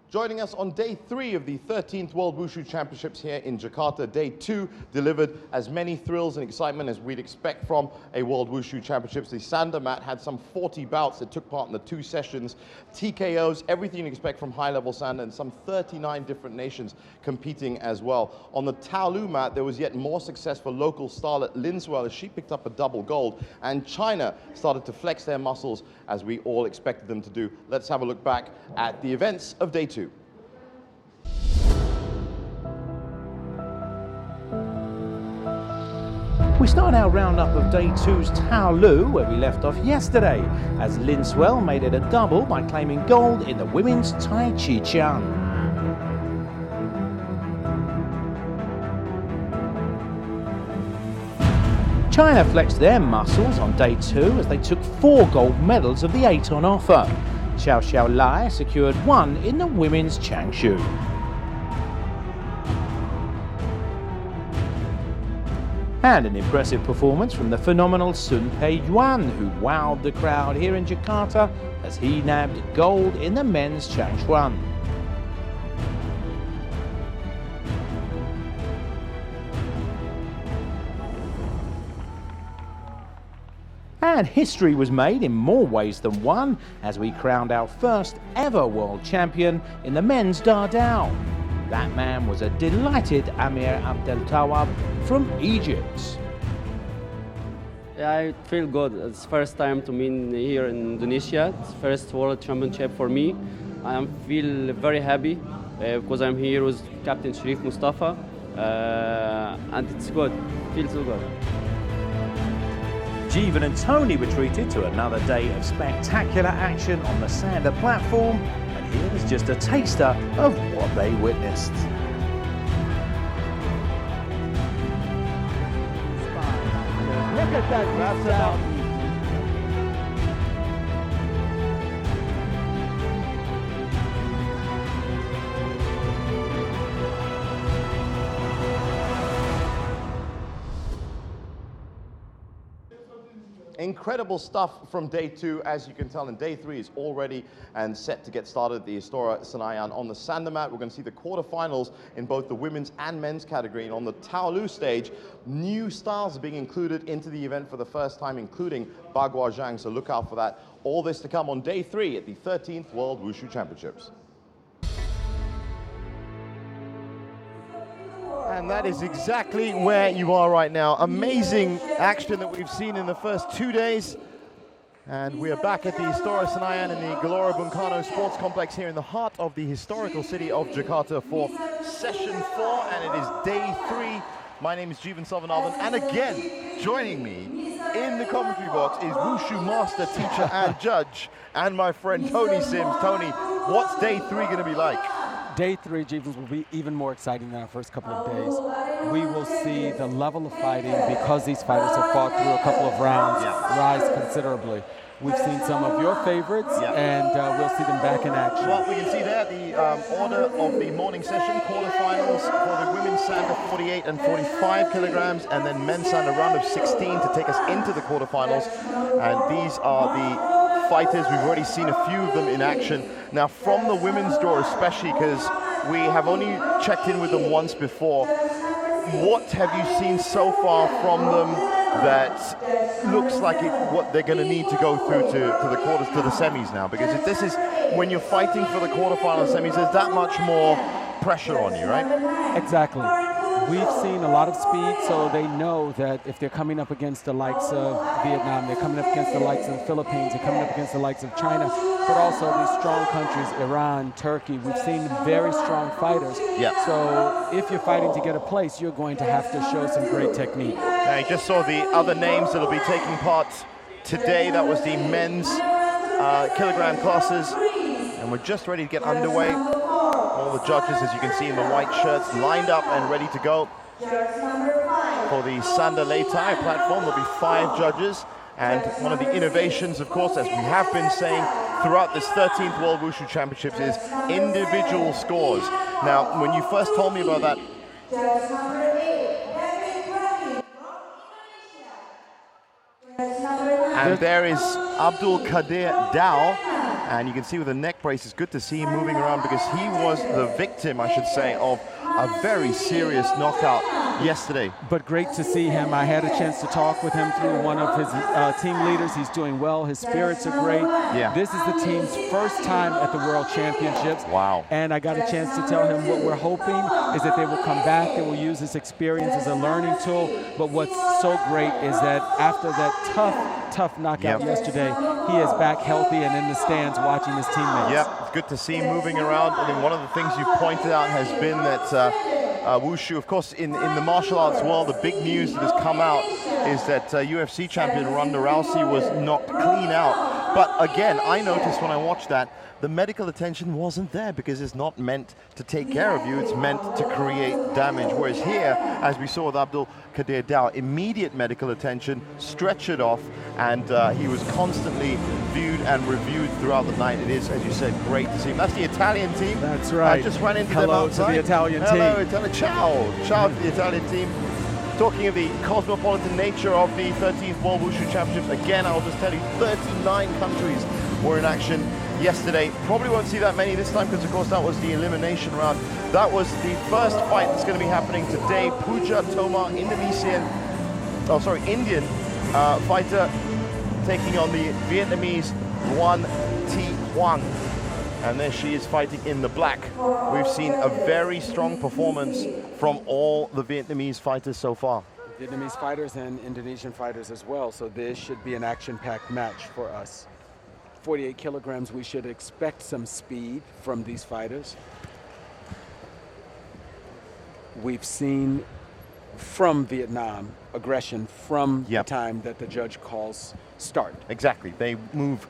Joining us on day 3 of the 13th World Wushu Championships here in Jakarta. Day 2 delivered as many thrills and excitement as we'd expect from a World Wushu Championships. The sanda mat had some 40 bouts that took part in the 2 sessions, TKOs, everything you expect from high-level sanda, and some 39 different nations competing as well. On the Taolu mat, there was yet more success for local starlet Linswell as she picked up a double gold, and China started to flex their muscles as we all expected them to do. Let's have a look back at the events of day 2. We start our roundup of day 2's Taolu, where we left off yesterday, as Linswell made it a double by claiming gold in the women's Tai Chi Chuan. China flexed their muscles on day 2 as they took 4 gold medals of the 8 on offer. Xiao Xiao Lai secured 1 in the women's Changshu. And an impressive performance from the phenomenal Sun Pei Yuan, who wowed the crowd here in Jakarta as he nabbed gold in the men's Changshuan. And history was made in more ways than one as we crowned our first ever world champion in the men's Dardao. That man was a delighted Amir Abdel Tawab from Egypt. Yeah, I feel good. It's first time to me here in Indonesia. It's first world championship for me. I feel very happy because I'm here with Captain Sharif Mustafa, and it's good. Feels so good. Jeevan and Tony were treated to another day of spectacular action on the sanda platform. Here is just a taster of what they witnessed. Look at that. Incredible stuff from day 2, as you can tell, and day 3 is all ready and set to get started at the Istora Senayan. On the sanda mat, we're going to see the quarterfinals in both the women's and men's category. And on the Taolu stage, new styles are being included into the event for the first time, including Bagua Zhang, so look out for that. All this to come on day 3 at the 13th World Wushu Championships. And that is exactly where you are right now. Amazing action that we've seen in the first 2 days. And we are back at the Istora Senayan in the Gelora Bung Karno Sports Complex here in the heart of the historical city of Jakarta for Session 4, and it is day 3. My name is Jeevan Salvanathan, and again, joining me in the commentary box is Wushu master, teacher, and judge, and my friend Tony Sims. Tony, what's day 3 going to be like? Day 3, Jeevans, will be even more exciting than our first couple of days. We will see the level of fighting, because these fighters have fought through a couple of rounds, rise considerably. We've seen some of your favorites, and we'll see them back in action. Well, we can see there the order of the morning session, quarterfinals for the women's sanda 48 and 45 kilograms, and then men's sanda round of 16 to take us into the quarterfinals. And these are the fighters. We've already seen a few of them in action. Now, from the women's draw especially, because we have only checked in with them once before, what have you seen so far from them that looks like what they're going to need to go through to the quarters, to the semis now? Because if this is when you're fighting for the quarterfinal semis, there's that much more pressure on you, right? Exactly. We've seen a lot of speed, so they know that if they're coming up against the likes of Vietnam, they're coming up against the likes of the Philippines, they're coming up against the likes of China, but also these strong countries, Iran, Turkey. We've seen very strong fighters. Yeah. So if you're fighting to get a place, you're going to have to show some great technique. Now, you just saw the other names that will be taking part today. That was the men's kilogram classes, and we're just ready to get underway. All the judges, as you can see in the white shirts, lined up and ready to go. For the Sanda Lei Tai platform, there'll be 5 judges. And one of the innovations, of course, as we have been saying throughout this 13th World Wushu Championships, is individual scores. Now, when you first told me about that, and there is Abdul Qadir Dao, And you can see with the neck brace, it's good to see him moving around because he was the victim, I should say, of a very serious knockout yesterday. But great to see him. I had a chance to talk with him through one of his team leaders. He's doing well. His spirits are great. Yeah. This is the team's first time at the World Championships. Wow. And I got a chance to tell him what we're hoping is that they will come back. They will use this experience as a learning tool. But what's so great is that after that tough knockout yesterday, he is back healthy and in the stands watching his teammates. Yeah, it's good to see him moving around. I think one of the things you've pointed out has been that Wushu, of course, in the martial arts world, the big news that has come out is that UFC champion Ronda Rousey was knocked clean out. But again, I noticed when I watched that, the medical attention wasn't there because it's not meant to take care of you, it's meant to create damage. Whereas here, as we saw with Abdul Kadir Dow, immediate medical attention, stretchered off, and he was constantly viewed and reviewed throughout the night. It is, as you said, great to see him. That's the Italian team. That's right. I just ran into Hello them outside. to the Italian Hello, team. Italian. Ciao to the Italian team. Talking of the cosmopolitan nature of the 13th World Wushu Championships, again, I'll just tell you, 39 countries were in action yesterday. Probably won't see that many this time because, of course, that was the elimination round. That was the first fight that's going to be happening today. Puja Tomar, Indian fighter, taking on the Vietnamese Nguyen Thi Huang. And there she is fighting in the black. We've seen a very strong performance from all the Vietnamese fighters so far. Vietnamese fighters and Indonesian fighters as well, so this should be an action-packed match for us. 48 kilograms, we should expect some speed from these fighters. We've seen from Vietnam aggression from the time that the judge calls start. Exactly. They move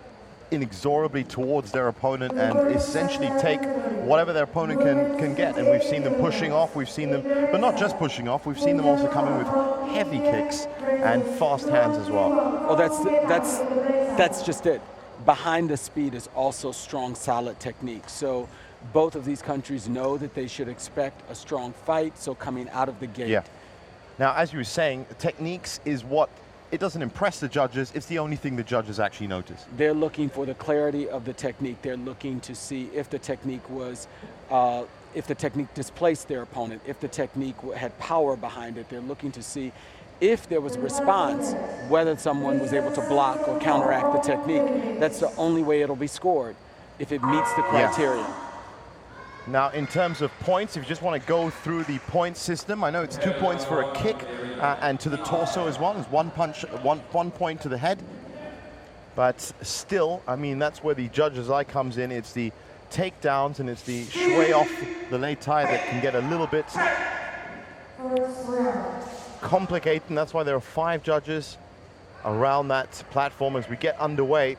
inexorably towards their opponent and essentially take whatever their opponent can get. And we've seen them pushing off, we've seen them, but not just pushing off, we've seen them also come in with heavy kicks and fast hands as well. Oh, that's just it. Behind the speed is also strong, solid technique. So both of these countries know that they should expect a strong fight, so coming out of the gate. Yeah. Now, as you were saying, techniques is what, it doesn't impress the judges, it's the only thing the judges actually notice. They're looking for the clarity of the technique. They're looking to see if the technique was, if the technique displaced their opponent, if the technique had power behind it. They're looking to see if there was a response, whether someone was able to block or counteract the technique. That's the only way it'll be scored, if it meets the criteria. Yeah. Now, in terms of points, if you just want to go through the point system, I know it's 2 points for a kick and to the torso as well. It's one point to the head. But still, I mean, that's where the judge's eye comes in. It's the takedowns and it's the shui off the lei tai that can get a little bit complicated. And that's why there are 5 judges around that platform as we get underway.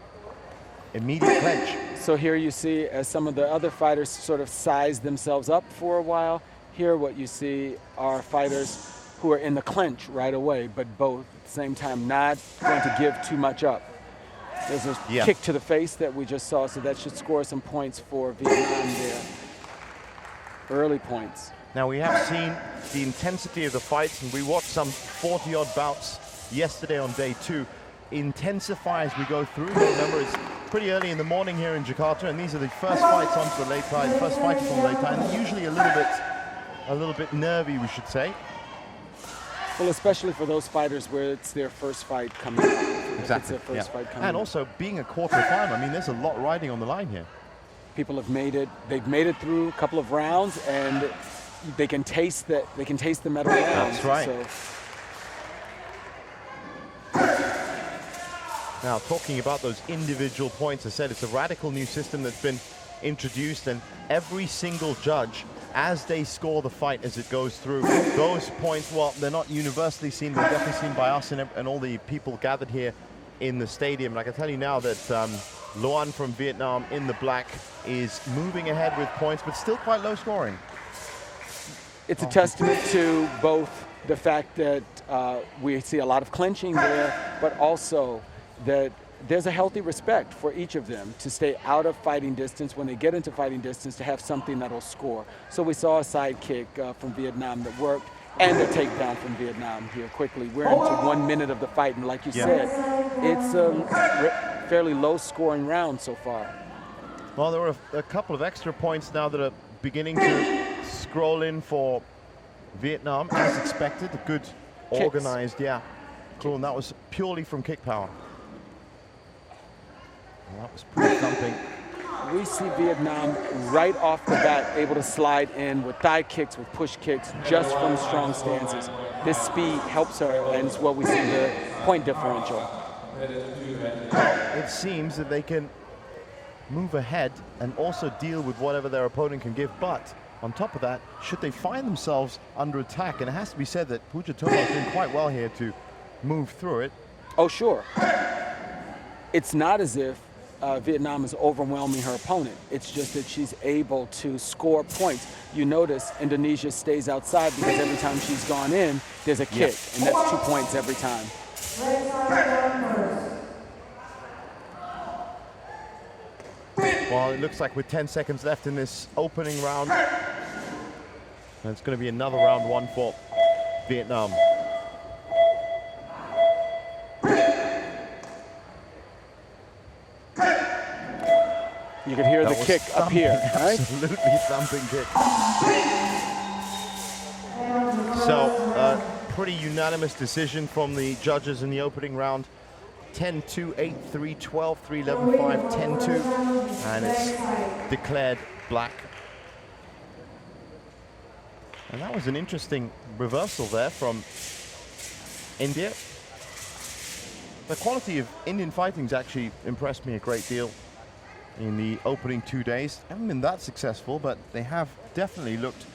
Immediate clinch. So here you see as some of the other fighters sort of size themselves up for a while. Here what you see are fighters who are in the clinch right away, but both at the same time not going to give too much up. There's a kick to the face that we just saw, so that should score some points for Vietnam there. Early points. Now we have seen the intensity of the fights, and we watched some 40-odd bouts yesterday on day 2. Intensify as we go through. Remember, it's pretty early in the morning here in Jakarta, and these are the first fights onto the lei tai, the first fights on the lei tai, and they're usually a little bit nervy, we should say. Well, especially for those fighters where it's their first fight coming up. Exactly. It's their first fight coming and up. also being a quarterfinal, I mean, there's a lot riding on the line here. People have made it. They've made it through a couple of rounds, and they can taste the medal rounds. That's right. So. Now, talking about those individual points, I said it's a radical new system that's been introduced, and every single judge, as they score the fight as it goes through, those points, well, they're not universally seen, they're definitely seen by us and all the people gathered here in the stadium. And I can tell you now that Luan from Vietnam in the black is moving ahead with points, but still quite low scoring. It's a testament to both the fact that we see a lot of clinching there, but also that there's a healthy respect for each of them to stay out of fighting distance. When they get into fighting distance, to have something that'll score. So we saw a side kick from Vietnam that worked, and a takedown from Vietnam here quickly. We're into 1 minute of the fight, and like you said, it's a fairly low-scoring round so far. Well, there were a couple of extra points now that are beginning to scroll in for Vietnam, as expected. A good, organized, cool, and that was purely from kick power. Well, that was pretty thumping. We see Vietnam right off the bat able to slide in with thigh kicks, with push kicks, just from strong stances. This speed helps her, and it's what we see the point differential. It seems that they can move ahead and also deal with whatever their opponent can give, but on top of that, should they find themselves under attack, and it has to be said that Puja Thoma is doing quite well here to move through it. Oh, sure. It's not as if Vietnam is overwhelming her opponent. It's just that she's able to score points. You notice Indonesia stays outside because every time she's gone in, there's a kick, and that's 2 points every time. Well, it looks like with 10 seconds left in this opening round, and it's going to be another round one for Vietnam. You can hear the kick up here, right? Absolutely thumping kick. So, pretty unanimous decision from the judges in the opening round. 10-2, 8-3, 12-3, 11-5, 10-2, and it's declared black. And that was an interesting reversal there from India. The quality of Indian fighting's actually impressed me a great deal in the opening 2 days. Haven't been that successful, but they have definitely looked,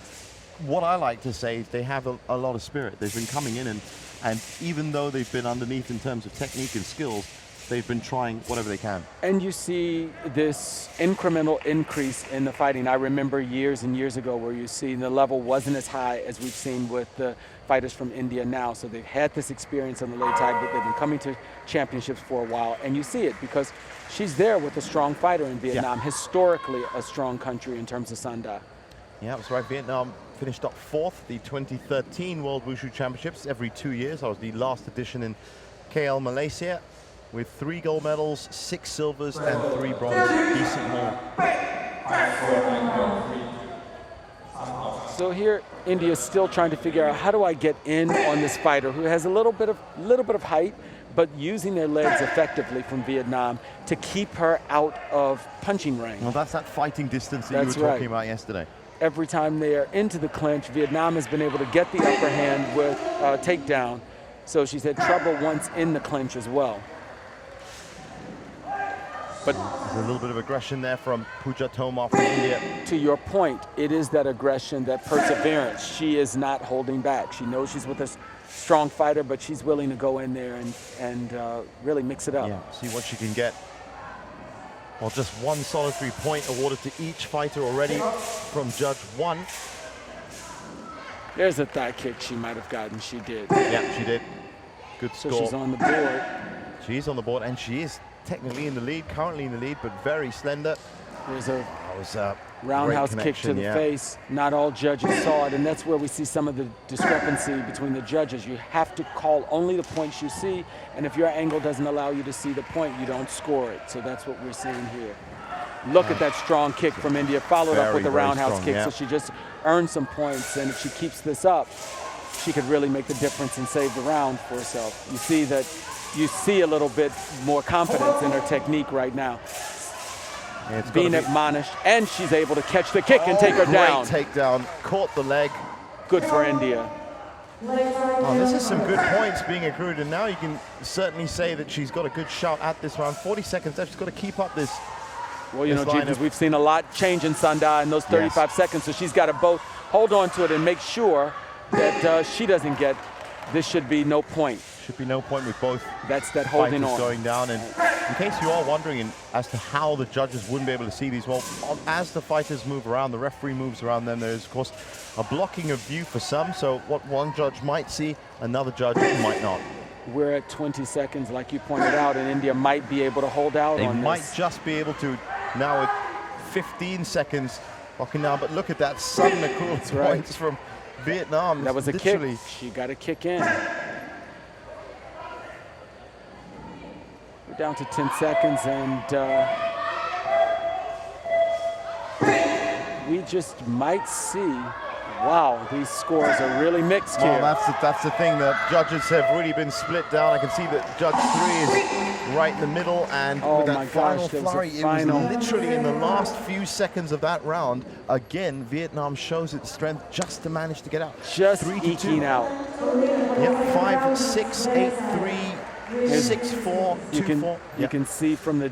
what I like to say is they have a lot of spirit. They've been coming in and even though they've been underneath in terms of technique and skills, they've been trying whatever they can. And you see this incremental increase in the fighting. I remember years and years ago where you see the level wasn't as high as we've seen with the fighters from India now. So they've had this experience on the late tide, but they've been coming to championships for a while. And you see it because she's there with a strong fighter in Vietnam, historically a strong country in terms of sanda. Yeah, that's right. Vietnam finished up fourth, the 2013 World Wushu Championships every 2 years. That was the last edition in KL, Malaysia, with 3 gold medals, 6 silvers, and 3 bronze. Decent haul. So here, India is still trying to figure out, how do I get in on this fighter who has a little bit of height, but using their legs effectively from Vietnam to keep her out of punching range. Well, that's that fighting distance that you were talking about yesterday. Every time they are into the clinch, Vietnam has been able to get the upper hand with takedown. So she's had trouble once in the clinch as well. But there's a little bit of aggression there from Puja Thoma from India. To your point, it is that aggression, that perseverance. She is not holding back. She knows she's with a strong fighter, but she's willing to go in there and really mix it up. Yeah, see what she can get. Well, just one solitary point awarded to each fighter already from Judge 1. There's a thigh kick she might have gotten. She did. Yeah, she did. Good score. So she's on the board. She's on the board, and she is technically in the lead, currently in the lead, but very slender. There's a roundhouse kick to the face. Not all judges saw it, and that's where we see some of the discrepancy between the judges. You have to call only the points you see, and if your angle doesn't allow you to see the point, you don't score it. So that's what we're seeing here. Look at that strong kick from India, followed up with the roundhouse kick. So she just earned some points, and if she keeps this up, she could really make the difference and save the round for herself. You see that. You see a little bit more confidence in her technique right now. Yeah, being admonished, and she's able to catch the kick and take her down. Great takedown, caught the leg. Good for India. Oh, this is some good points being accrued, and now you can certainly say that she's got a good shot at this round. 40 seconds left, she's got to keep up this. Well, you know, Jeeves, we've seen a lot change in Sanda in those 35 seconds, so she's got to both hold on to it and make sure that she doesn't get, this should be no point. Should be no point with both. That's that holding on. Going down. And in case you are wondering as to how the judges wouldn't be able to see these, well, as the fighters move around, the referee moves around them, there's, of course, a blocking of view for some. So what one judge might see, another judge might not. We're at 20 seconds, like you pointed out, and India might be able to hold out on this. They might just be able to now with 15 seconds locking down. But look at that sudden accrual points from Vietnam. That was a kick. She got a kick in. We're down to 10 seconds, and we just might see, wow, these scores are really mixed here. Well, that's the thing. The judges have really been split down. I can see that Judge 3 is right in the middle, and with that final flurry, it was literally in the last few seconds of that round. Again, Vietnam shows its strength just to manage to get out. Just 3-2. eking out. Yep, 5-6, 8-3, 6-4, 2-4. You can see from the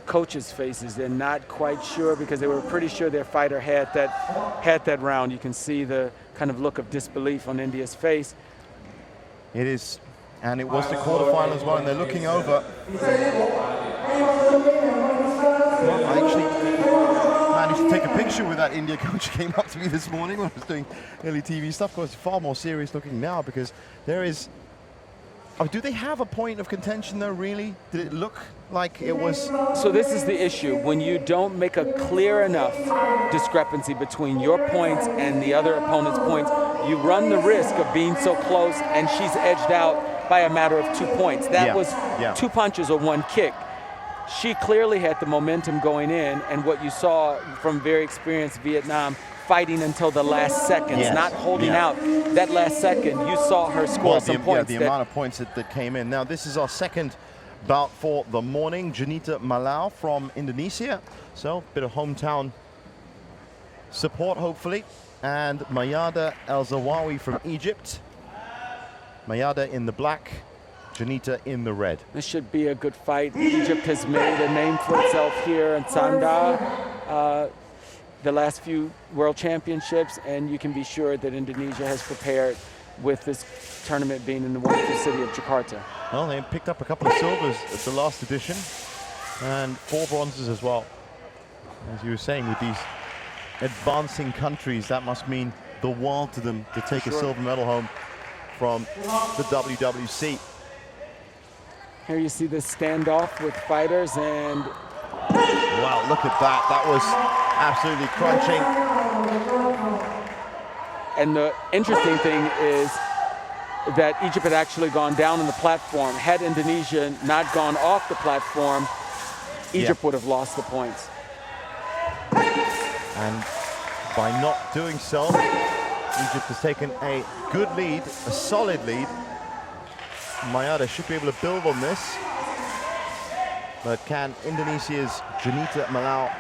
coaches' faces, they're not quite sure because they were pretty sure their fighter had that round. You can see the kind of look of disbelief on India's face. It is, and it was the quarterfinal as well, and they're looking over. I actually managed to take a picture with that India coach who came up to me this morning when I was doing early TV stuff. Of course, far more serious looking now because there is. Oh, do they have a point of contention though, really? Did it look like it was? So this is the issue. When you don't make a clear enough discrepancy between your points and the other opponent's points, you run the risk of being so close and she's edged out by a matter of 2 points. That was 2 punches or 1 kick. She clearly had the momentum going in, and what you saw from very experienced Vietnam, fighting until the last seconds, not holding out. That last second, you saw her score some points. Yeah, the amount of points that came in. Now, this is our second bout for the morning. Janita Malau from Indonesia. So, a bit of hometown support, hopefully. And Mayada El-Zawawi from Egypt. Mayada in the black, Janita in the red. This should be a good fight. Egypt has made a name for itself here in Sanda. The last few World Championships, and you can be sure that Indonesia has prepared with this tournament being in the wonderful city of Jakarta. Well, they picked up a couple of silvers at the last edition, and 4 bronzes as well. As you were saying, with these advancing countries, that must mean the world to them to take a silver medal home from the WWC. Here you see this standoff with fighters, and wow, look at that. That was absolutely crunching. And the interesting thing is that Egypt had actually gone down on the platform. Had Indonesia not gone off the platform, Egypt would have lost the points. And by not doing so, Egypt has taken a good lead, a solid lead. Mayada should be able to build on this. But can Indonesia's Janita Malau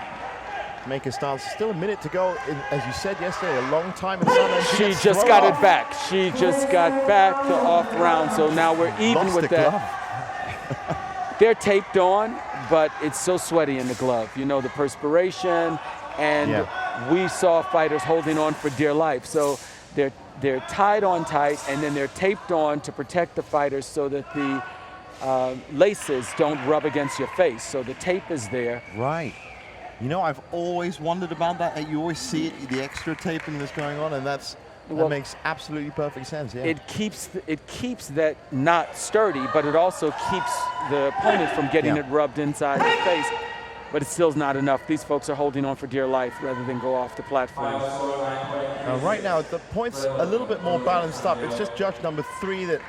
make a stance? Still a minute to go. As you said yesterday, a long time in Sanda. She just got it back. She just got back the off round. So now we're even with that. They're taped on, but it's so sweaty in the glove. You know, the perspiration, and we saw fighters holding on for dear life. So they're tied on tight, and then they're taped on to protect the fighters so that the laces don't rub against your face. So the tape is there. Right. You know, I've always wondered about that. You always see it, the extra taping that's going on, and that makes absolutely perfect sense. Yeah. It keeps that knot sturdy, but it also keeps the opponent from getting it rubbed inside the face. But it still's not enough. These folks are holding on for dear life rather than go off the platform. Right now, the points a little bit more balanced up. It's just judge number 3 that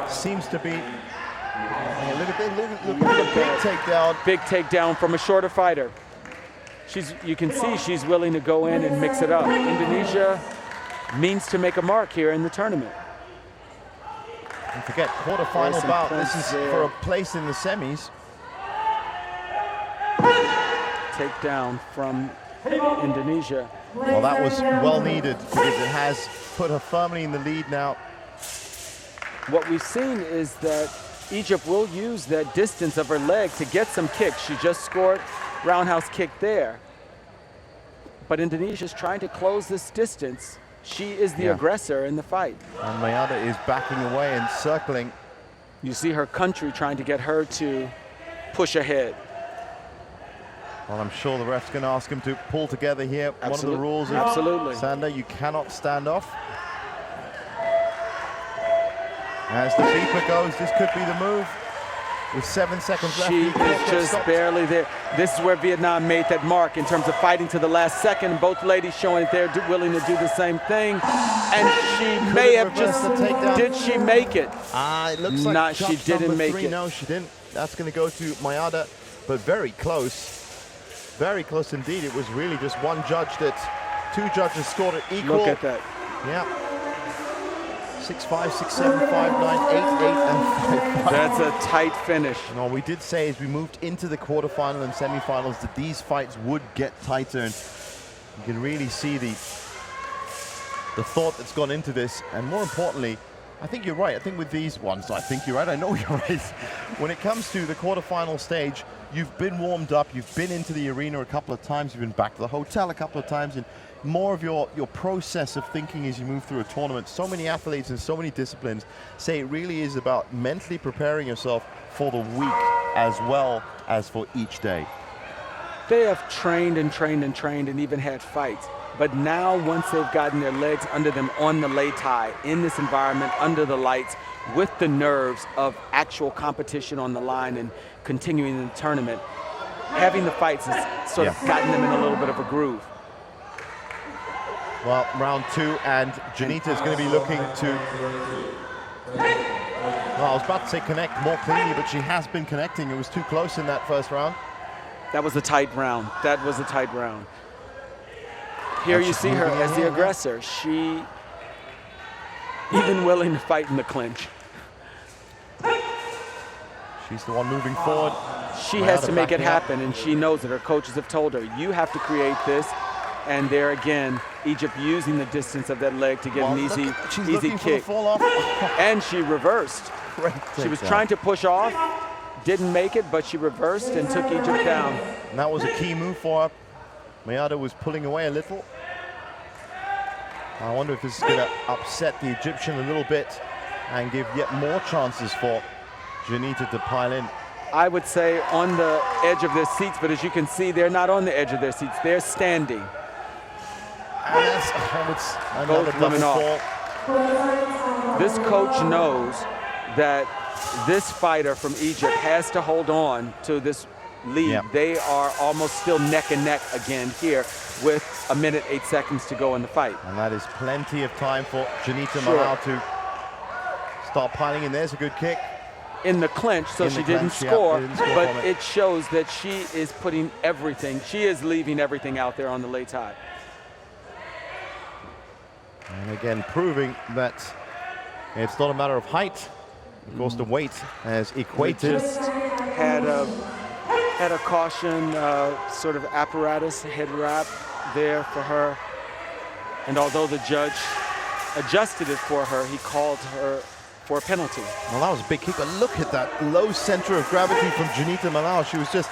seems to be. Look at the big takedown. Big takedown from a shorter fighter. You can see she's willing to go in and mix it up. Indonesia means to make a mark here in the tournament. Don't forget, quarterfinal bout. This is for a place in the semis. Takedown from Indonesia. Well, that was well needed because it has put her firmly in the lead now. What we've seen is that Egypt will use that distance of her leg to get some kicks. She just scored roundhouse kick there. But Indonesia's trying to close this distance. She is the aggressor in the fight. And Mayada is backing away and circling. You see her country trying to get her to push ahead. Well, I'm sure the ref's going to ask him to pull together here. One of the rules of Sanda, you cannot stand off. As the beeper goes, this could be the move. With 7 seconds left. She is just barely there. This is where Vietnam made that mark in terms of fighting to the last second. Both ladies showing that they're willing to do the same thing. And she may have just, did she make it? It looks like she didn't make it. No, she didn't. That's going to go to Mayada, but very close. Very close indeed. It was really just one judge that Two judges scored it equal. Look at that. Yeah. 6-5, 6-7, 5-9, 8-8, and 5-5. That's a tight finish. And all we did say as we moved into the quarterfinal and semifinals that these fights would get tighter, and you can really see the thought that's gone into this. And more importantly, I think you're right. I think with these ones, I think you're right. I know you're right. When it comes to the quarterfinal stage, you've been warmed up. You've been into the arena a couple of times. You've been back to the hotel a couple of times. And more of your process of thinking as you move through a tournament. So many athletes and so many disciplines say it really is about mentally preparing yourself for the week as well as for each day. They have trained and trained and trained and even had fights. But now, once they've gotten their legs under them on the lei tai, in this environment, under the lights, with the nerves of actual competition on the line and continuing the tournament, having the fights has sort of gotten them in a little bit of a groove. Well, round two, and Janita is going to be looking to, well, I was about to say connect more cleanly, but she has been connecting. It was too close in that first round. That was a tight round. That was a tight round. Here you see her as the aggressor. She even willing to fight in the clinch. She's the one moving forward. She has to make it happen, and she knows it. Her coaches have told her, you have to create this. And there again, Egypt using the distance of that leg to get an easy kick. And she reversed. She was trying to push off, didn't make it, but she reversed and took Egypt down. And that was a key move for her. Mayada was pulling away a little. I wonder if this is going to upset the Egyptian a little bit and give yet more chances for Janita to pile in. I would say on the edge of their seats, but as you can see, they're not on the edge of their seats. They're standing. And that's another double fall. This coach knows that this fighter from Egypt has to hold on to this lead. Yep. They are almost still neck and neck again here with 1 minute 8 seconds to go in the fight. And that is plenty of time for Janita Malau to start piling in. There's a good kick. In the clinch, so she didn't score, but it shows that she is putting everything, she is leaving everything out there on the lei tai. And again, proving that it's not a matter of height. Of course, the weight has equated. We just had a caution sort of apparatus, head wrap there for her. And although the judge adjusted it for her, he called her for a penalty. Well, that was a big kick, but look at that low center of gravity from Janita Malau. She was just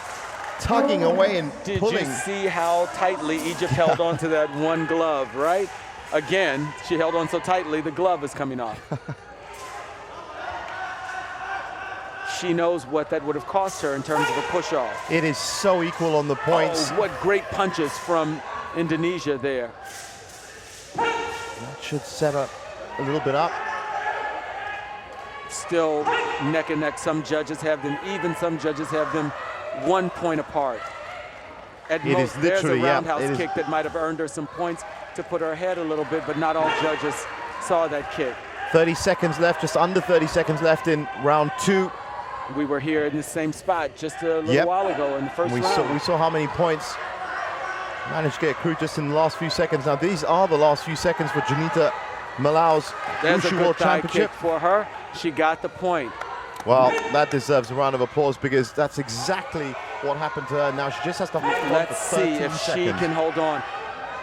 tugging away and pulling. Did you see how tightly Egypt held on to that one glove, right? Again, she held on so tightly, the glove is coming off. She knows what that would have cost her in terms of a push-off. It is so equal on the points. Oh, what great punches from Indonesia there. That should set up a little bit up. Still neck and neck. Some judges have them even, some judges have them 1 point apart. At most, there's a roundhouse kick that might have earned her some points to put her ahead a little bit, but not all judges saw that kick. 30 seconds left, just under 30 seconds left in round two. We were here in the same spot just a little while ago in the first round. We saw how many points managed to get accrued just in the last few seconds. Now, these are the last few seconds for Janita Malau's Wushu World Championship. Kick for her. She got the point. Well, that deserves a round of applause because that's exactly what happened to her. Now she just has to hold on. Let's see if she can hold on.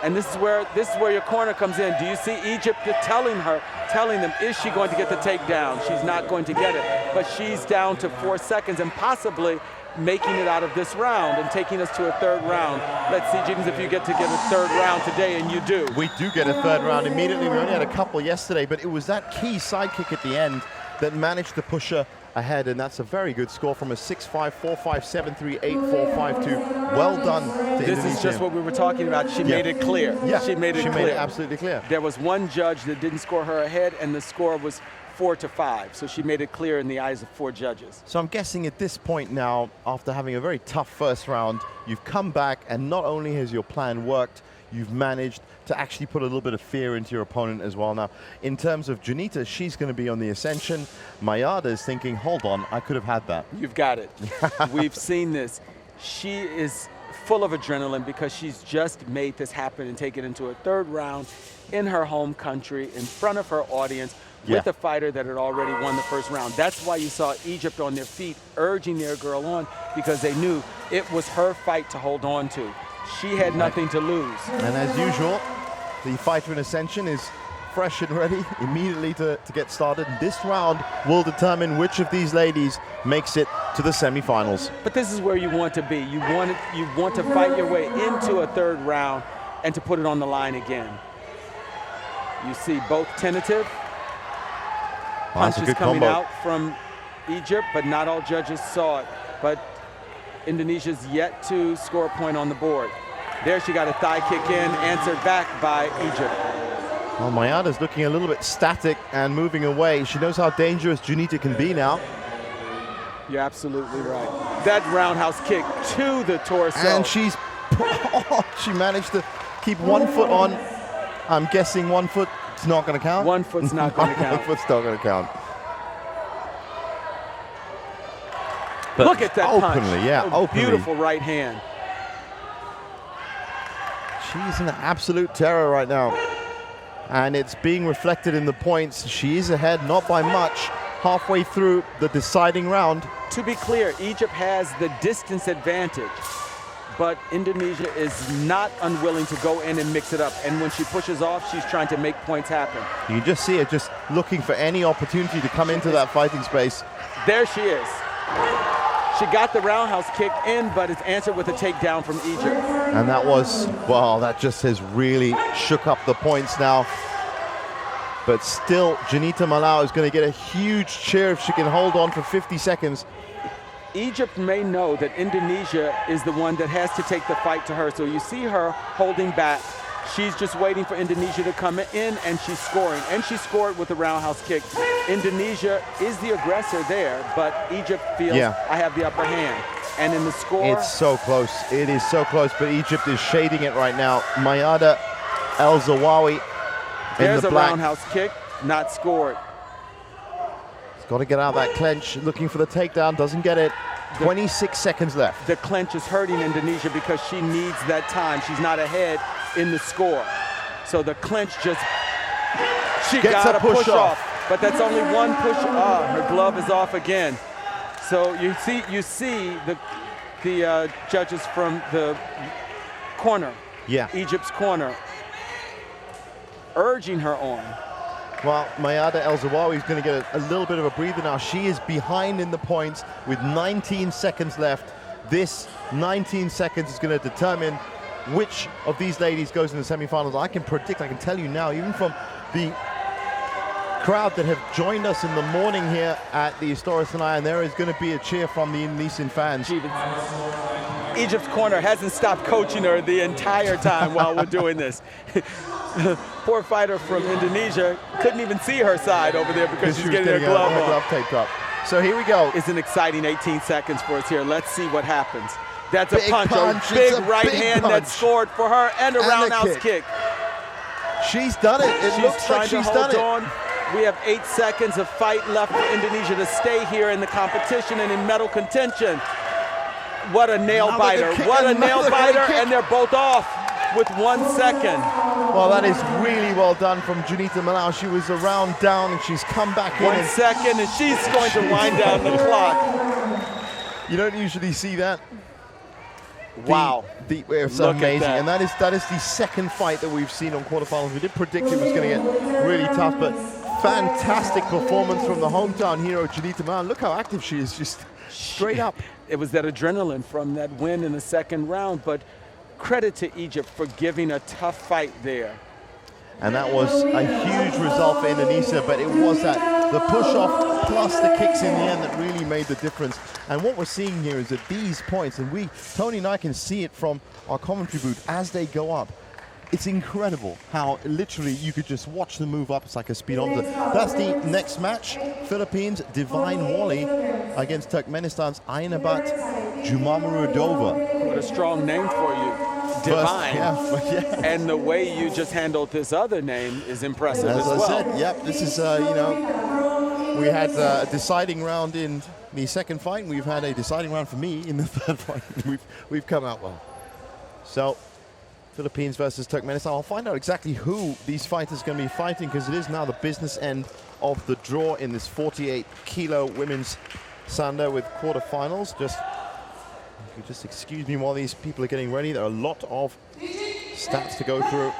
And this is where your corner comes in. Do you see Egypt telling them, is she going to get the takedown? She's not going to get it, but she's down to 4 seconds and possibly making it out of this round and taking us to a third round. Let's see, James, if you get a third round today, and you do. We do get a third round immediately. We only had a couple yesterday, but it was that key side kick at the end that managed to push her ahead, and that's a very good score from a 6-5, 4-5, 7-3, 8-4, 5-2. Well done to Indonesia. This is just what we were talking about. She made it clear. Yeah, she made it absolutely clear. There was one judge that didn't score her ahead, and the score was 4-5. So she made it clear in the eyes of 4 judges. So I'm guessing at this point now, after having a very tough first round, you've come back, and not only has your plan worked, you've managed to actually put a little bit of fear into your opponent as well. Now, in terms of Janita, she's going to be on the ascension. Mayada is thinking, hold on, I could have had that. You've got it. We've seen this. She is full of adrenaline because she's just made this happen and take it into a third round in her home country, in front of her audience, with a fighter that had already won the first round. That's why you saw Egypt on their feet, urging their girl on, because they knew it was her fight to hold on to. She had nothing to lose. And as usual, the fighter in Ascension is fresh and ready immediately to get started. And this round will determine which of these ladies makes it to the semifinals. But this is where you want to be. You want to fight your way into a third round and to put it on the line again. You see both tentative. Punches coming out from Egypt, but not all judges saw it. But Indonesia's yet to score a point on the board. There she got a thigh kick in, answered back by Egypt. Well, Mayada's looking a little bit static and moving away. She knows how dangerous Junita can be now. You're absolutely right. That roundhouse kick to the torso. And she managed to keep 1 foot on. I'm guessing 1 foot. It's not going to count? 1 foot's not going to count. 1 foot's not going to count. But look at that openly, punch. Openly. Beautiful right hand. She's an absolute terror right now. And it's being reflected in the points. She is ahead, not by much, halfway through the deciding round. To be clear, Egypt has the distance advantage. But Indonesia is not unwilling to go in and mix it up. And when she pushes off, she's trying to make points happen. You can just see her just looking for any opportunity to come into that fighting space. There she is. She got the roundhouse kick in, but it's answered with a takedown from Egypt. And that was, well, that just has really shook up the points now. But still, Junita Malau is going to get a huge cheer if she can hold on for 50 seconds. Egypt may know that Indonesia is the one that has to take the fight to her. So you see her holding back. She's just waiting for Indonesia to come in, and she's scoring. And she scored with a roundhouse kick. Indonesia is the aggressor there, but Egypt feels, I have the upper hand. And in the score... It's so close. It is so close, but Egypt is shading it right now. Mayada El-Zawawi There's a roundhouse kick, not scored. He's got to get out of that clench, looking for the takedown, doesn't get it. 26 seconds left. The clench is hurting Indonesia because she needs that time. She's not ahead in the score. So the clench just, she got a push off. But that's only one push. Her glove is off again. So you see the judges from the corner, Egypt's corner, urging her on. Well, Mayada El-Zawawi is going to get a little bit of a breather now. She is behind in the points with 19 seconds left. This 19 seconds is going to determine which of these ladies goes in the semifinals. I can predict, I can tell you now, even from the crowd that have joined us in the morning here at the Istora Senayan, there is going to be a cheer from the Indonesian fans. Egypt's corner hasn't stopped coaching her the entire time while we're doing this. Poor fighter from Indonesia couldn't even see her side over there because she's getting her glove on. Glove taped up. So here we go. It's an exciting 18 seconds for us here. Let's see what happens. That's big a punch, a big right hand that scored for her, and a roundhouse kick. She's done it. It looks like she's done it. We have 8 seconds of fight left for Indonesia to stay here in the competition and in medal contention. What a nail biter. What a nail biter, and they're both off with 1 second. Well, that is really well done from Junita Malau. She was a round down, and she's come back in. 1 second, and she's going to wind down the clock. You don't usually see that. Wow. It's amazing. And that is the second fight that we've seen on quarterfinals. We did predict it was going to get really tough, but fantastic performance from the hometown hero, Junita Malau. Look how active she is, just straight up. It was that adrenaline from that win in the second round, but credit to Egypt for giving a tough fight there. And that was a huge result for Indonesia, but it was the push-off plus the kicks in the end that really made the difference. And what we're seeing here is that these points, and Tony and I can see it from our commentary booth as they go up, it's incredible how literally you could just watch them move up. It's like a speedometer. That's the next match. Philippines, Divine Wally against Turkmenistan's Ainabat Jumamuradova. What a strong name for you. Divine. And the way you just handled this other name is impressive as well. As I said, yep, this is, we had a deciding round in the second fight. We've had a deciding round for me in the third fight. We've come out well. So, Philippines versus Turkmenistan. I'll find out exactly who these fighters are going to be fighting, because it is now the business end of the draw in this 48-kilo women's sanda with quarterfinals. If you just excuse me while these people are getting ready. There are a lot of stats to go through.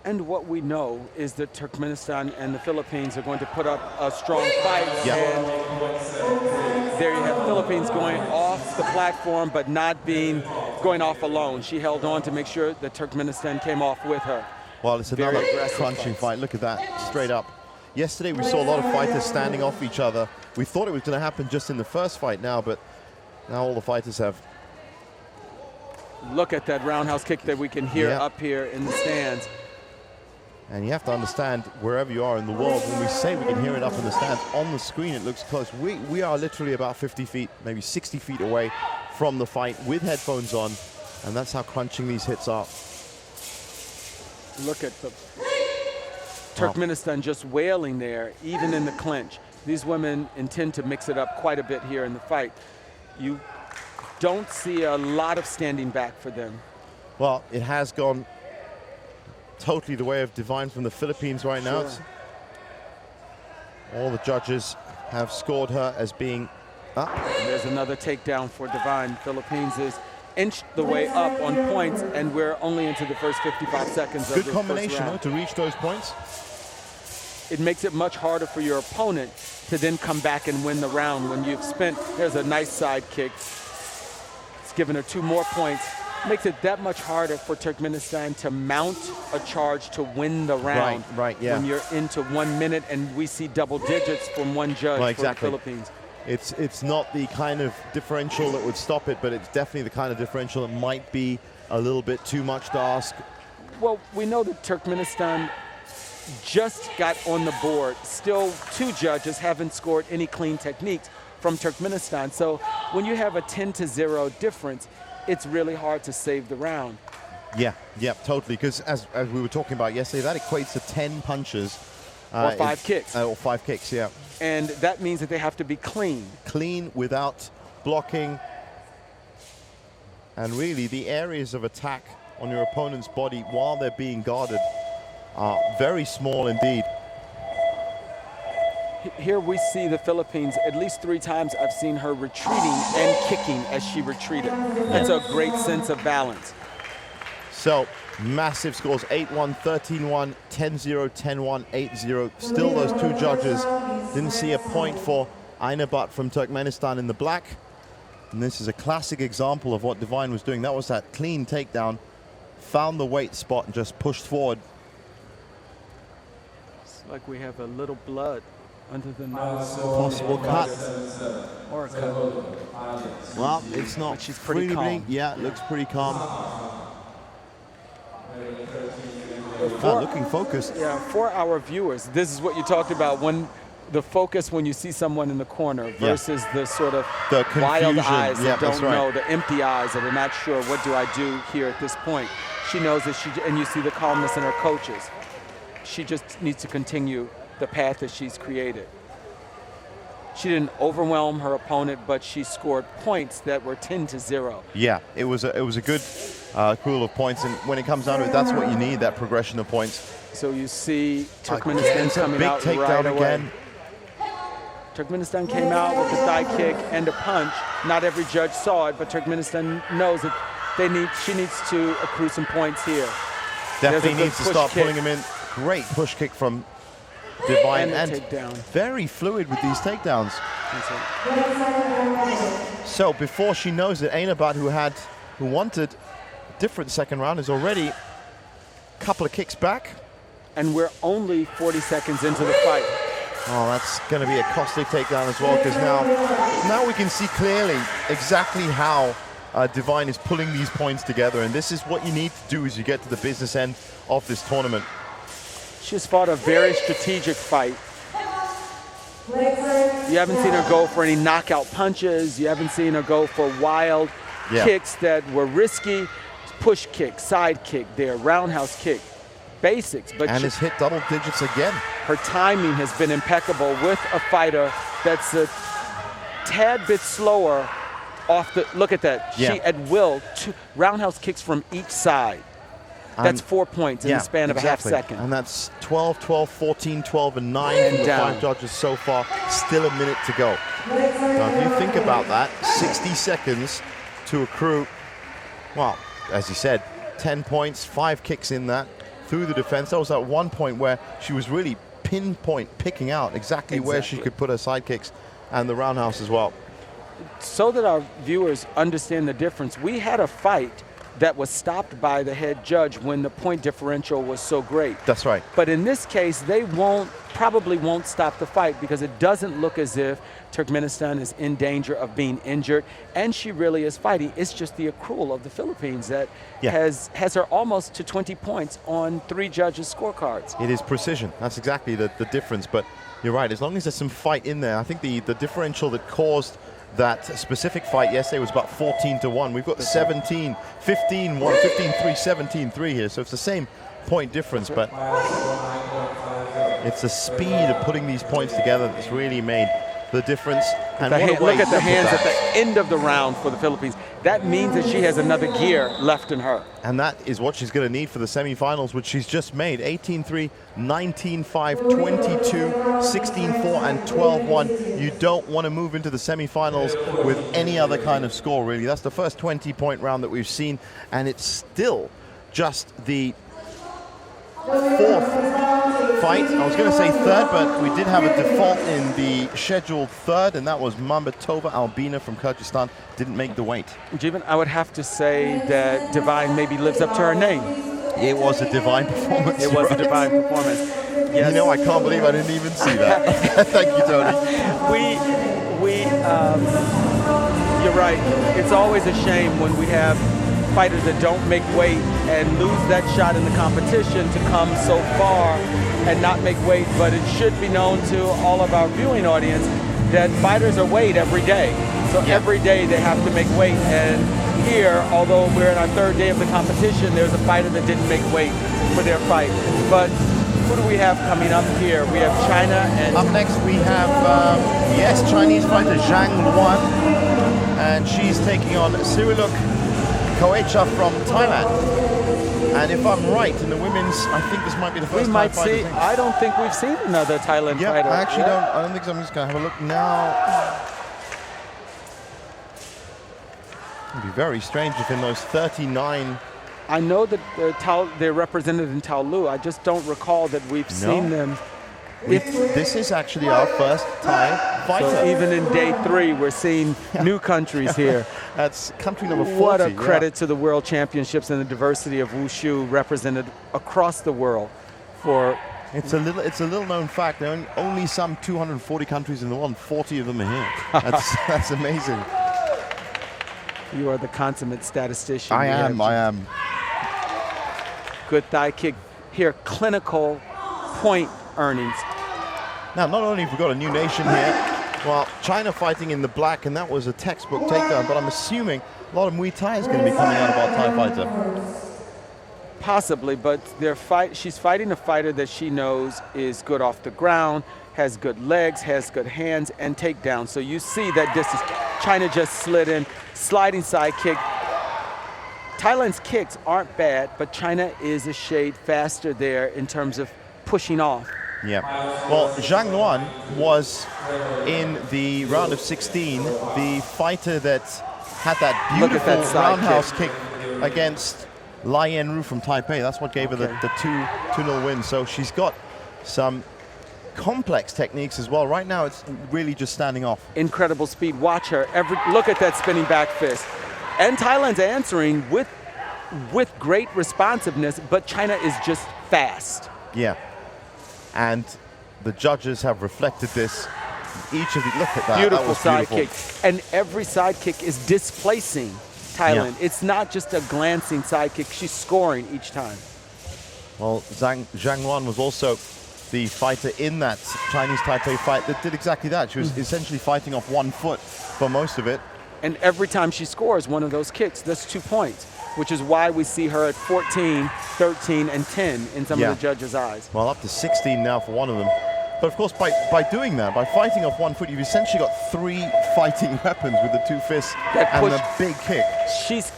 And what we know is that Turkmenistan and the Philippines are going to put up a strong fight. Yeah. And there you have Philippines going off the platform, but not going off alone. She held on to make sure that Turkmenistan came off with her. Well, it's another crunching fight. Look at that, straight up. Yesterday we saw a lot of fighters standing off each other. We thought it was going to happen just in the first fight now, but now all the fighters have. Look at that roundhouse kick that we can hear up here in the stands. And you have to understand, wherever you are in the world, when we say we can hear it up in the stands, on the screen it looks close. We are literally about 50 feet, maybe 60 feet away from the fight with headphones on, and that's how crunching these hits are. Look at the Turkmenistan just wailing there, even in the clinch. These women intend to mix it up quite a bit here in the fight. You don't see a lot of standing back for them. Well, it has gone totally the way of Divine from the Philippines right now. All the judges have scored her as being up. And there's another takedown for Divine. Philippines is inched the way up on points, and we're only into the first 55 seconds of the Good combination, first round. to reach those points. It makes it much harder for your opponent to then come back and win the round when you've spent. There's a nice side kick. It's given her 2 more points. Makes it that much harder for Turkmenistan to mount a charge to win the round. Right, yeah. When you're into 1 minute and we see double digits from one judge for the Philippines. It's not the kind of differential that would stop it, but it's definitely the kind of differential that might be a little bit too much to ask. Well, we know that Turkmenistan just got on the board. Still, 2 judges haven't scored any clean techniques from Turkmenistan. So when you have a 10-0 difference, it's really hard to save the round. Yeah, totally. Because as we were talking about yesterday, that equates to 10 punches. Or 5 kicks. Or 5 kicks, yeah. And that means that they have to be clean. Clean without blocking. And really, the areas of attack on your opponent's body while they're being guarded are very small indeed. Here we see the Philippines, at least 3 times I've seen her retreating and kicking as she retreated. That's a great sense of balance. So, massive scores, 8-1, 13-1, 10-0, 10-1, 8-0. Still those 2 judges didn't see a point for Aynabat from Turkmenistan in the black. And this is a classic example of what Divine was doing. That was that clean takedown, found the weight spot and just pushed forward. It's like we have a little blood under the nose. Possible cut. Or a cut. Well, it's not. But she's pretty calm. Yeah, it looks pretty calm. Looking focused. Yeah, for our viewers, this is what you talked about, when the focus when you see someone in the corner versus the sort of the wild eyes that don't right. know, the empty eyes that are not sure, what do I do here at this point? She knows that and you see the calmness in her coaches. She just needs to continue the path that she's created. She didn't overwhelm her opponent, but she scored points that were 10-0. Yeah, it was a good pool of points, and when it comes down to it, that's what you need, that progression of points. So you see Turkmenistan coming out big takedown right away. again. Turkmenistan came out with a thigh kick and a punch. Not every judge saw it, but Turkmenistan knows that she needs to accrue some points here. Definitely needs to start pulling him in. Great push kick from Divine, and very fluid with these takedowns. So before she knows it, Aynabat, who wanted a different second round, is already a couple of kicks back. And we're only 40 seconds into the fight. Oh, that's going to be a costly takedown as well, because now we can see clearly exactly how Divine is pulling these points together, and this is what you need to do as you get to the business end of this tournament. She's fought a very strategic fight. You haven't seen her go for any knockout punches. You haven't seen her go for wild kicks that were risky. Push kick, side kick there, roundhouse kick, basics. But and has hit double digits again. Her timing has been impeccable with a fighter that's a tad bit slower off the, look at that. Yeah. She at will, roundhouse kicks from each side. That's 4 points in the span of a half second. And that's 12, 12, 14, 12, and 9 from the 5 judges so far. Still a minute to go. Now, if you think about that, 60 seconds to accrue, well, as you said, 10 points, 5 kicks in that, through the defense. That was at one point where she was really picking out exactly where she could put her side kicks and the roundhouse as well. So that our viewers understand the difference, we had a fight that was stopped by the head judge when the point differential was so great. That's right. But in this case, they probably won't stop the fight because it doesn't look as if Turkmenistan is in danger of being injured, and she really is fighting. It's just the accrual of the Philippines that has her almost to 20 points on 3 judges' scorecards. It is precision. That's exactly the difference. But you're right, as long as there's some fight in there, I think the differential that caused that specific fight yesterday was about 14-1. We've got 17, 15-1, 15-3, 17-3 here. So it's the same point difference, but it's the speed of putting these points together that's really made the difference. And look at the hands at the end of the round for the Philippines. That means that she has another gear left in her. And that is what she's going to need for the semifinals, which she's just made. 18-3, 19-5, 22, 16-4, and 12-1. You don't want to move into the semifinals with any other kind of score, really. That's the first 20-point round that we've seen, and it's still just the 4th fight. I was going to say 3rd, but we did have a default in the scheduled 3rd, and that was Mambatova Albina from Kyrgyzstan. Didn't make the weight. Jeevan, I would have to say that Divine maybe lives up to her name. It was a divine performance. It was a divine performance. Yes. You know, I can't believe I didn't even see that. Thank you, Tony. You're right. It's always a shame when we have fighters that don't make weight and lose that shot in the competition to come so far and not make weight. But it should be known to all of our viewing audience that fighters are weighed every day. So every day they have to make weight. And here, although we're in our 3rd day of the competition, there's a fighter that didn't make weight for their fight. But who do we have coming up here? We have China and... Up next we have, Chinese fighter Zhang Luan. And she's taking on Siriluk Koecha from Thailand. And if I'm right, in the women's, I think this might be the first we might Thai fighter. see. I don't think we've seen another Thailand fighter. I actually don't. I don't think so. I'm just going to have a look now. It'd be very strange if in those 39. I know that they're represented in Taolu. I just don't recall that we've seen them. This is actually our first Thai fighter. So even in day 3, we're seeing new countries here. That's country number 40. What a credit to the World Championships and the diversity of Wushu represented across the world. It's a little known fact. There are only some 240 countries in the world, and 40 of them are here. That's amazing. You are the consummate statistician. I am. Good thigh kick here. Clinical point earnings. Now, not only have we got a new nation here, well, China fighting in the black, and that was a textbook takedown, but I'm assuming a lot of Muay Thai is going to be coming out of our Thai fighter. Possibly, but she's fighting a fighter that she knows is good off the ground, has good legs, has good hands, and takedowns. So you see that distance. China just slid in, sliding side kick. Thailand's kicks aren't bad, but China is a shade faster there in terms of pushing off. Yeah. Well, Zhang Luan was in the round of 16 the fighter that had that beautiful roundhouse kick against Lai Yan-Ru from Taipei. That's what gave her the 2-0 win. So she's got some complex techniques as well. Right now, it's really just standing off. Incredible speed. Watch her. Look at that spinning back fist. And Thailand's answering with great responsiveness, but China is just fast. Yeah. And the judges have reflected this. Each of the, look at that. Beautiful side kick. And every side kick is displacing Thailand. Yeah. It's not just a glancing side kick. She's scoring each time. Well, Zhang Luan was also the fighter in that Chinese Taipei fight that did exactly that. She was essentially fighting off 1 foot for most of it. And every time she scores one of those kicks, that's 2 points, which is why we see her at 14, 13, and 10 in some of the judges' eyes. Well, up to 16 now for one of them. But of course, by doing that, by fighting off one foot, you've essentially got 3 fighting weapons with the 2 fists and the big kick. She's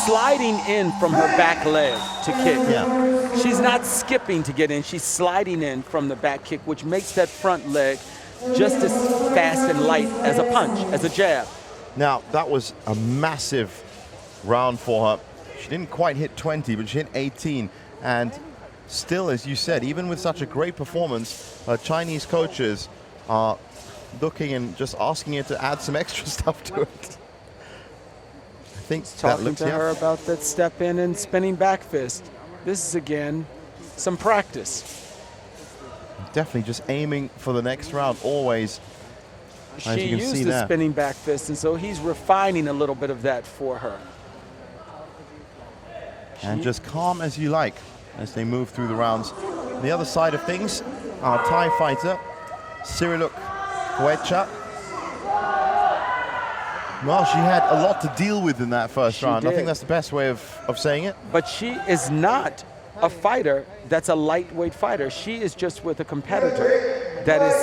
sliding in from her back leg to kick. Yeah. She's not skipping to get in. She's sliding in from the back kick, which makes that front leg just as fast and light as a punch, as a jab. Now, that was a massive round for her. She didn't quite hit 20, but she hit 18. And still, as you said, even with such a great performance, Chinese coaches are looking and just asking her to add some extra stuff to it. I think Talking to her about that step in and spinning back fist. This is, again, some practice. Definitely just aiming for the next round, always. As She you can used see the there. spinning back fist, and so he's refining a little bit of that for her. And just calm as you like as they move through the rounds. The other side of things, our Thai fighter, Siriluk Huecha. Well, she had a lot to deal with in that first round. did. I think that's the best way of saying it. But she is not a fighter that's a lightweight fighter. She is just with a competitor that is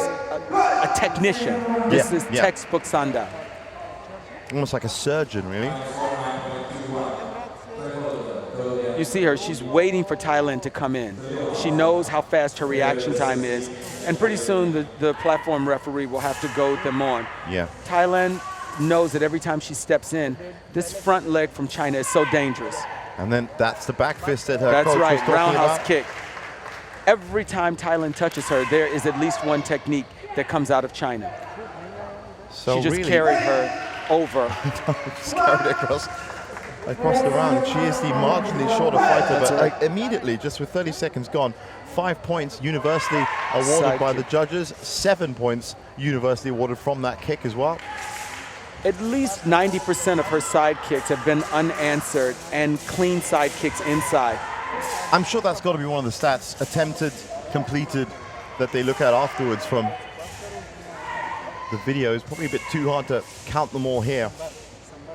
a technician. This is textbook sanda. Almost like a surgeon, really. You see her, she's waiting for Thailand to come in. She knows how fast her reaction time is. And pretty soon the platform referee will have to go them on. Yeah. Thailand knows that every time she steps in, this front leg from China is so dangerous. And then that's the back fist that her That's coach right, was talking roundhouse about. kick. Every time Thailand touches her, there is at least one technique that comes out of China. So She just really, carried her over. just carried it across the round. She is the marginally shorter fighter, but right. immediately, just with 30 seconds gone, 5 points universally awarded Side by kick. the judges, 7 points universally awarded from that kick as well. At least 90% of her side kicks have been unanswered and clean side kicks inside. I'm sure that's got to be one of the stats, attempted, completed, that they look at afterwards from the video. It's probably a bit too hard to count them all here.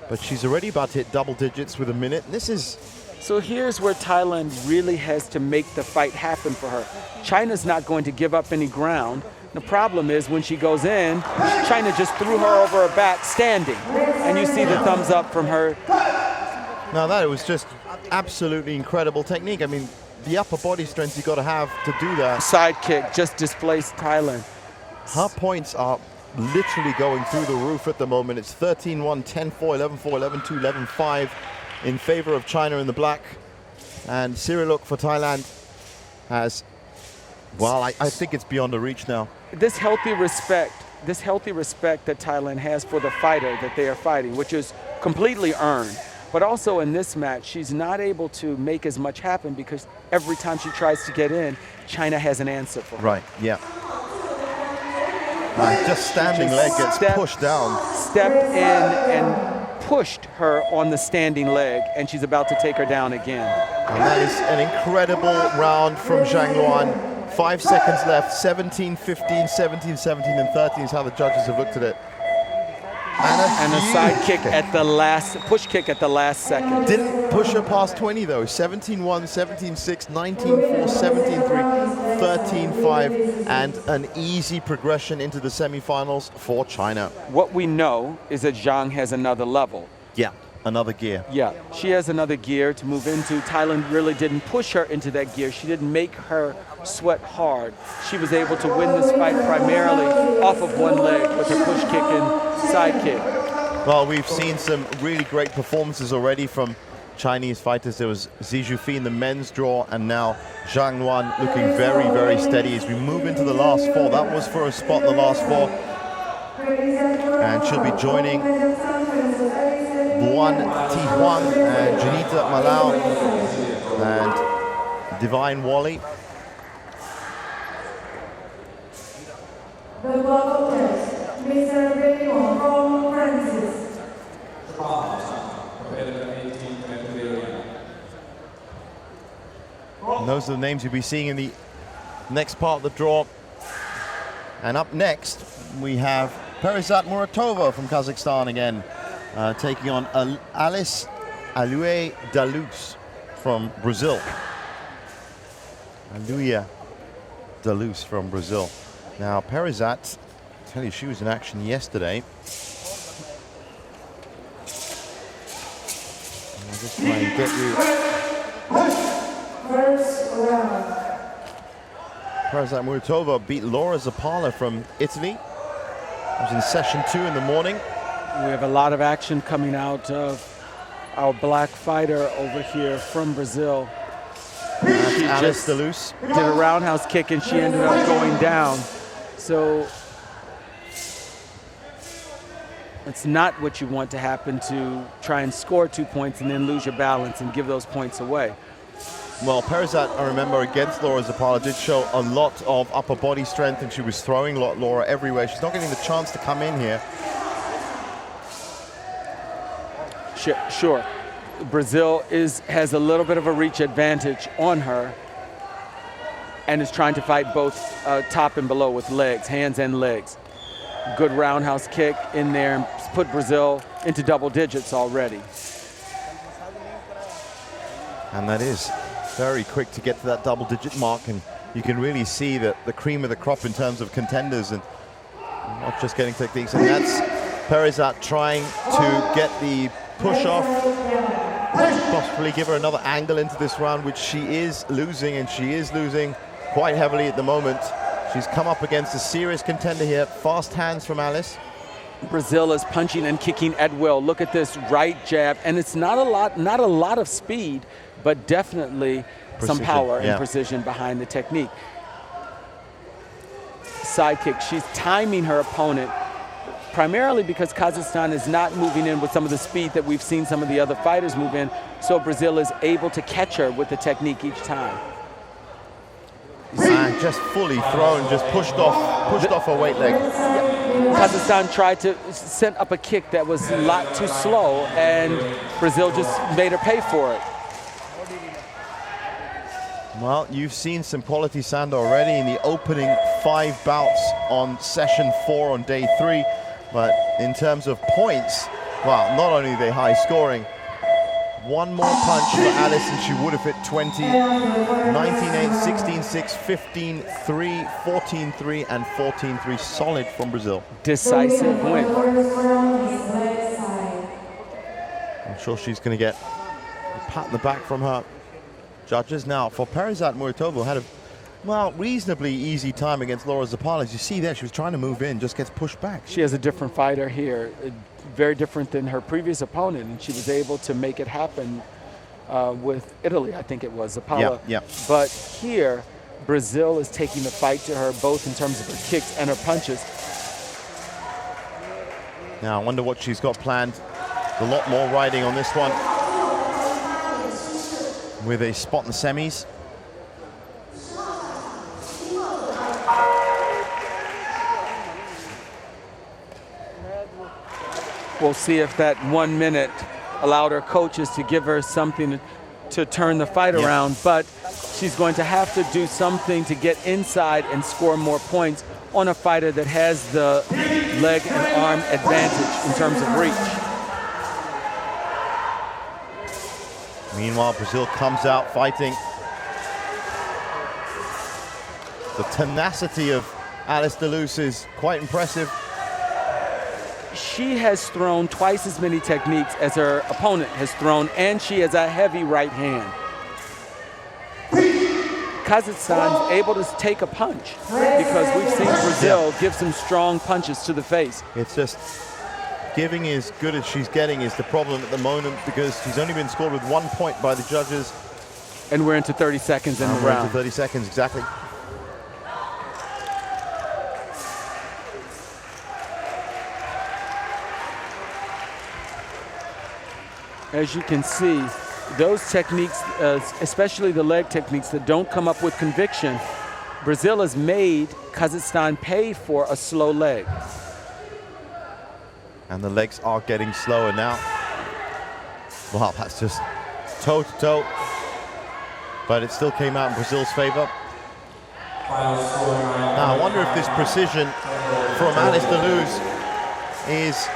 But she's already about to hit double digits with a minute. This is... So here's where Thailand really has to make the fight happen for her. China's not going to give up any ground. The problem is when she goes in, China just threw her over her back standing. And you see the thumbs up from her. Now that was just absolutely incredible technique. I mean, the upper body strength you got to have to do that. Side kick just displaced Thailand. Her points are literally going through the roof at the moment. It's 13-1, 10-4, 11-4, 11-2, 11-5 in favor of China in the black. And Siriluk for Thailand has, well, I think it's beyond a reach now. This healthy respect that Thailand has for the fighter that they are fighting, which is completely earned. But also in this match, she's not able to make as much happen because every time she tries to get in, China has an answer for her. Right, yeah. Just standing leg gets pushed down. Stepped in and pushed her on the standing leg, and she's about to take her down again. And that is an incredible round from Zhang Luan. 5 seconds left, 17, 15, 17, 17, and 13 is how the judges have looked at it. And a side kick at the last, push kick at the last second. Didn't push her past 20 though. 17-1, 17-6, 19-4, 17-3, 13-5, and an easy progression into the semifinals for China. What we know is that Zhang has another level. Yeah, another gear. Yeah, she has another gear to move into. Thailand really didn't push her into that gear. She didn't make her sweat hard. She was able to win this fight primarily off of one leg with her push kick and side kick. Well, we've seen some really great performances already from Chinese fighters. There was Xi Zhufi in the men's draw, and now Zhang Luan looking very, very steady as we move into the last 4. That was for a spot in the last 4. And she'll be joining Luan Ti Huang and Janita Malau and Divine Wally. And those are the names you'll be seeing in the next part of the draw. And up next, we have Perizat Muratova from Kazakhstan again, taking on Alice Alue Daluz from Brazil. Aluia Deleuze from Brazil. Now, Perizat, I tell you, she was in action yesterday. I'll just try and get you. Perizat Muratova beat Laura Zappala from Italy. It was in session 2 in the morning. We have a lot of action coming out of our black fighter over here from Brazil. That's She Alice just Deleuze. did a roundhouse kick and she ended up going down. So it's not what you want to happen, to try and score 2 points and then lose your balance and give those points away. Well, Perizat, I remember, against Laura Zappala did show a lot of upper body strength, and she was throwing Laura everywhere. She's not getting the chance to come in here. Sure. Brazil has a little bit of a reach advantage on her and is trying to fight both top and below with legs, hands and legs. Good roundhouse kick in there and put Brazil into double digits already. And that is very quick to get to that double-digit mark, and you can really see that the cream of the crop in terms of contenders and not just getting techniques. And that's Perizat trying to get the push off, possibly give her another angle into this round, which she is losing, and she is losing quite heavily at the moment. She's come up against a serious contender here. Fast hands from Alice. Brazil is punching and kicking at will. Look at this right jab, and it's not a lot of speed, but definitely some power and precision behind the technique. Side kick. She's timing her opponent, primarily because Kazakhstan is not moving in with some of the speed that we've seen some of the other fighters move in, so Brazil is able to catch her with the technique each time. And just fully thrown, just pushed off her weight leg. Kazakhstan tried to set up a kick that was a lot too slow, and Brazil just made her pay for it. Well, you've seen some quality sanda already in the opening 5 bouts on session 4 on day 3. But in terms of points, well, not only are they high scoring, one more punch for Alice and she would have hit 20. 19-8, 16-6, 15-3, 14-3, and 14-3. Solid from Brazil. Decisive win. I'm sure she's going to get a pat on the back from her judges. Now, for Perizat Muratova, had a reasonably easy time against Laura Zappala. As you see there, she was trying to move in, just gets pushed back. She has a different fighter here, very different than her previous opponent, and she was able to make it happen with Italy, I think it was, Zappala. Yeah. But here, Brazil is taking the fight to her, both in terms of her kicks and her punches. Now, I wonder what she's got planned. A lot more riding on this one, with a spot in the semis. We'll see if that 1 minute allowed her coaches to give her something to turn the fight around, but she's going to have to do something to get inside and score more points on a fighter that has the leg and arm advantage in terms of reach. Meanwhile, Brazil comes out fighting. The tenacity of Alice Deleuze is quite impressive. She has thrown twice as many techniques as her opponent has thrown, and she has a heavy right hand. Kazakhstan is able to take a punch because we've seen Brazil give some strong punches to the face. It's just giving as good as she's getting is the problem at the moment, because she's only been scored with 1 point by the judges. And we're into 30 seconds in the We're round. into 30 seconds, exactly. As you can see, those techniques, especially the leg techniques that don't come up with conviction, Brazil has made Kazakhstan pay for a slow leg. And the legs are getting slower now. Wow, that's just toe-to-toe. But it still came out in Brazil's favor. Now, I wonder if this precision from Alice Deleuze is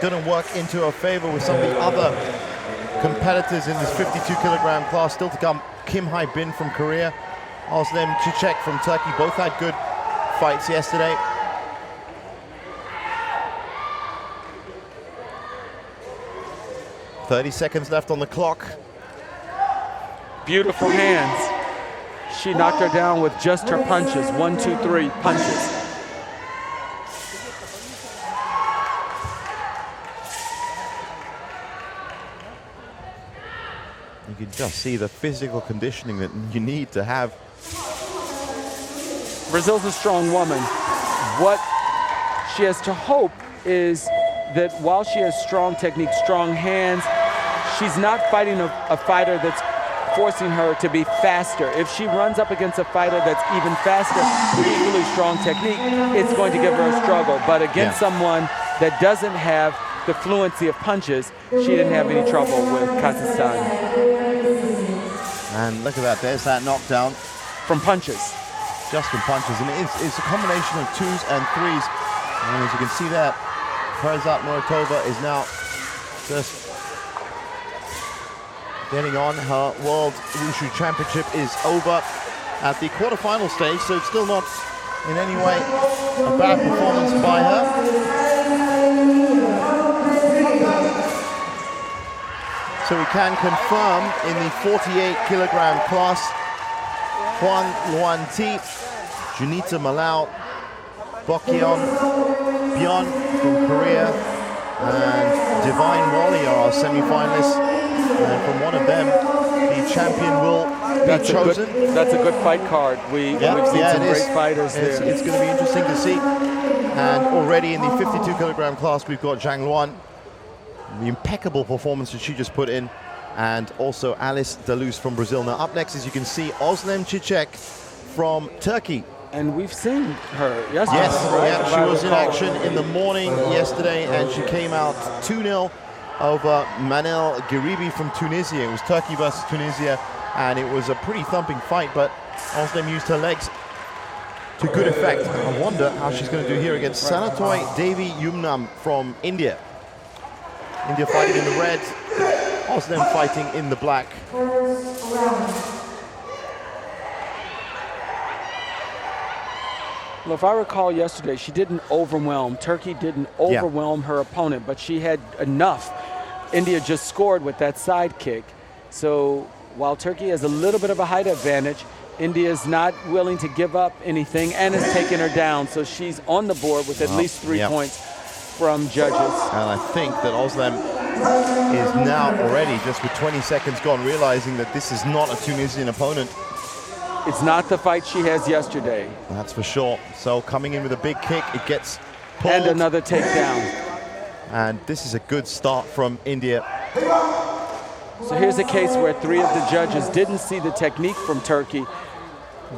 going to work into her favor with some of the other competitors in this 52 kilogram class still to come. Kim Hai Bin from Korea Özlem Çiçek from Turkey. Both had good fights yesterday. "30 seconds left on the clock." Beautiful hands. She knocked her down with just her punches. 1, 2, 3 punches. You can just see the physical conditioning that you need to have. Brazil's a strong woman. What she has to hope is that while she has strong technique, strong hands, she's not fighting a fighter that's forcing her to be faster. If she runs up against a fighter that's even faster with equally strong technique, it's going to give her a struggle. But against someone that doesn't have the fluency of punches, she didn't have any trouble with Kazakhstan. And look at that, there's that knockdown. From punches. Just from punches, and it's a combination of 2s and 3s. And as you can see there, Perzat Muratova is now just getting on. Her World Wushu Championship is over at the quarterfinal stage, so it's still not in any way a bad performance by her. So we can confirm in the 48 kilogram class, Hwang Luan-Ti, Junita Malau, Bokyeon Byeon from Korea, and Divine Wally are our semi-finalists. And from one of them, the champion will be chosen. That's a good fight card. We've seen some great fighters there. It's going to be interesting to see. And already in the 52 kilogram class, we've got Zhang Luan. The impeccable performance that she just put in. And also Alice Dalus from Brazil. Now up next, as you can see, Özlem Çiçek from Turkey. And we've seen her yesterday. Yes, right? yeah, she was in action in the morning yesterday, and she came out 2-0 over Manel Geribi from Tunisia. It was Turkey versus Tunisia, and it was a pretty thumping fight, but Özlem used her legs to good effect. I wonder how she's going to do here against Sanatoy Devi Yumnam from India. India fighting in the red, Özlem fighting in the black. Well, if I recall yesterday, she didn't overwhelm. Turkey didn't overwhelm her opponent, but she had enough. India just scored with that side kick. So while Turkey has a little bit of a height advantage, India is not willing to give up anything and has taken her down. So she's on the board with at least 3 points from judges. And I think that Özlem is now already, just with 20 seconds gone, realizing that this is not a Tunisian opponent. It's not the fight she has yesterday. That's for sure. So coming in with a big kick, it gets pulled. And another takedown. And this is a good start from India. So here's a case where 3 of the judges didn't see the technique from Turkey,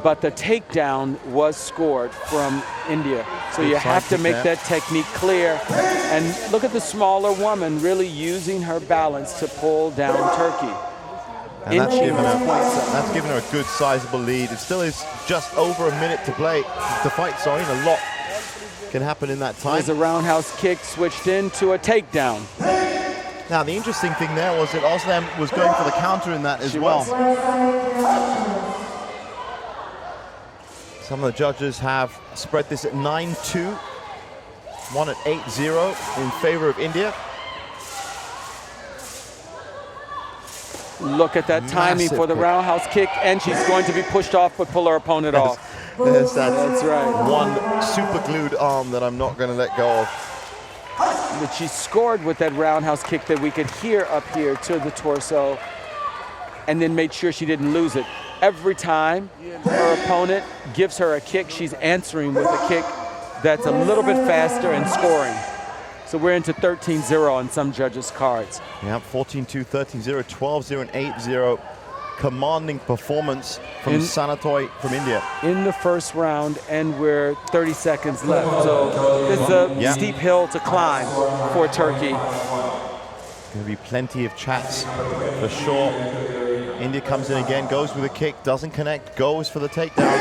but the takedown was scored from India. So you have to make that technique clear. And look at the smaller woman really using her balance to pull down Turkey. And that's given her a good sizable lead. It still is just over a minute to play. The fight, sorry, and a lot can happen in that time. There's a roundhouse kick switched into a takedown. Now, the interesting thing there was that Özlem was going for the counter in that as well. Some of the judges have spread this at 9-2, one at 8-0 in favor of India. Look at that timing for the roundhouse kick, and she's going to be pushed off but pull her opponent off. There's that That's right. one super glued arm that I'm not going to let go of. But she scored with that roundhouse kick that we could hear up here to the torso, and then made sure she didn't lose it. Every time her opponent gives her a kick, she's answering with a kick that's a little bit faster and scoring. So we're into 13-0 on some judges' cards. Yeah, 14-2, 13-0, 12-0, and 8-0. Commanding performance from Sanatoy from India. In the first round, and we're 30 seconds left. So it's a steep hill to climb for Turkey. Going to be plenty of chats for sure. India comes in again, goes with a kick, doesn't connect, goes for the takedown.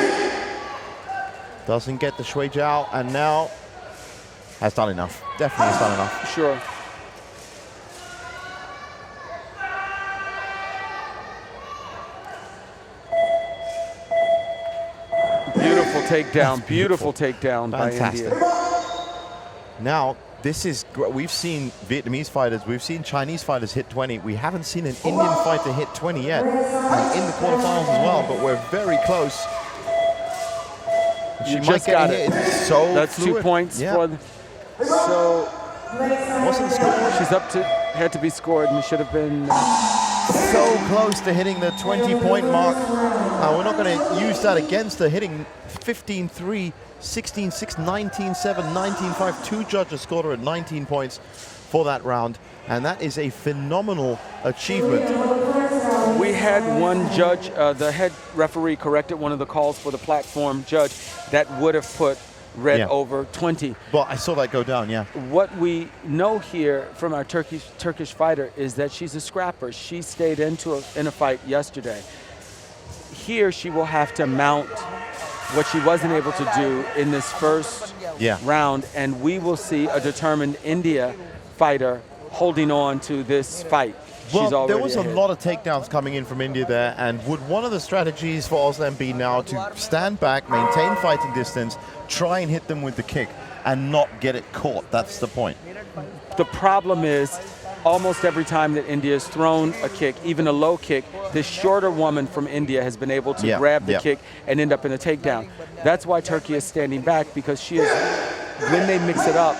Doesn't get the Shui Jiao, and now has done enough. Definitely has done enough. Sure. takedown. Beautiful takedown by Fantastic. India. Now, this is, we've seen Vietnamese fighters, we've seen Chinese fighters hit 20. We haven't seen an Indian fighter hit 20 yet, and in the quarterfinals as well, but we're very close. She might just get got a hit. it. It's so That's fluid. 2 points Yeah. for so What's the score? she's up to, had to be scored, and it should have been So close to hitting the 20-point mark. We're not going to use that against her, hitting 15-3, 16-6, 19-7, 19-5. Two judges scored her at 19 points for that round, and that is a phenomenal achievement. We had one judge, the head referee corrected one of the calls for the platform judge that would have put red over 20. Well, I saw that go down, yeah. What we know here from our Turkish fighter is that she's a scrapper. She stayed in a fight yesterday. Here she will have to mount what she wasn't able to do in this first round, and we will see a determined India fighter holding on to this fight. Well, there was a lot of takedowns coming in from India there, and would one of the strategies for Özlem be now to stand back, maintain fighting distance, try and hit them with the kick, and not get it caught? That's the point. The problem is, almost every time that India has thrown a kick, even a low kick, this shorter woman from India has been able to grab the kick and end up in a takedown. That's why Turkey is standing back, because she is, when they mix it up,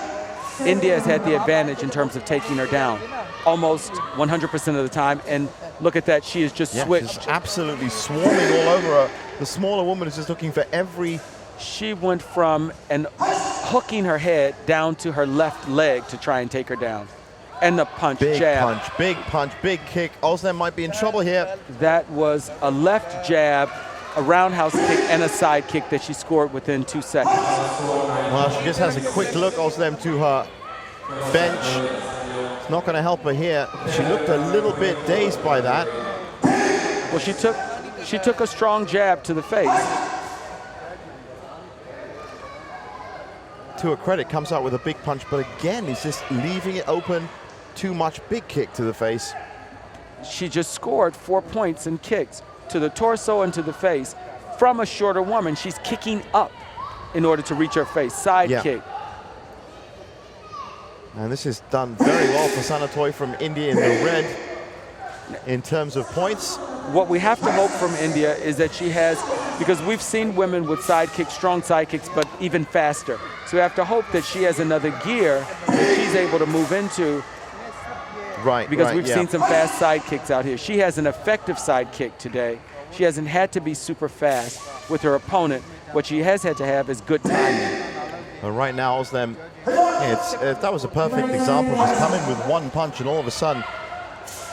India has had the advantage in terms of taking her down almost 100% of the time, and look at that, she has just switched. She's absolutely swarming all over her. The smaller woman is just looking for every... She went from hooking her head down to her left leg to try and take her down. And the punch, jab. Big punch, big kick. Özlem might be in trouble here. That was a left jab, a roundhouse kick, and a side kick that she scored within 2 seconds. Well, she just has a quick look, Özlem, to her bench. It's not going to help her here. She looked a little bit dazed by that. Well, she took a strong jab to the face. To her credit, comes out with a big punch, but again, is just leaving it open too much. Big kick to the face. She just scored 4 points in kicks to the torso and to the face from a shorter woman. She's kicking up in order to reach her face. Side kick. And this is done very well for Sanatoy from India in the red in terms of points. What we have to hope from India is that she has, because we've seen women with side kicks, strong side kicks, but even faster. So we have to hope that she has another gear that she's able to move into. Right, because we've seen some fast side kicks out here. She has an effective side kick today. She hasn't had to be super fast with her opponent. What she has had to have is good timing. Right now, Özlem, that was a perfect example. She's come in with one punch, and all of a sudden,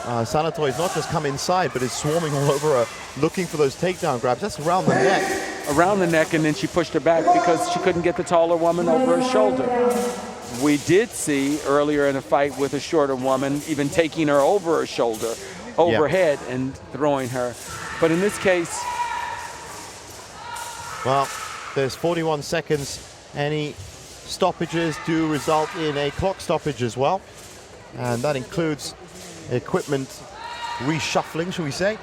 Sanatoy has not just come inside, but is swarming all over her, looking for those takedown grabs. That's around the neck. Around the neck, and then she pushed her back because she couldn't get the taller woman over her shoulder. We did see earlier in a fight with a shorter woman, even taking her over her shoulder, overhead, and throwing her. But in this case... Well, there's 41 seconds. Any stoppages do result in a clock stoppage as well. And that includes equipment reshuffling, shall we say.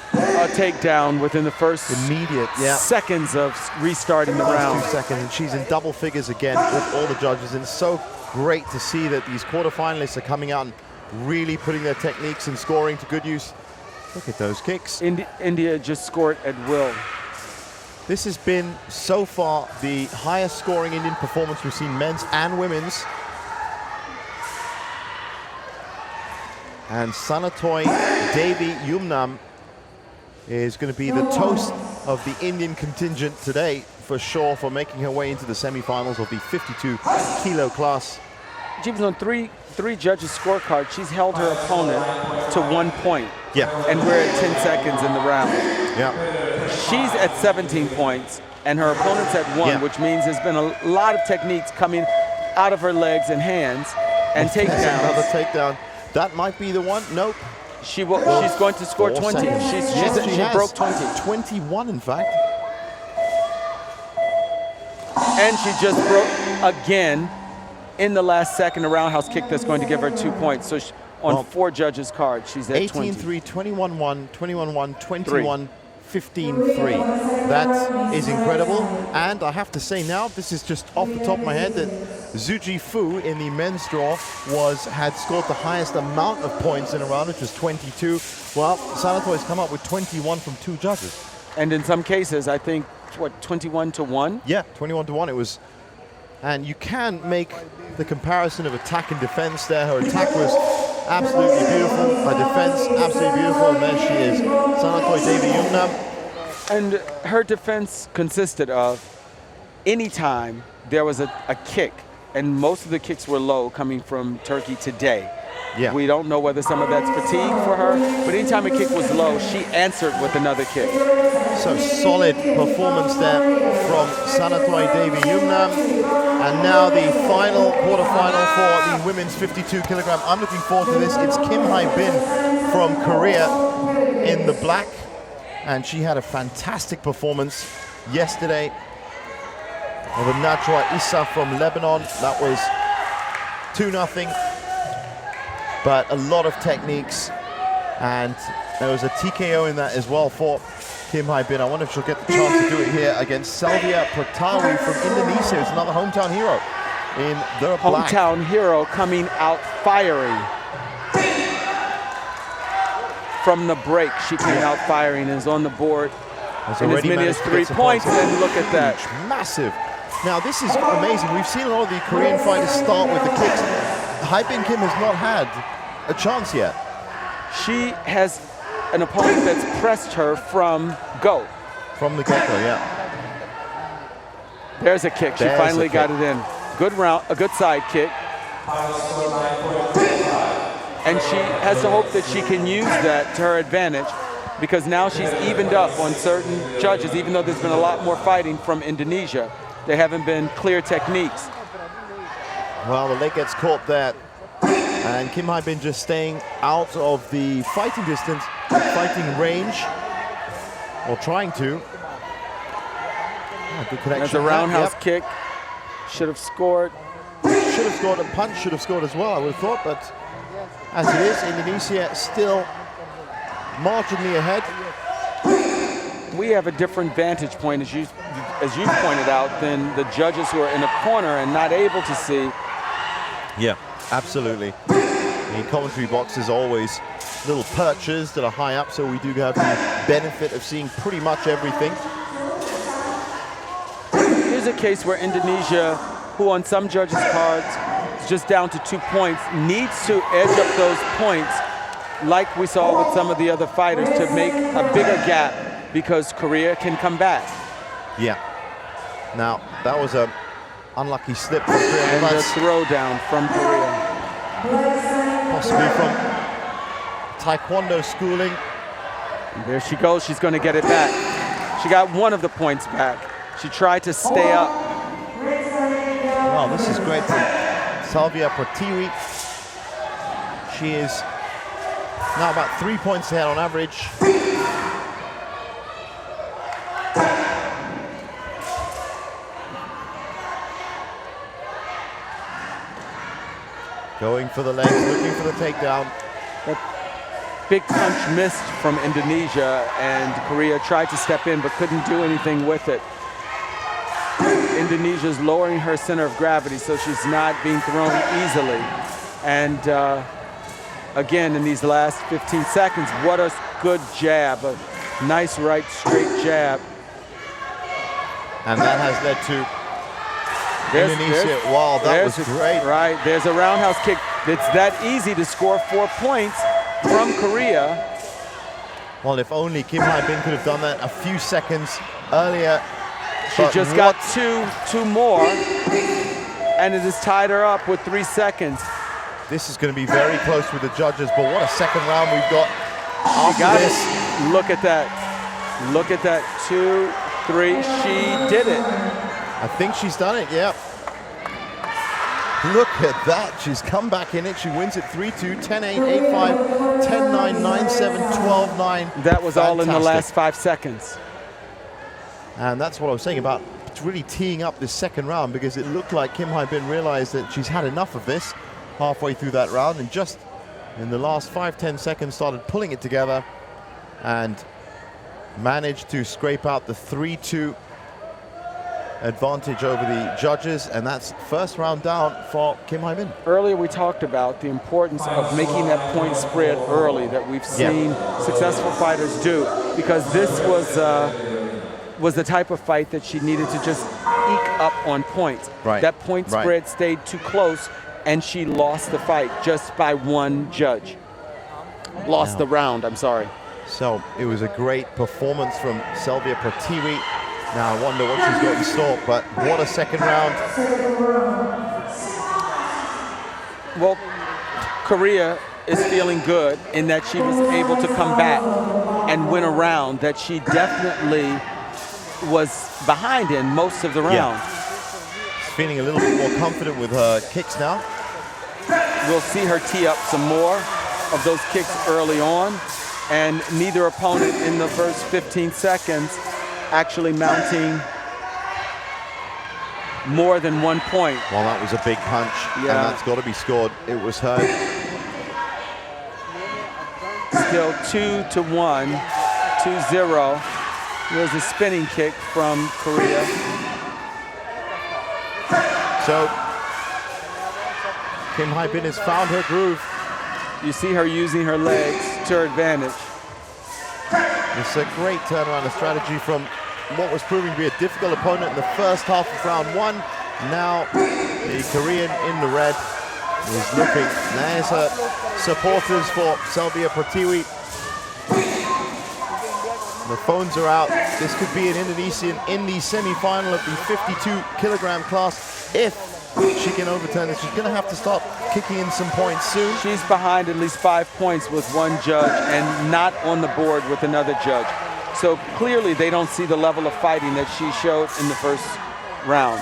A takedown within the first immediate seconds of restarting the round. 2 seconds, and she's in double figures again with all the judges. And it's so great to see that these quarterfinalists are coming out and really putting their techniques and scoring to good use. Look at those kicks. India just scored at will. This has been, so far, the highest scoring Indian performance we've seen, men's and women's. And Sanatoy Devi Yumnam is going to be the toast of the Indian contingent today, for sure, for making her way into the semifinals of the 52-kilo class. She was on three judges' scorecard. She's held her opponent to 1 point. And we're at 10 seconds in the round. She's at 17 points, and her opponent's at 1, which means there's been a lot of techniques coming out of her legs and hands and takedowns. Another takedown. That might be the one. Nope. She's going to score 20. She broke 20. 21, in fact. And she just broke again. in the last second, a roundhouse kick that's going to give her 2 points. So on 4 judges' cards, she's at 20. 18-3, 21-1, 21-1, 21, 15-3. That is incredible. And I have to say now, this is just off the top of my head, that Zhuji Fu in the men's draw had scored the highest amount of points in a round, which was 22. Well, Sanatoy's come up with 21 from 2 judges. And in some cases, I think, what, 21-1? Yeah, 21-1 it was. And you can make the comparison of attack and defense there. Her attack was absolutely beautiful. Her defense, absolutely beautiful. And there she is, Sanatoy Devi-Yumnam. And her defense consisted of any time there was a kick, and most of the kicks were low coming from Turkey today. Yeah. We don't know whether some of that's fatigue for her, but anytime a kick was low, she answered with another kick. So solid performance there from Sanatoy Devi-Yumnam. And now the final quarterfinal for the women's 52 kilogram. I'm looking forward to this. It's Kim Hae-bin from Korea in the black. And she had a fantastic performance yesterday over Najwa Issa from Lebanon. That was 2-0. But a lot of techniques. And there was a TKO in that as well for Kim Hae-bin. I wonder if she'll get the chance to do it here against Selvia Pratawi from Indonesia. It's another hometown hero in the black. Hometown hero coming out firing. From the break, she came out firing and is on the board in as many as 3 points. And look at that. Massive. Now, this is amazing. We've seen a lot of the Korean fighters start with the kicks. Hae-bin Kim has not had a chance yet. She has an opponent that's pressed her from go. From the get-go, yeah. There's a kick. She finally got it in. Good round, a good side kick. And she has to hope that she can use that to her advantage, because now she's evened up on certain judges, even though there's been a lot more fighting from Indonesia. There haven't been clear techniques. Well, the leg gets caught there. And Kim Hae-bin just staying out of the fighting distance, fighting range, or trying to. Good connection. There's a roundhouse kick. Should have scored. Should have scored. A punch should have scored as well, I would have thought. But as it is, Indonesia still marginally ahead. We have a different vantage point, as you pointed out, than the judges who are in a corner and not able to see. Yeah, absolutely. The commentary box is always little perches that are high up, so we do have the benefit of seeing pretty much everything. Here's a case where Indonesia, who on some judges' cards is just down to 2 points, needs to edge up those points, like we saw with some of the other fighters, to make a bigger gap, because Korea can come back. Yeah. Now, that was an unlucky slip from Korea. And the throwdown from Korea. Possibly from Taekwondo schooling. And there she goes. She's going to get it back. She got one of the points back. She tried to stay up. Wow, this is great from Selvia Pratawi. She is now about 3 points ahead on average. Going for the legs, looking for the takedown. That big punch missed from Indonesia, and Korea tried to step in but couldn't do anything with it. Indonesia's lowering her center of gravity, so she's not being thrown easily. And again, in these last 15 seconds, what a good jab, a nice right straight jab. And that has led to Indonesia. Wow, that was great. Right, there's a roundhouse kick. It's that easy to score 4 points from Korea. Well, if only Kim Hae-bin could have done that a few seconds earlier. She just got two more, and it has tied her up with 3 seconds. This is going to be very close with the judges, but what a second round we've got after this. Look at that. Look at that. 2, 3. She did it. I think she's done it, yeah. Look at that. She's come back in it. She wins it 3-2, 10-8, 8-5, 10-9, 9-7, 12-9. That was all in the last 5 seconds. And that's what I was saying about was really teeing up this second round, because it looked like Kim Hai-bin realized that she's had enough of this halfway through that round, and just in the last 5-10 seconds started pulling it together and managed to scrape out the 3-2 advantage over the judges, and that's first round down for Kim Hai-bin. Earlier we talked about the importance of making that point spread early that we've seen successful fighters do, because this was the type of fight that she needed to just eke up on points. Right. That point spread stayed too close, and she lost the fight just by one judge. Lost the round, I'm sorry. So it was a great performance from Selvia Pratiwi. Now I wonder what she's got in store, but what a second round. Well, Korea is feeling good in that she was able to come back and win a round that she definitely was behind in most of the round. She's feeling a little bit more confident with her kicks now. We'll see her tee up some more of those kicks early on, and neither opponent in the first 15 seconds actually mounting more than 1 point. Well, that was a big punch, and that's got to be scored. It was her. Still 2-1, 2-0. There's a spinning kick from Korea. So Kim Hai-bin has found her groove. You see her using her legs to her advantage. It's a great turnaround of strategy from what was proving to be a difficult opponent in the first half of round one. Now the Korean in the red is looking. There's her supporters for Selvia Pratiwi. The phones are out. This could be an Indonesian in the semi-final of the 52-kilogram class. If she can overturn this, she's going to have to start kicking in some points soon. She's behind at least 5 points with one judge and not on the board with another judge. So clearly they don't see the level of fighting that she showed in the first round.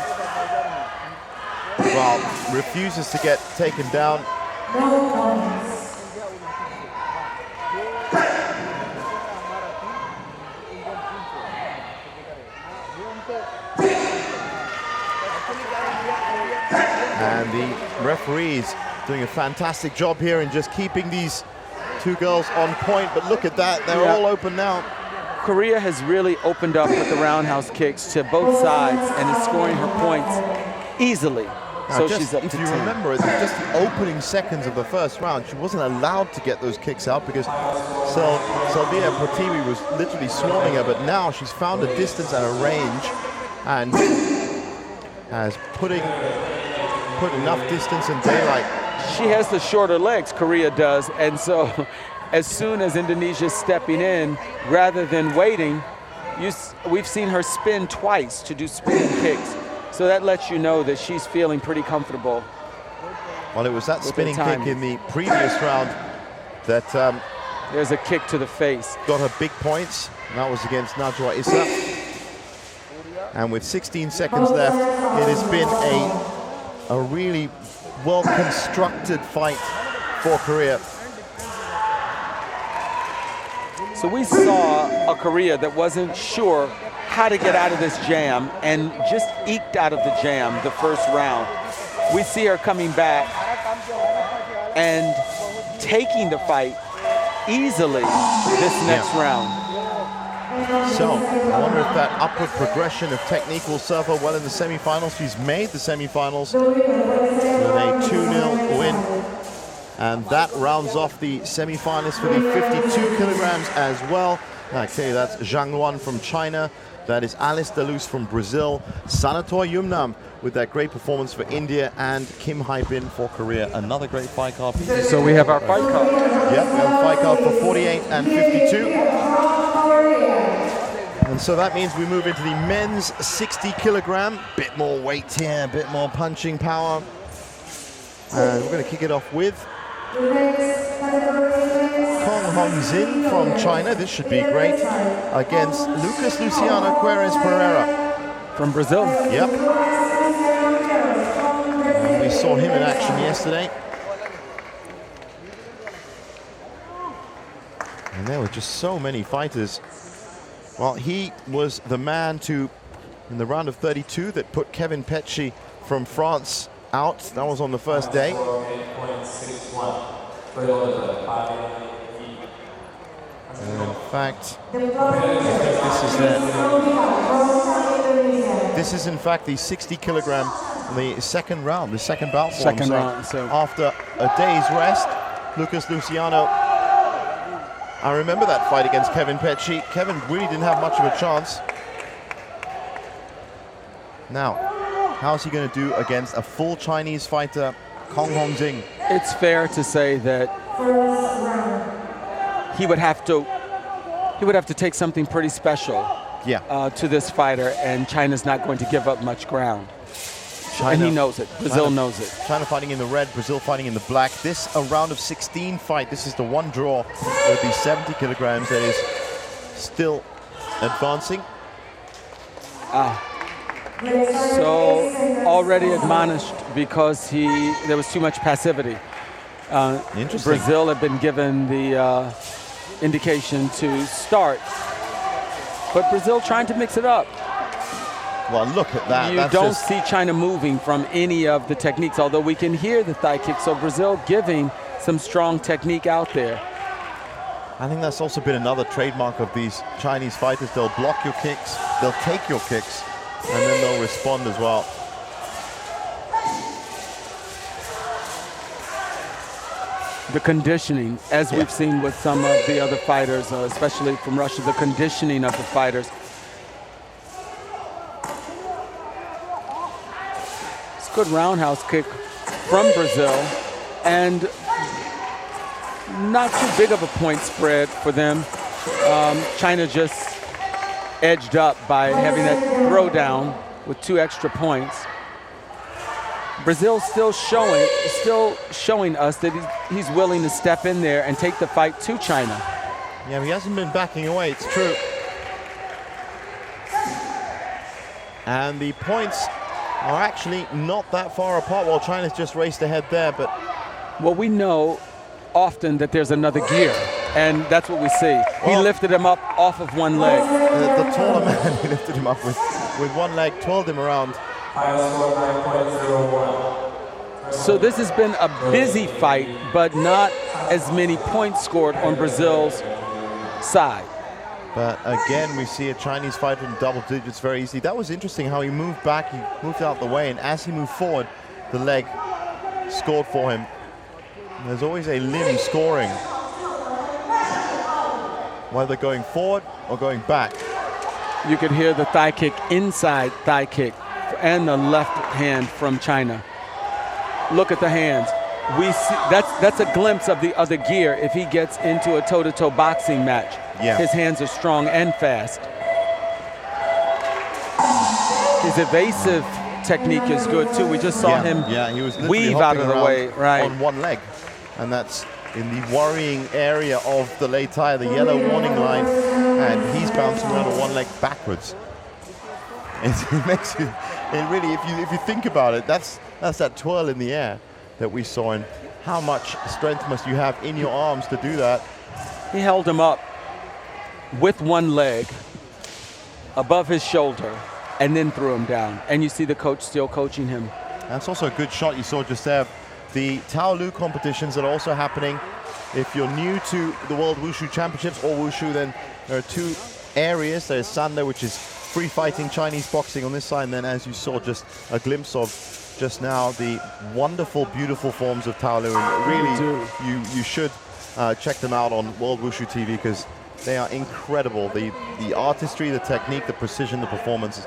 Well, refuses to get taken down. And the referees doing a fantastic job here in just keeping these two girls on point. But look at that, they're all open now. Korea has really opened up with the roundhouse kicks to both sides and is scoring her points easily. Now, So just, she's up to if you 10. remember, it's just the opening seconds of the first round, she wasn't allowed to get those kicks out because Selvia Pratiwi was literally swarming her, but now she's found a distance and a range and has put enough distance in daylight. She has the shorter legs, Korea does, and so as soon as Indonesia's stepping in, rather than waiting, we've seen her spin twice to do spinning kicks. So that lets you know that she's feeling pretty comfortable. Well, it was that spinning kick in the previous round that there's a kick to the face. Got her big points. And that was against Najwa Issa. And with 16 seconds left, it has been a really well-constructed fight for Korea. So we saw a Korea that wasn't sure how to get out of this jam and just eked out of the jam the first round. We see her coming back and taking the fight easily this next round. So I wonder if that upward progression of technique will serve her well in the semifinals. She's made the semifinals with a 2-0 win. And that rounds off the semifinalists for the 52 kilograms as well. I tell you, that's Zhang Luan from China. That is Alice Deleuze from Brazil. Sanator Yumnam with that great performance for India, and Kim Hai-bin for Korea. Another great fight card. So we have our fight card. Yep, we have a fight card for 48 and 52. And so that means we move into the men's 60 kilogram. Bit more weight here, a bit more punching power. And we're going to kick it off with Kong Hong Zin from China. This should be great. Against Lucas Luciano Queiroz Pereira from Brazil. Yep. And we saw him in action yesterday. And there were just so many fighters. Well, he was the man to in the round of 32 that put Kevin Petchy from France out. That was on the first day. And in fact, I think this is it. This is in fact the 60 kilogram, the second round, the second bout for him. Second round. So after a day's rest, Lucas Luciano, I remember that fight against Kevin Petchy. Kevin really didn't have much of a chance. Now, how's he going to do against a full Chinese fighter, Kong Hongxing? it's fair to say that he would have to take something pretty special to this fighter, and China's not going to give up much ground. And he knows it. Brazil knows it. China fighting in the red, Brazil fighting in the black. This a round of 16 fight. This is the one draw with the 70 kilograms that is still advancing. So already admonished because there was too much passivity. Interesting. Brazil had been given the indication to start, but Brazil trying to mix it up. Well, look at that. You don't see China moving from any of the techniques, although we can hear the thigh kick. So Brazil giving some strong technique out there. I think that's also been another trademark of these Chinese fighters. They'll block your kicks, they'll take your kicks, and then they'll respond as well. The conditioning, as we've seen with some of the other fighters, especially from Russia, the conditioning of the fighters. It's a good roundhouse kick from Brazil, and not too big of a point spread for them. China just edged up by having that throwdown with 2 extra points. Brazil still showing us that he's willing to step in there and take the fight to China. Yeah, he hasn't been backing away, it's true. And the points are actually not that far apart while China's just raced ahead there, but... Well, we know often that there's another gear, and that's what we see. He lifted him up off of one leg. The taller man, he lifted him up with one leg, twirled him around. So this has been a busy fight, but not as many points scored on Brazil's side. But again, we see a Chinese fighter in double digits very easily. That was interesting how he moved back, he moved out the way, and as he moved forward, the leg scored for him. There's always a limb scoring, whether going forward or going back. You could hear the thigh kick, inside thigh kick, and the left hand from China. Look at the hands. We see that's a glimpse of the other gear if he gets into a toe-to-toe boxing match. Yeah. His hands are strong and fast. His evasive technique is good too. We just saw him he was weave out of the way, right? On one leg, and that's in the worrying area of the lay tire, the yellow warning line, and he's bouncing around on one leg backwards. It makes you, really, if you think about it, that's that twirl in the air that we saw, and how much strength must you have in your arms to do that? He held him up with one leg above his shoulder and then threw him down. And you see the coach still coaching him. That's also a good shot you saw just there. The Taolu competitions that are also happening. If you're new to the World Wushu Championships or Wushu, then there are 2 areas. There's sanda, which is free fighting Chinese boxing on this side, and then as you saw just a glimpse of just now, the wonderful, beautiful forms of Taolu. And really, you should check them out on World Wushu TV because they are incredible. The artistry, the technique, the precision, the performance.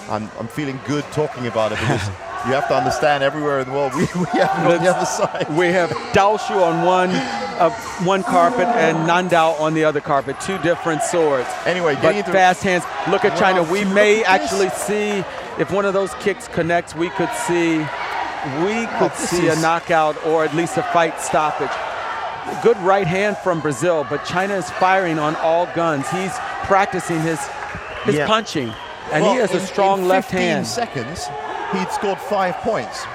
I'm feeling good talking about it because you have to understand everywhere in the world we have it on the other side. We have Daoshu on one carpet and Nandao on the other carpet. 2 different swords. Anyway, but fast hands. Look at China. We may actually see, if one of those kicks connects, we could see a knockout or at least a fight stoppage. Good right hand from Brazil, but China is firing on all guns. He's practicing his punching, and he has a strong left hand. In 15 seconds, he'd scored 5 points.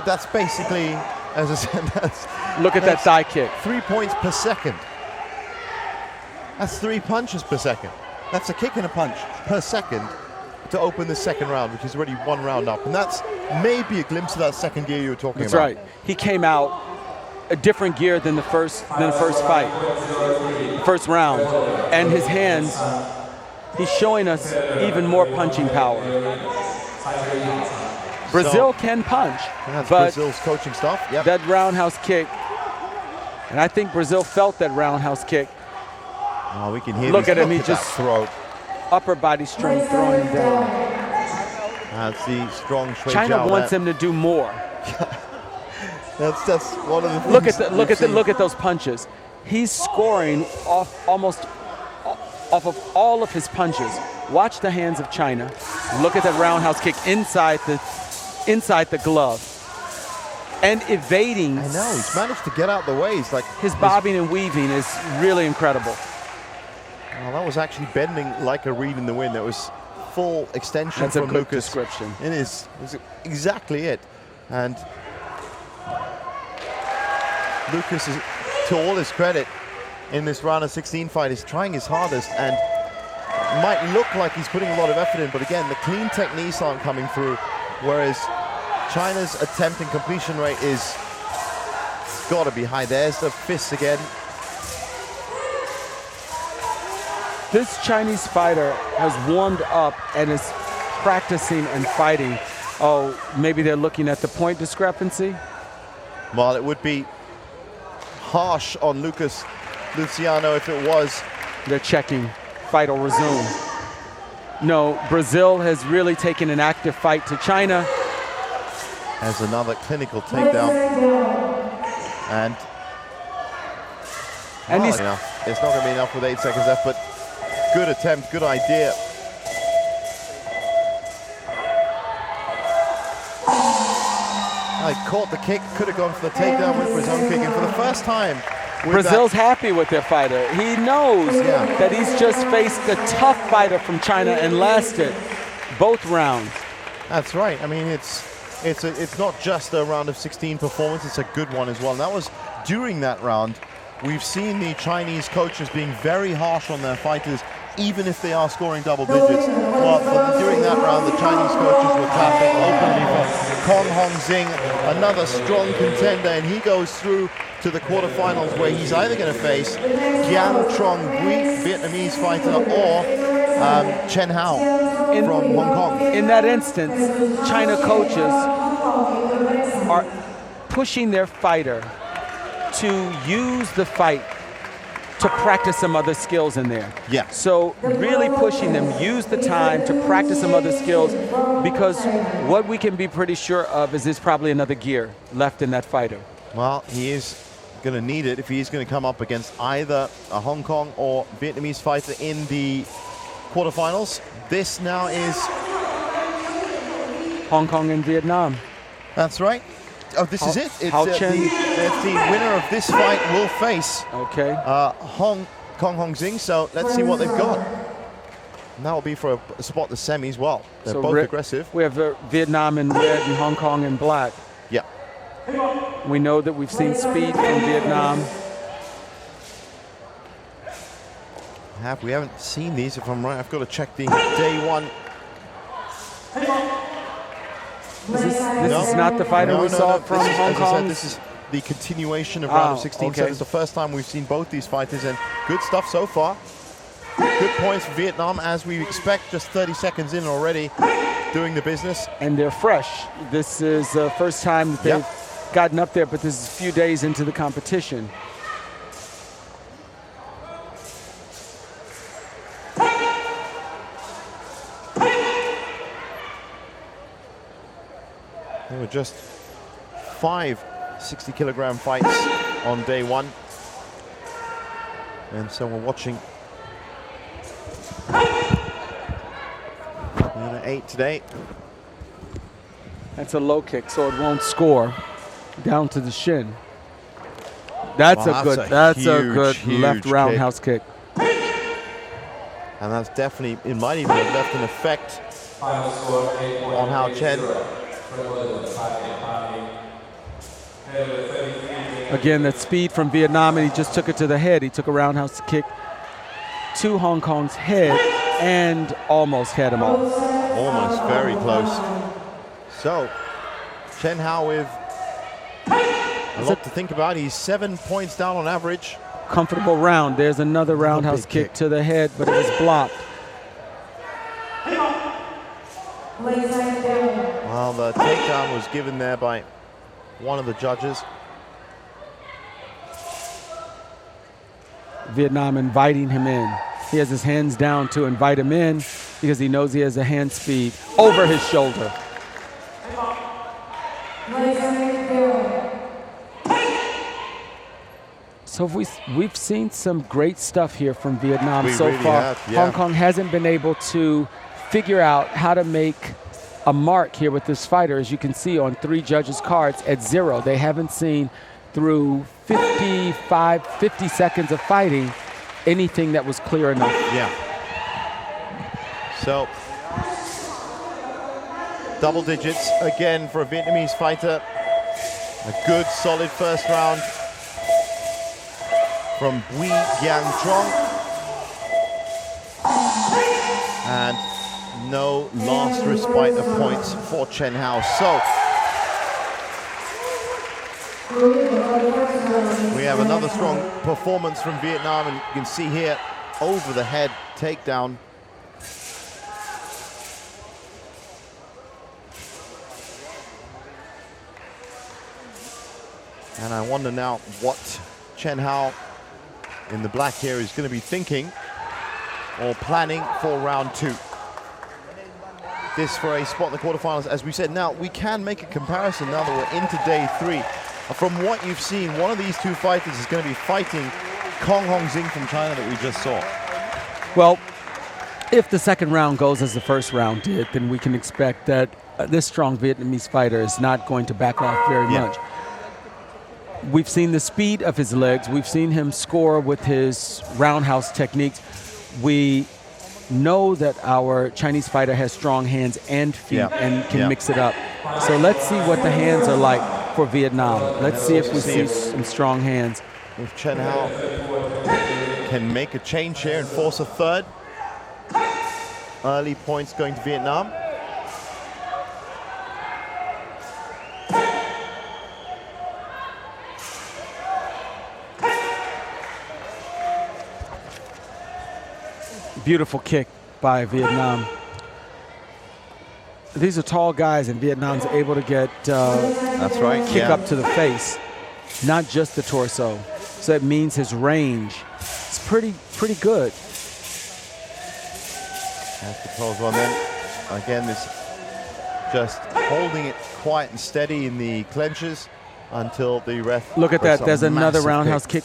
That's basically, as I said, look at that thigh kick. 3 points per second. That's 3 punches per second. That's a kick and a punch per second. to open the second round, which is already one round up. And that's maybe a glimpse of that second gear you were talking That's about. right. He came out a different gear than the first fight, first round. And his hands, he's showing us even more punching power. Brazil can punch, That's but Brazil's coaching staff. Yep. that roundhouse kick, and I think Brazil felt that roundhouse kick. Oh, we can hear. Look at him, he that just throat. upper body strength throwing him down. That's the strong Shui China Jiao wants there. him to do more. That's one of the things. Look at those punches. He's scoring off of all of his punches. Watch the hands of China. Look at that roundhouse kick inside the glove. And evading. I know, he's managed to get out the way. He's like his bobbing and weaving is really incredible. Well, that was actually bending like a reed in the wind. That was full extension That's from a good Lucas. description. It is. It's exactly it. And Lucas is, to all his credit, in this round of 16 fight, is trying his hardest and might look like he's putting a lot of effort in, but again, the clean techniques aren't coming through, whereas China's attempt and completion rate is got to be high. There's the fists again. This Chinese fighter has warmed up and is practicing and fighting. Oh, maybe they're looking at the point discrepancy? Well, it would be harsh on Lucas Luciano if it was. They're checking. Fight will resume. No, Brazil has really taken an active fight to China. As another clinical takedown. And he's enough. It's not going to be enough with 8 seconds left, but good attempt, good idea. I caught the kick, could have gone for the takedown, went for his own kick, and for the first time, Brazil's happy with their fighter. He knows that he's just faced a tough fighter from China and lasted both rounds. That's right. I mean, it's not just a round of 16 performance, it's a good one as well. And that was during that round. We've seen the Chinese coaches being very harsh on their fighters, even if they are scoring double digits. Well, during that round, the Chinese coaches were clapping openly for Kong Hong Zing, another strong contender, and he goes through to the quarterfinals where he's either going to face Giang Trong Bui, Vietnamese fighter, or Chen Hao from Hong Kong. In that instance, China coaches are pushing their fighter to use the fight to practice some other skills in there. Yeah. So really pushing them, use the time to practice some other skills, because what we can be pretty sure of is there's probably another gear left in that fighter. Well, he is going to need it if he's going to come up against either a Hong Kong or Vietnamese fighter in the quarterfinals. This now is Hong Kong and Vietnam. That's right. Oh, this is it. It's the winner of this fight will face Kong Hong Zing. So let's see what they've got. And that will be for a spot the semis. Well, they're both aggressive. We have Vietnam in red and Hong Kong in black. Yeah. We know that we've seen speed from Vietnam. We haven't seen these, if I'm right. I've got to check the day one. This is not the fighter we saw from Hong Kong? This is the continuation of round of 16. So it's the first time we've seen both these fighters, and good stuff so far. Good points for Vietnam, as we expect, just 30 seconds in already, doing the business. And they're fresh. This is the first time that they've gotten up there, but this is a few days into the competition. There were just 5 60-kilogram fights on day one. And so we're watching 8 today. That's a low kick, so it won't score. Down to the shin. That's a good left roundhouse kick. And that's definitely, it might even have left an effect on Hao Chen. Again, that speed from Vietnam, and he just took it to the head. He took a roundhouse kick to Hong Kong's head and almost head him off. Almost very close. So, Chen Hao with a lot to think about. He's 7 points down on average. Comfortable round. There's another roundhouse kick to the head, but it was blocked. Well, the takedown was given there by one of the judges. Vietnam inviting him in. He has his hands down to invite him in because he knows he has a hand speed over his shoulder. So we've seen some great stuff here from Vietnam so really far. have, yeah. Hong Kong hasn't been able to figure out how to make a mark here with this fighter. As you can see on 3 judges' cards at 0, they haven't seen through 50 seconds of fighting anything that was clear enough. Yeah. So, double digits again for a Vietnamese fighter. A good, solid first round from Bui Giang Trong. And no last respite of points for Chen Hao. So, we have another strong performance from Vietnam, and you can see here, over the head takedown. And I wonder now what Chen Hao in the black here is going to be thinking or planning for round 2. This for a spot in the quarterfinals, as we said. Now, we can make a comparison now that we're into day 3. From what you've seen, one of these 2 fighters is going to be fighting Kong Hong Xing from China that we just saw. Well, if the second round goes as the first round did, then we can expect that this strong Vietnamese fighter is not going to back off very much. We've seen the speed of his legs. We've seen him score with his roundhouse techniques. We know that our Chinese fighter has strong hands and feet and can mix it up. So let's see what the hands are like for Vietnam. Let's see if we see some strong hands. If Chen Hao can make a change here and force a third. Early points going to Vietnam. Beautiful kick by Vietnam. These are tall guys, and Vietnam's able to get that's right, kick up to the face, not just the torso. So it means his range is pretty good. That's the close one then. Again, this just holding it quiet and steady in the clenches until the ref. Look at that. There's another roundhouse kick.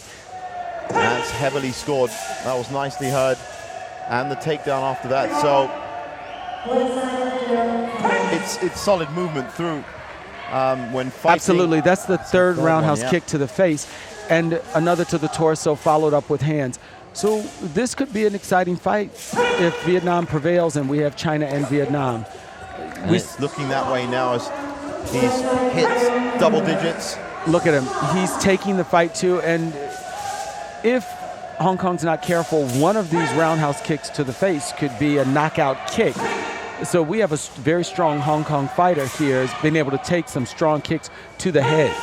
That's heavily scored. That was nicely heard. And the takedown after that. So it's solid movement through when fighting. Absolutely. That's the third roundhouse kick to the face, and another to the torso followed up with hands. So this could be an exciting fight if Vietnam prevails and we have China and Vietnam. It's looking that way now as he's hit double digits. Look at him. He's taking the fight too, and if Hong Kong's not careful, one of these roundhouse kicks to the face could be a knockout kick. So we have a very strong Hong Kong fighter here, has been able to take some strong kicks to the head.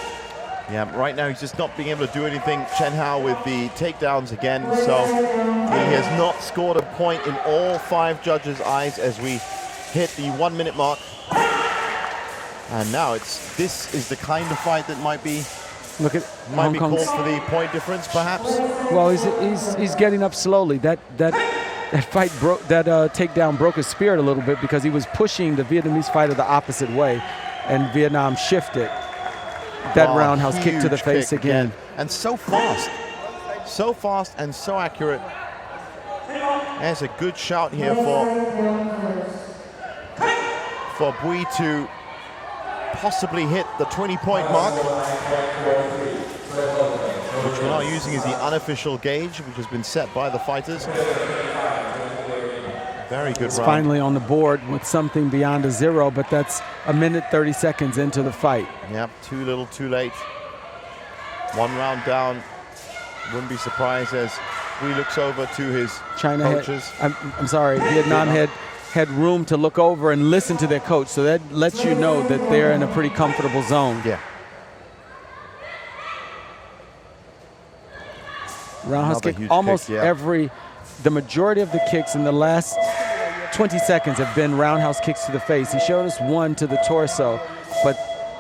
Yeah, right now he's just not being able to do anything. Chen Hao with the takedowns again, so he has not scored a point in all 5 judges' eyes as we hit the 1 minute mark. And now this is the kind of fight that might be Hong called for the point difference, perhaps. Well, he's getting up slowly. That fight takedown broke his spirit a little bit because he was pushing the Vietnamese fighter the opposite way, and Vietnam shifted. That roundhouse kick to the face again. And so fast and so accurate. There's a good shout here for Bui to possibly hit the 20-point mark, which we're now using as the unofficial gauge, which has been set by the fighters. Very good round. Finally on the board with something beyond a 0, but that's 1 minute 30 seconds into the fight. Yep, too little, too late. 1 round down. Wouldn't be surprised as Bui looks over to his China coaches. I'm sorry, Vietnam head had room to look over and listen to their coach. So that lets you know that they're in a pretty comfortable zone. Yeah. Roundhouse Another kick, huge almost kick, yeah. the majority of the kicks in the last 20 seconds have been roundhouse kicks to the face. He showed us one to the torso, but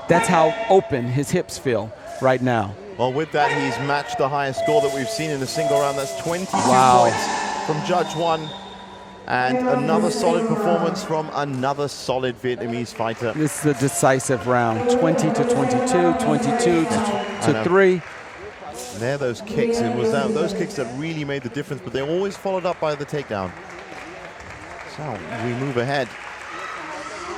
that's how open his hips feel right now. Well, with that, he's matched the highest score that we've seen in a single round. That's 22 Wow. points from Judge 1. And another solid performance from another solid Vietnamese fighter. This is a decisive round, 20 to 22, 22 to 3. And there, those kicks. It was those kicks that really made the difference, but they're always followed up by the takedown. So we move ahead.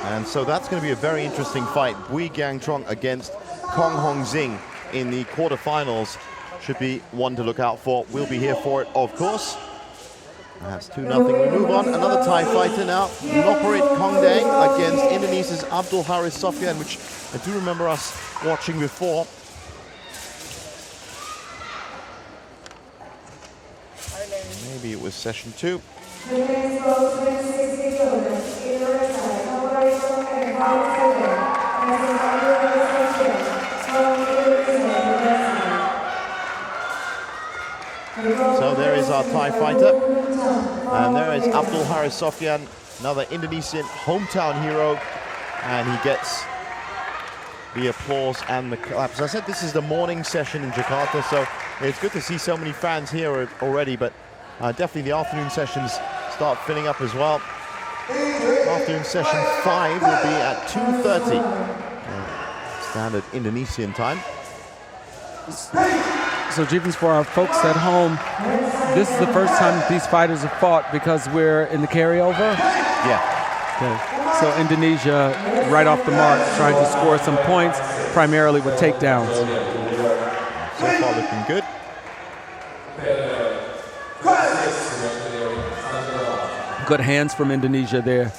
And so that's going to be a very interesting fight. Bui Giang Trong against Kong Hong Zing in the quarterfinals. Should be one to look out for. We'll be here for it, of course. That's 2-0. We move on. Another Thai fighter now. Noporit Kongdang against Indonesia's Abdul Haris Sofian, which I do remember us watching before. Maybe it was session 2. So there is our Thai fighter. And there is Abdul Haris Sofian, another Indonesian hometown hero. And he gets the applause and the claps. As I said, this is the morning session in Jakarta, so it's good to see so many fans here already, but definitely the afternoon sessions start filling up as well. Afternoon session 5 will be at 2:30. Standard Indonesian time. So Jeepers, for our folks at home, this is the first time that these fighters have fought because we're in the carryover? Yeah. Okay. So Indonesia, right off the mark, trying to score some points, primarily with takedowns. So far looking good. Good hands from Indonesia there.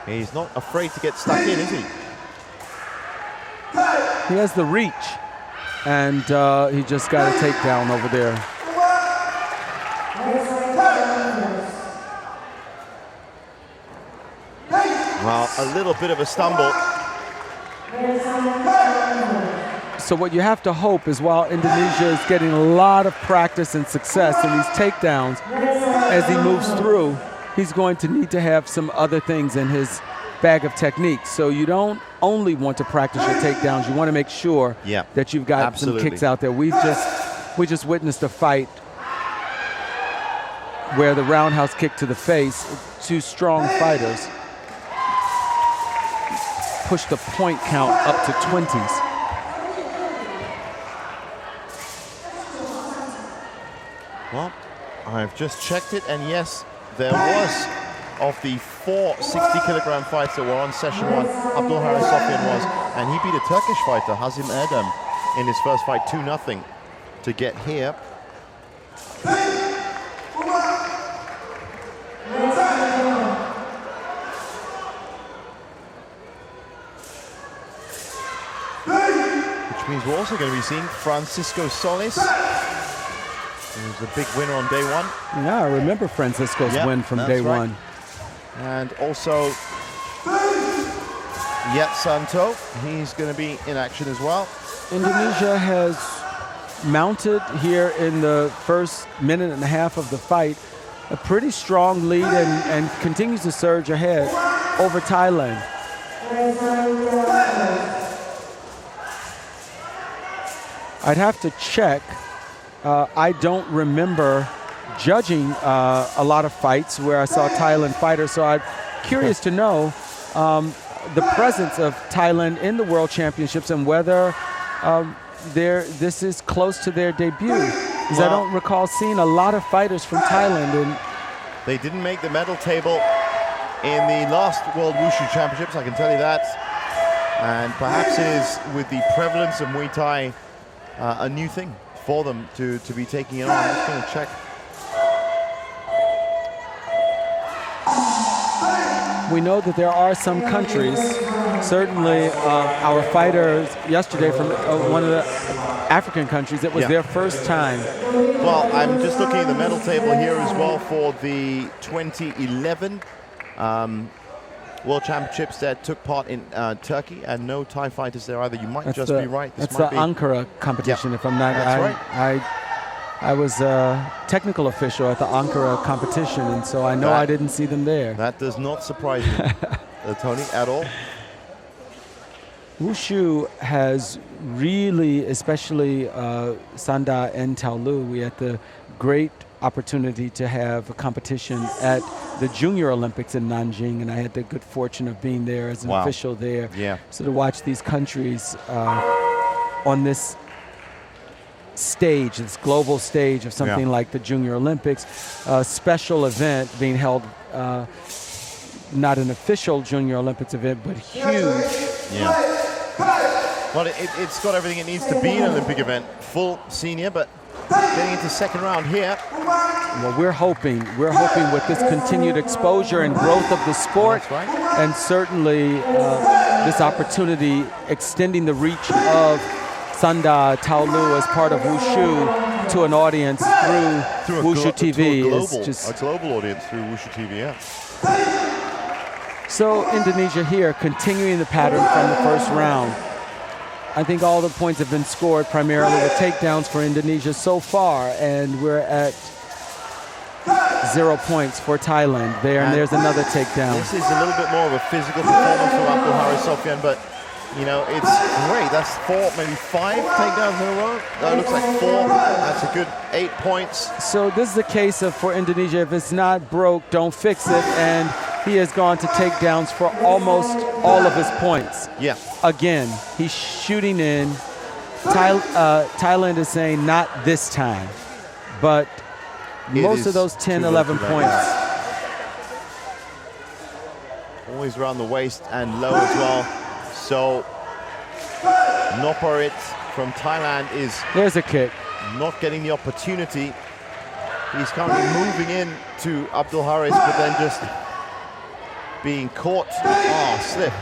He's not afraid to get stuck in, is he? He has the reach, and he just got a takedown over there. Well, a little bit of a stumble. So what you have to hope is while Indonesia is getting a lot of practice and success in these takedowns, as he moves through, he's going to need to have some other things in his bag of techniques. So you don't only want to practice your takedowns, you want to make sure that you've got some kicks out there. We just witnessed a fight where the roundhouse kick to the face, two strong fighters, pushed the point count up to 20s. Well, I've just checked it, and yes, there was, of the 4 60-kilogram fights that were on session 1, Abdul Haris Sofian was, and he beat a Turkish fighter, Hazim Erdem, in his first fight 2-0 to get here. Which means we're also going to be seeing Francisco Solis. He was a big winner on day 1. Yeah, I remember Francisco's win from day 1. And also Yat Santo, he's going to be in action as well. Indonesia has mounted here in the first minute and a half of the fight a pretty strong lead and continues to surge ahead over Thailand. I'd have to check. I don't remember judging a lot of fights where I saw Thailand fighters, so I'm curious to know the presence of Thailand in the World Championships and whether this is close to their debut. Because I don't recall seeing a lot of fighters from Thailand. They didn't make the medal table in the last World Wushu Championships, I can tell you that. And perhaps it is with the prevalence of Muay Thai a new thing for them to be taking it on. I'm just going to check. We know that there are some countries, certainly our fighters yesterday from one of the African countries, it was their first time. Well, I'm just looking at the medal table here as well for the 2011 World Championships that took part in Turkey, and no Thai fighters there either. You might That's just be right. That's the Ankara competition, if I'm not. That's right. I was a technical official at the Ankara competition, and so I know I didn't see them there. That does not surprise me, Tony, at all. Wushu has really, especially Sanda and Taolu, we had the great opportunity to have a competition at the Junior Olympics in Nanjing, and I had the good fortune of being there as an official there. Yeah. So to watch these countries on this stage, this global stage of something like the Junior Olympics, a special event being held, not an official Junior Olympics event, but huge. Yeah. Well, it's got everything it needs to be an Olympic event. Full senior, but getting into second round here. Well, we're hoping with this continued exposure and growth of the sport, and certainly this opportunity extending the reach of Sanda Taolu as part of Wushu to an audience through Wushu TV. A global audience through Wushu TV, yeah. So Indonesia here continuing the pattern from the first round. I think all the points have been scored primarily with takedowns for Indonesia so far, and we're at 0 points for Thailand there, and there's another takedown. This is a little bit more of a physical performance from Abdul Haris Sofyan, but you know, it's great. That's 4, maybe 5 takedowns in a row. No, it looks like 4. That's a good 8 points. So this is a case of, for Indonesia, if it's not broke, don't fix it, and he has gone to takedowns for almost all of his points. Yeah. Again, he's shooting in. Thailand is saying not this time, but most of those 10, 11 points. Always around the waist and low as well. So Noparit from Thailand is there's a kick. Not getting the opportunity. He's currently moving in to Abdul Haris, but then just being caught. Oh, slip.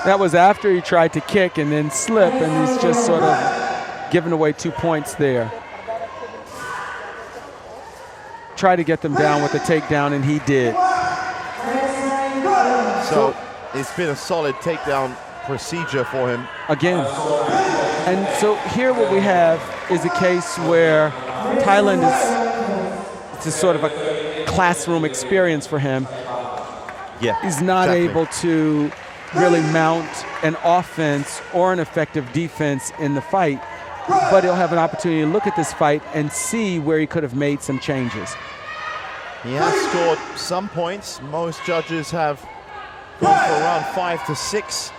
That was after he tried to kick and then slip, and he's just sort of giving away 2 points there. Try to get them down with a takedown, and he did. So it's been a solid takedown procedure for him. Again. And so here what we have is a case where Thailand it's a sort of a classroom experience for him. Yeah, he's not able to really mount an offense or an effective defense in the fight, but he'll have an opportunity to look at this fight and see where he could have made some changes. He has scored some points. Most judges have gone for around 5 to 6.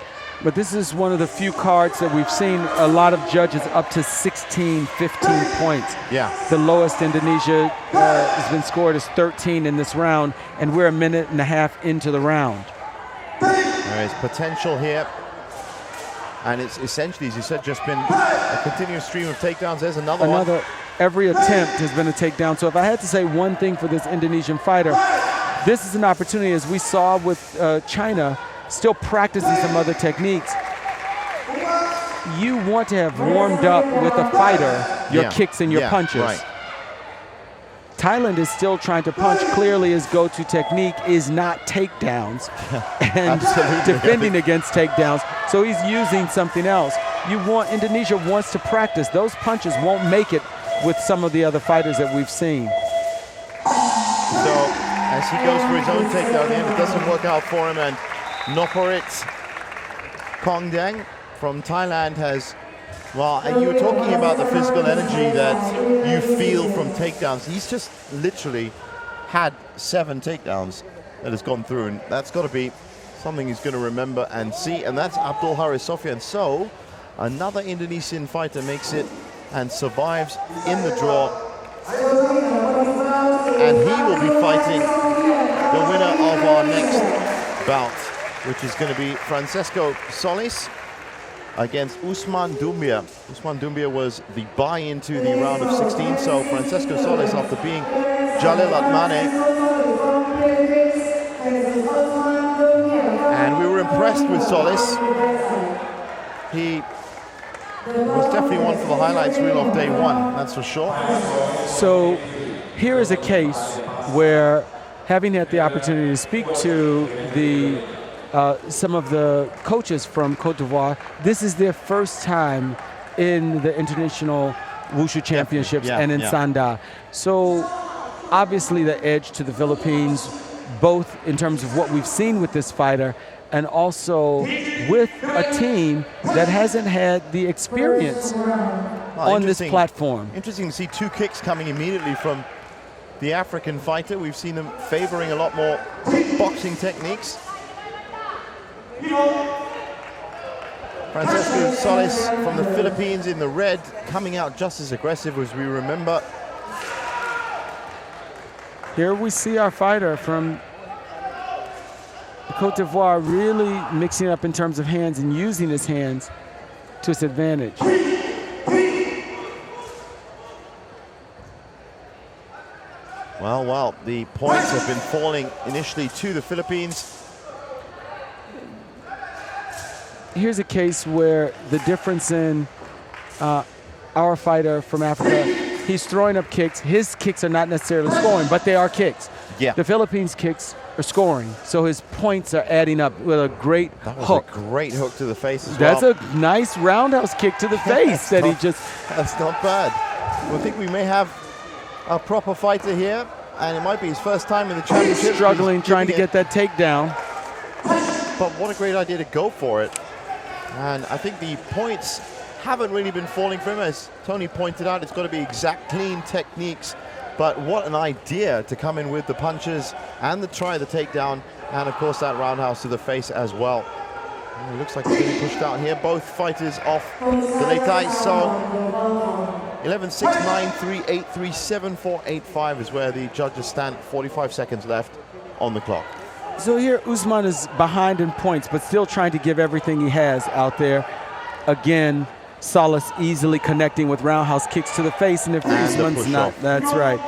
But this is one of the few cards that we've seen a lot of judges up to 16, 15 points. Yeah. The lowest Indonesia has been scored is 13 in this round, and we're a minute and a half into the round. There is potential here. And it's essentially, as you said, just been a continuous stream of takedowns. There's another one. Every attempt has been a takedown. So if I had to say one thing for this Indonesian fighter, this is an opportunity, as we saw with China, still practicing some other techniques. You want to have warmed up with a fighter your kicks and your punches. Right. Thailand is still trying to punch. Clearly his go-to technique is not takedowns and defending against takedowns. So he's using something else. Indonesia wants to practice. Those punches won't make it with some of the other fighters that we've seen. So as he goes for his own takedown at the end, it doesn't work out for him, and Noparit Kongdang from Thailand has, well, and you were talking about the physical energy that you feel from takedowns. He's just literally had 7 takedowns that has gone through, and that's got to be something he's going to remember and see, and that's Abdul Haris Sofyan. So another Indonesian fighter makes it and survives in the draw, and he will be fighting the winner of our next bout, which is going to be Francesco Solis against Usman Doumbia. Usman Doumbia was the buy into the round of 16, so Francesco Solis, after being Jalil Atmane, and we were impressed with Solis. He was definitely one for the highlights reel of day one, that's for sure. So here is a case where having had the opportunity to speak to some of the coaches from Cote d'Ivoire, this is their first time in the International Wushu Championships and in Sanda. So obviously the edge to the Philippines, both in terms of what we've seen with this fighter and also with a team that hasn't had the experience on this platform. Interesting to see 2 kicks coming immediately from the African fighter. We've seen them favoring a lot more boxing techniques. Francisco Solis from the Philippines in the red, coming out just as aggressive as we remember. Here we see our fighter from Cote d'Ivoire really mixing up in terms of hands and using his hands to his advantage. Well, the points have been falling initially to the Philippines. Here's a case where the difference in our fighter from Africa, he's throwing up kicks. His kicks are not necessarily scoring, but they are kicks. Yeah. The Philippines' kicks are scoring, so his points are adding up with a great hook. That was a great hook to the face as well. That's a nice roundhouse kick to the face that he just... That's not bad. I think we may have a proper fighter here, and it might be his first time in the championship. Struggling, trying to get that takedown. But what a great idea to go for it. And I think the points haven't really been falling for him. As Tony pointed out, it's got to be exact, clean techniques. But what an idea to come in with the punches and the takedown, and of course that roundhouse to the face as well. And it looks like he's getting pushed out here. Both fighters off the Letai. So 11-6, 9-3, 8-3, 7-4, 8-5 is where the judges stand. 45 seconds left on the clock. So here Usman is behind in points, but still trying to give everything he has out there. Again, Solis easily connecting with roundhouse kicks to the face, and if Usman's not, that's right,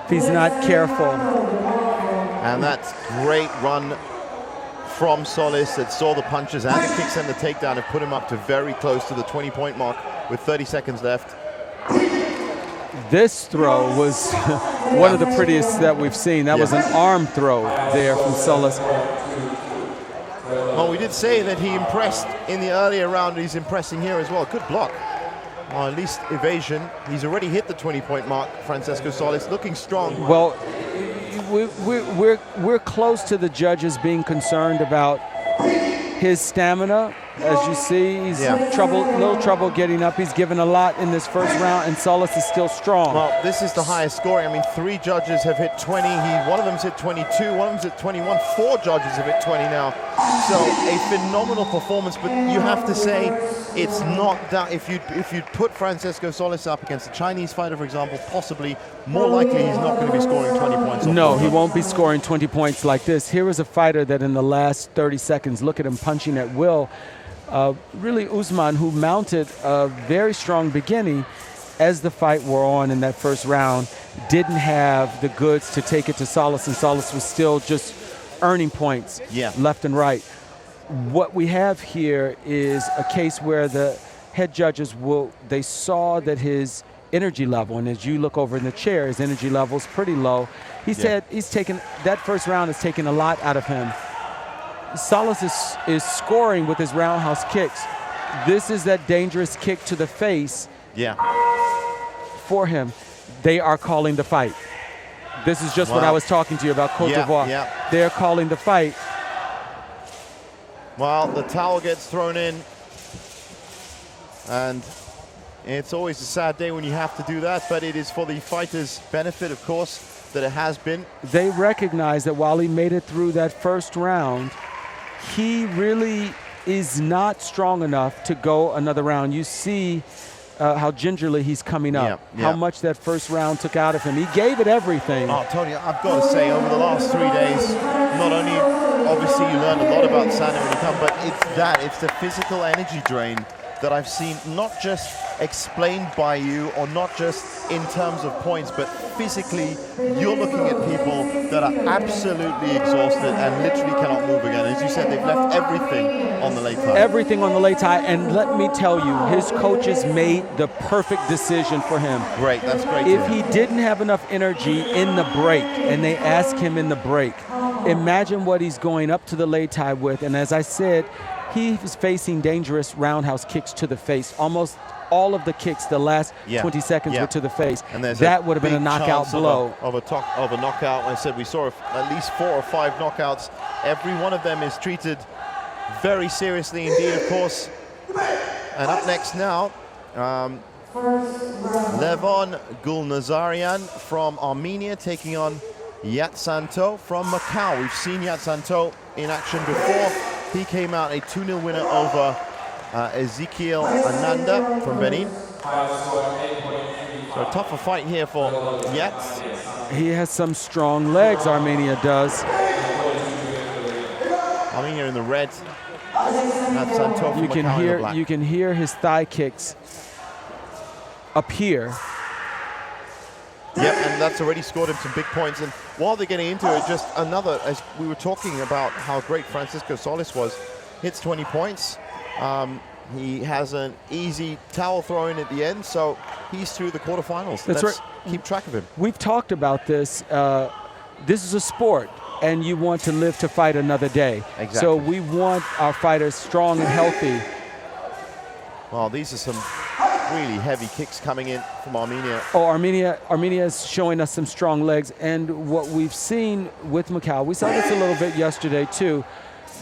if he's not careful. And that's great run from Solis that saw the punches and the kicks and the takedown have put him up to very close to the 20-point mark with 30 seconds left. This throw was one of the prettiest that we've seen. That was an arm throw there from Solis. Well, we did say that he impressed in the earlier round. He's impressing here as well. Good block. Or at least evasion. He's already hit the 20-point mark, Francisco Solis, looking strong. Well, we're close to the judges being concerned about his stamina. As you see, he's little trouble getting up. He's given a lot in this first round, and Solis is still strong. Well, this is the highest scoring. I mean, 3 judges have hit 20. One of them's hit 22. One of them's hit 21. 4 judges have hit 20 now. So a phenomenal performance. But you have to say, it's not that. If you'd put Francisco Solis up against a Chinese fighter, for example, possibly more likely he's not going to be scoring 20 points. No, he won't be scoring 20 points like this. Here is a fighter that in the last 30 seconds, look at him punching at will. Really Usman, who mounted a very strong beginning as the fight wore on in that first round, didn't have the goods to take it to Solis, and Solis was still just earning points left and right. What we have here is a case where the head judges they saw that his energy level, and as you look over in the chair, his energy level is pretty low. He said he's taken, that first round has taken a lot out of him. Solis is scoring with his roundhouse kicks. This is that dangerous kick to the face for him. They are calling the fight. This is just what I was talking to you about Cote d'Ivoire. They're calling the fight. Well, the towel gets thrown in, and it's always a sad day when you have to do that, but it is for the fighter's benefit, of course, that it has been. They recognize that while he made it through that first round, he really is not strong enough to go another round. You see how gingerly he's coming up, how much that first round took out of him. He gave it everything. Oh, Tony, I've got to say, over the last 3 days, not only obviously you learn a lot about sanda when you come, but it's the physical energy drain that I've seen, not just explained by you or not just in terms of points, but physically you're looking at people that are absolutely exhausted and literally cannot move again. As you said, they've left everything on the late tie. Everything on the late tie, and let me tell you, his coaches made the perfect decision for him. Great, that's great. If he didn't have enough energy in the break, and they asked him in the break, imagine what he's going up to the late tie with. And as I said, he was facing dangerous roundhouse kicks to the face. Almost all of the kicks, the last 20 seconds were to the face. And that would have been a knockout blow. Of a knockout. I said we saw at least 4 or 5 knockouts. Every one of them is treated very seriously indeed, of course. And up next now, Levon Gulnazarian from Armenia taking on Yatsanto from Macau. We've seen Yatsanto in action before. He came out a 2-0 winner over Ezekiel Ananda from Benin. So a tougher fight here for Yats. He has some strong legs, Armenia does. Armenia in the red. Yatsanto from Macau in the black. You can hear his thigh kicks up here. Yep, and that's already scored him some big points. And while they're getting into it, just another, as we were talking about how great Francisco Solis was, hits 20 points. He has an easy towel throw in at the end, so he's through the quarterfinals. That's Let's right. keep track of him. We've talked about this. This is a sport, and you want to live to fight another day. Exactly. So we want our fighters strong and healthy. Well, these are some really heavy kicks coming in from Armenia. Oh, Armenia is showing us some strong legs, and what we've seen with Macau, we saw this a little bit yesterday too.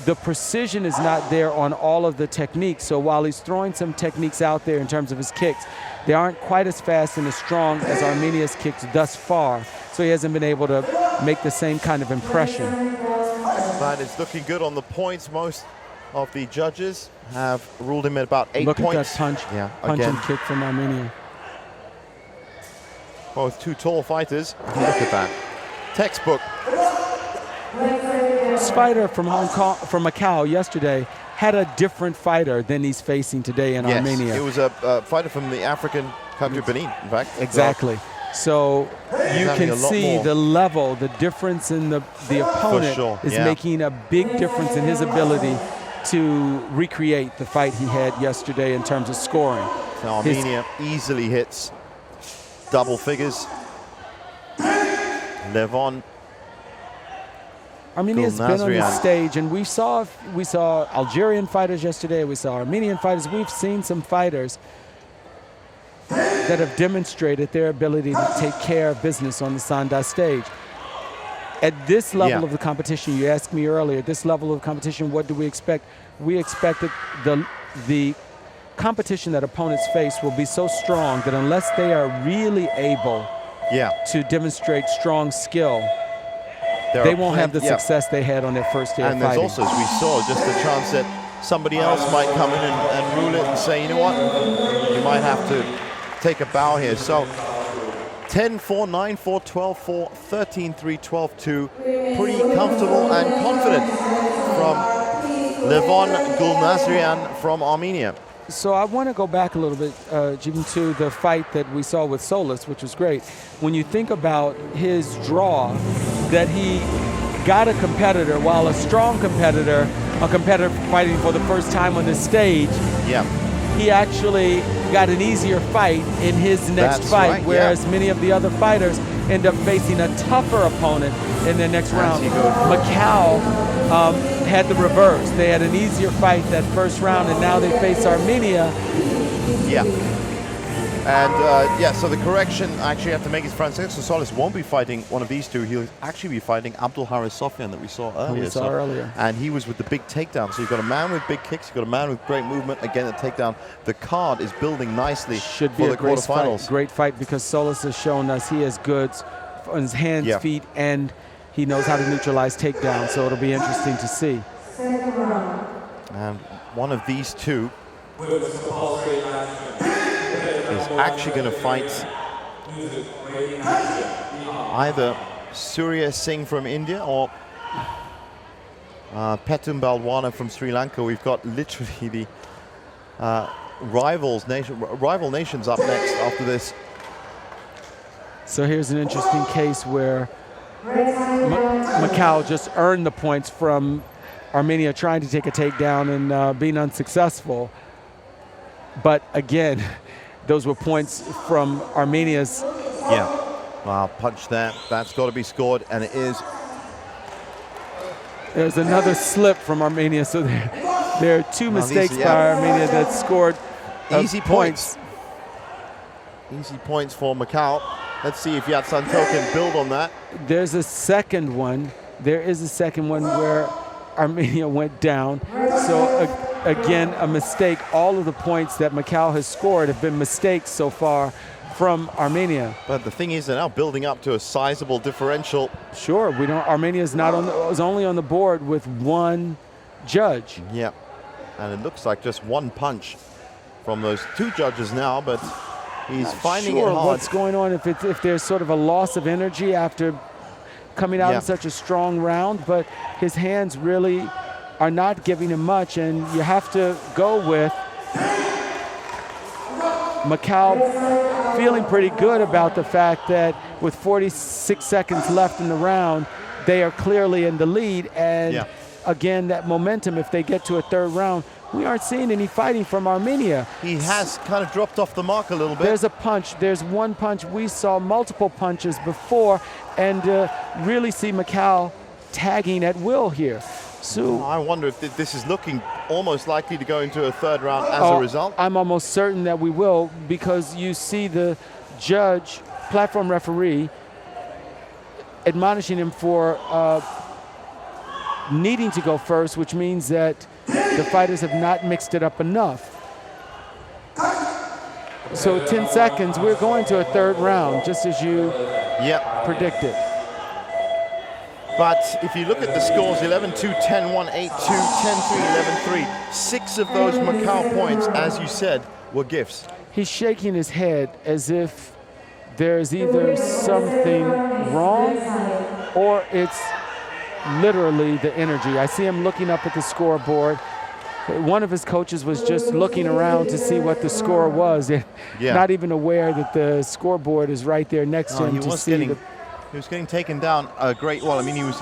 The precision is not there on all of the techniques, so while he's throwing some techniques out there in terms of his kicks, they aren't quite as fast and as strong as Armenia's kicks thus far, so he hasn't been able to make the same kind of impression. But it's looking good on the points. Most of the judges have ruled him at about 8 Look points. at that punch and kick from Armenia. Both 2 tall fighters. Look at that. Textbook. This fighter from Macau yesterday had a different fighter than he's facing today in Armenia. It was a fighter from the African country of Benin, in fact. Exactly. So you can see the level, the difference in the opponent is making a big difference in his ability to recreate the fight he had yesterday in terms of scoring. So Armenia easily hits double figures. Levon. Armenia's been on the stage, and we saw Algerian fighters yesterday, we saw Armenian fighters. We've seen some fighters that have demonstrated their ability to take care of business on the sanda stage. At this level of the competition, you asked me earlier, this level of competition, what do we expect? We expect that the competition that opponents face will be so strong that unless they are really able to demonstrate strong skill, they won't have the success they had on their first day of fighting. And there's also, as we saw, just a chance that somebody else might come in and rule it and say, you know what, you might have to take a bow here. So 10-4, 9-4, 12-4, 13-3, 12-2. Pretty comfortable and confident from Levon Gulnazarian from Armenia. So I want to go back a little bit, Jim, to the fight that we saw with Solis, which was great. When you think about his draw, that he got a competitor, while a strong competitor, a competitor fighting for the first time on this stage, he actually got an easier fight in his next fight, whereas many of the other fighters end up facing a tougher opponent in their next round. Macau had the reverse. They had an easier fight that first round, and now they face Armenia. And so the correction I actually have to make is Francisco Solis won't be fighting one of these two. He'll actually be fighting Abdul Haris Sofian that we saw earlier. And he was with the big takedown. So you've got a man with big kicks, you've got a man with great movement. Again, the takedown. The card is building nicely for the quarterfinals. Great fight, because Solis has shown us he has goods on his hands, feet, and he knows how to neutralize takedowns. So it'll be interesting to see. And one of these two is actually going to fight either Surya Singh from India or Petum Balwana from Sri Lanka. We've got literally the rival nations up next after this. So here's an interesting case where Macau just earned the points from Armenia trying to take a takedown and being unsuccessful. But again, those were points from Armenia's. Yeah, wow, punch there. That's got to be scored, and it is. There's another slip from Armenia, so there are two mistakes by Armenia that scored easy points. Easy points for Macau. Let's see if Yatsanto can build on that. There's a second one. There is a second one where Armenia went down. So again, a mistake. All of the points that Macau has scored have been mistakes so far from Armenia. But the thing is, they're now building up to a sizable differential. Sure, we don't. Armenia is not is only on the board with one judge. Yeah, and it looks like just one punch from those two judges now, but he's finding it hard. What's going on, if there's sort of a loss of energy after coming out in such a strong round, but his hands really are not giving him much, and you have to go with Macau feeling pretty good about the fact that with 46 seconds left in the round, they are clearly in the lead, and again, that momentum, if they get to a third round, we aren't seeing any fighting from Armenia. He has kind of dropped off the mark a little bit. There's a punch. There's one punch. We saw multiple punches before, and really see Macau tagging at will here. So I wonder if this is looking almost likely to go into a third round as a result. I'm almost certain that we will, because you see the judge, platform referee, admonishing him for needing to go first, which means that the fighters have not mixed it up enough. So 10 seconds, we're going to a third round, just as you predicted. But if you look at the scores, 11-2, 10-1, 8-2, 10-3, 11-3, 6 of those Macau points, as you said, were gifts. He's shaking his head as if there's either something wrong or it's literally the energy. I see him looking up at the scoreboard. One of his coaches was just looking around to see what the score was, not even aware that the scoreboard is right there next to him to see He was getting taken down a great while. I mean, he was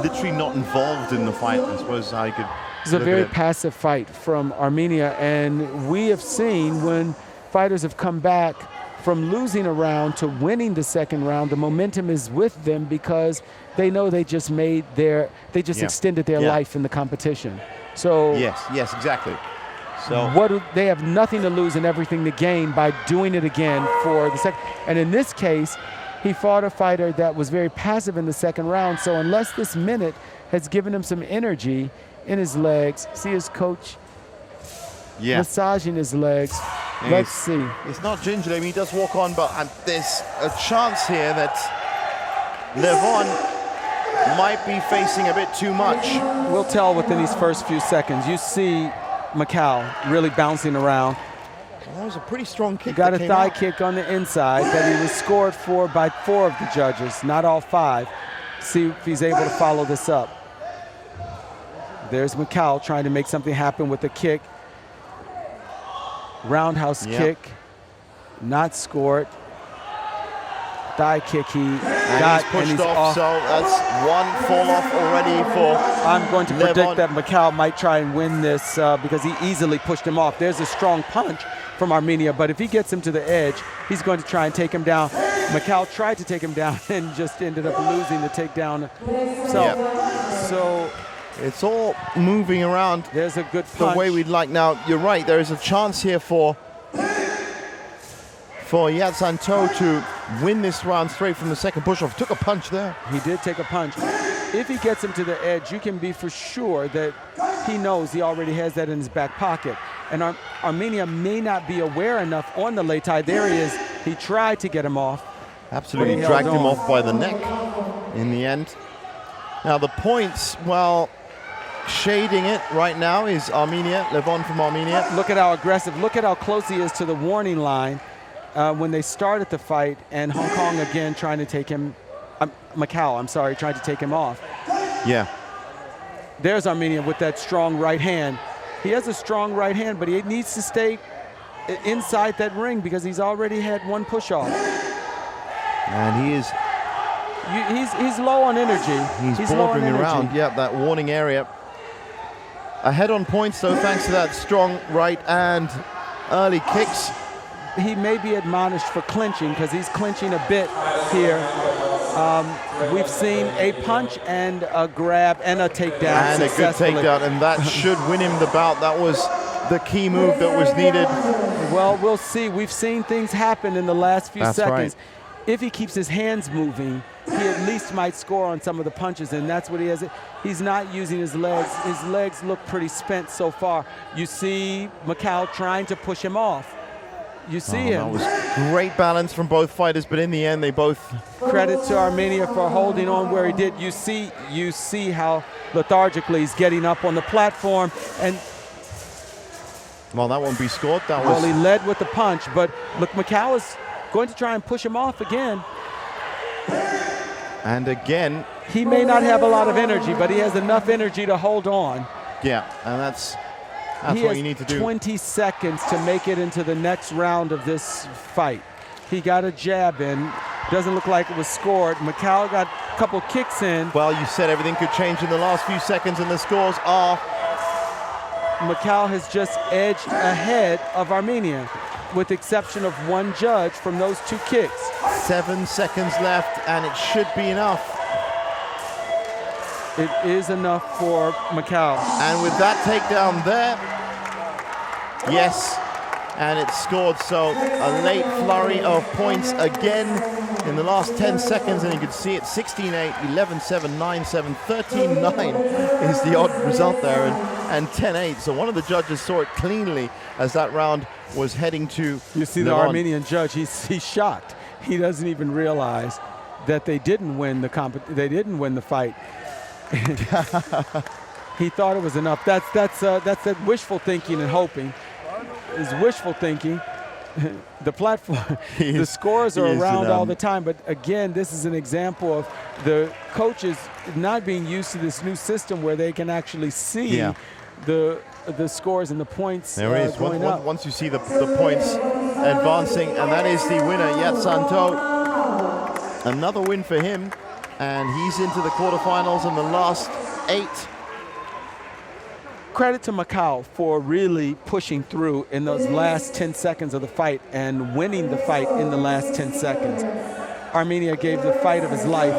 literally not involved in the fight, I suppose I could. It's a very passive fight from Armenia, and we have seen when fighters have come back from losing a round to winning the second round, the momentum is with them because they know they just extended their life in the competition. So yes, exactly. So they have nothing to lose and everything to gain by doing it again for the second. And in this case, he fought a fighter that was very passive in the second round. So unless this minute has given him some energy in his legs, see his coach massaging his legs. And let's see. It's not gingerly. I mean, he does walk on, but there's a chance here that Levon might be facing a bit too much. We'll tell within these first few seconds. You see Macau really bouncing around. Well, that was a pretty strong kick. Got a thigh kick on the inside that he was scored for by 4 of the judges, not all 5. See if he's able to follow this up. There's Macau trying to make something happen with a kick. Roundhouse kick, not scored. Thigh kick he got, and he's off. So that's one fall off already for I'm going to Levon. predict that Macau might try and win this because he easily pushed him off. There's a strong punch from Armenia, but if he gets him to the edge, he's going to try and take him down. Macau tried to take him down and just ended up losing the takedown. So it's all moving around. There's a good punch. The way we'd like. Now, you're right, there is a chance here for Yatsanto to win this round straight from the second push-off. Took a punch there. He did take a punch. If he gets him to the edge, you can be for sure that he knows he already has that in his back pocket. And Armenia may not be aware enough on the lei tai. There he is. He tried to get him off. Absolutely dragged him off by the neck in the end. Now the points, well, shading it right now is Armenia, Levon from Armenia. Look at how aggressive, look at how close he is to the warning line when they started the fight, and Hong Kong again trying to take him, Macau, I'm sorry, trying to take him off. Yeah. There's Armenia with that strong right hand. He has a strong right hand, but he needs to stay inside that ring because he's already had one push-off. And he is... He's low on energy. He's bordering around, yeah, that warning area. Ahead on points, though, thanks to that strong right and early kicks. He may be admonished for clinching because he's clinching a bit here. We've seen a punch and a grab and a takedown. And a good takedown, and that should win him the bout. That was the key move that was needed. Well, we'll see. We've seen things happen in the last few seconds. Right. If he keeps his hands moving, he at least might score on some of the punches, and that's what he has. He's not using his legs. His legs look pretty spent so far. You see Macau trying to push him off. You see him. That was great balance from both fighters, but in the end, they both... Credit to Armenia for holding on where he did. You see how lethargically he's getting up on the platform, and... Well, that won't be scored. That was... Well, he led with the punch, but look, Macau is going to try and push him off again. And again... He may not have a lot of energy, but he has enough energy to hold on. Yeah, and that's what you need to do. He has 20 seconds to make it into the next round of this fight. He got a jab in. Doesn't look like it was scored. Macau got a couple kicks in. Well, you said everything could change in the last few seconds, and the scores are... Macau has just edged ahead of Armenia, with the exception of one judge from those two kicks. 7 seconds left, and it should be enough. It is enough for Macau. And with that takedown there, yes, and it's scored. So a late flurry of points again in the last 10 seconds, and you can see it 16-8, 11-7, 9-7, 13-9 is the odd result there, and 10-8. So one of the judges saw it cleanly as that round was heading to... You see the Armenian judge, he's shocked. He doesn't even realize that they didn't win the fight. He thought it was enough. That's that wishful thinking and hoping. Is wishful thinking. The platform, the scores are around all the time. But again, this is an example of the coaches not being used to this new system where they can actually see the scores and the points going up. Once you see the points advancing, and that is the winner, Yat Santo. Another win for him. And he's into the quarterfinals in the last 8. Credit to Macau for really pushing through in those last 10 seconds of the fight and winning the fight in the last 10 seconds. Armenia gave the fight of his life.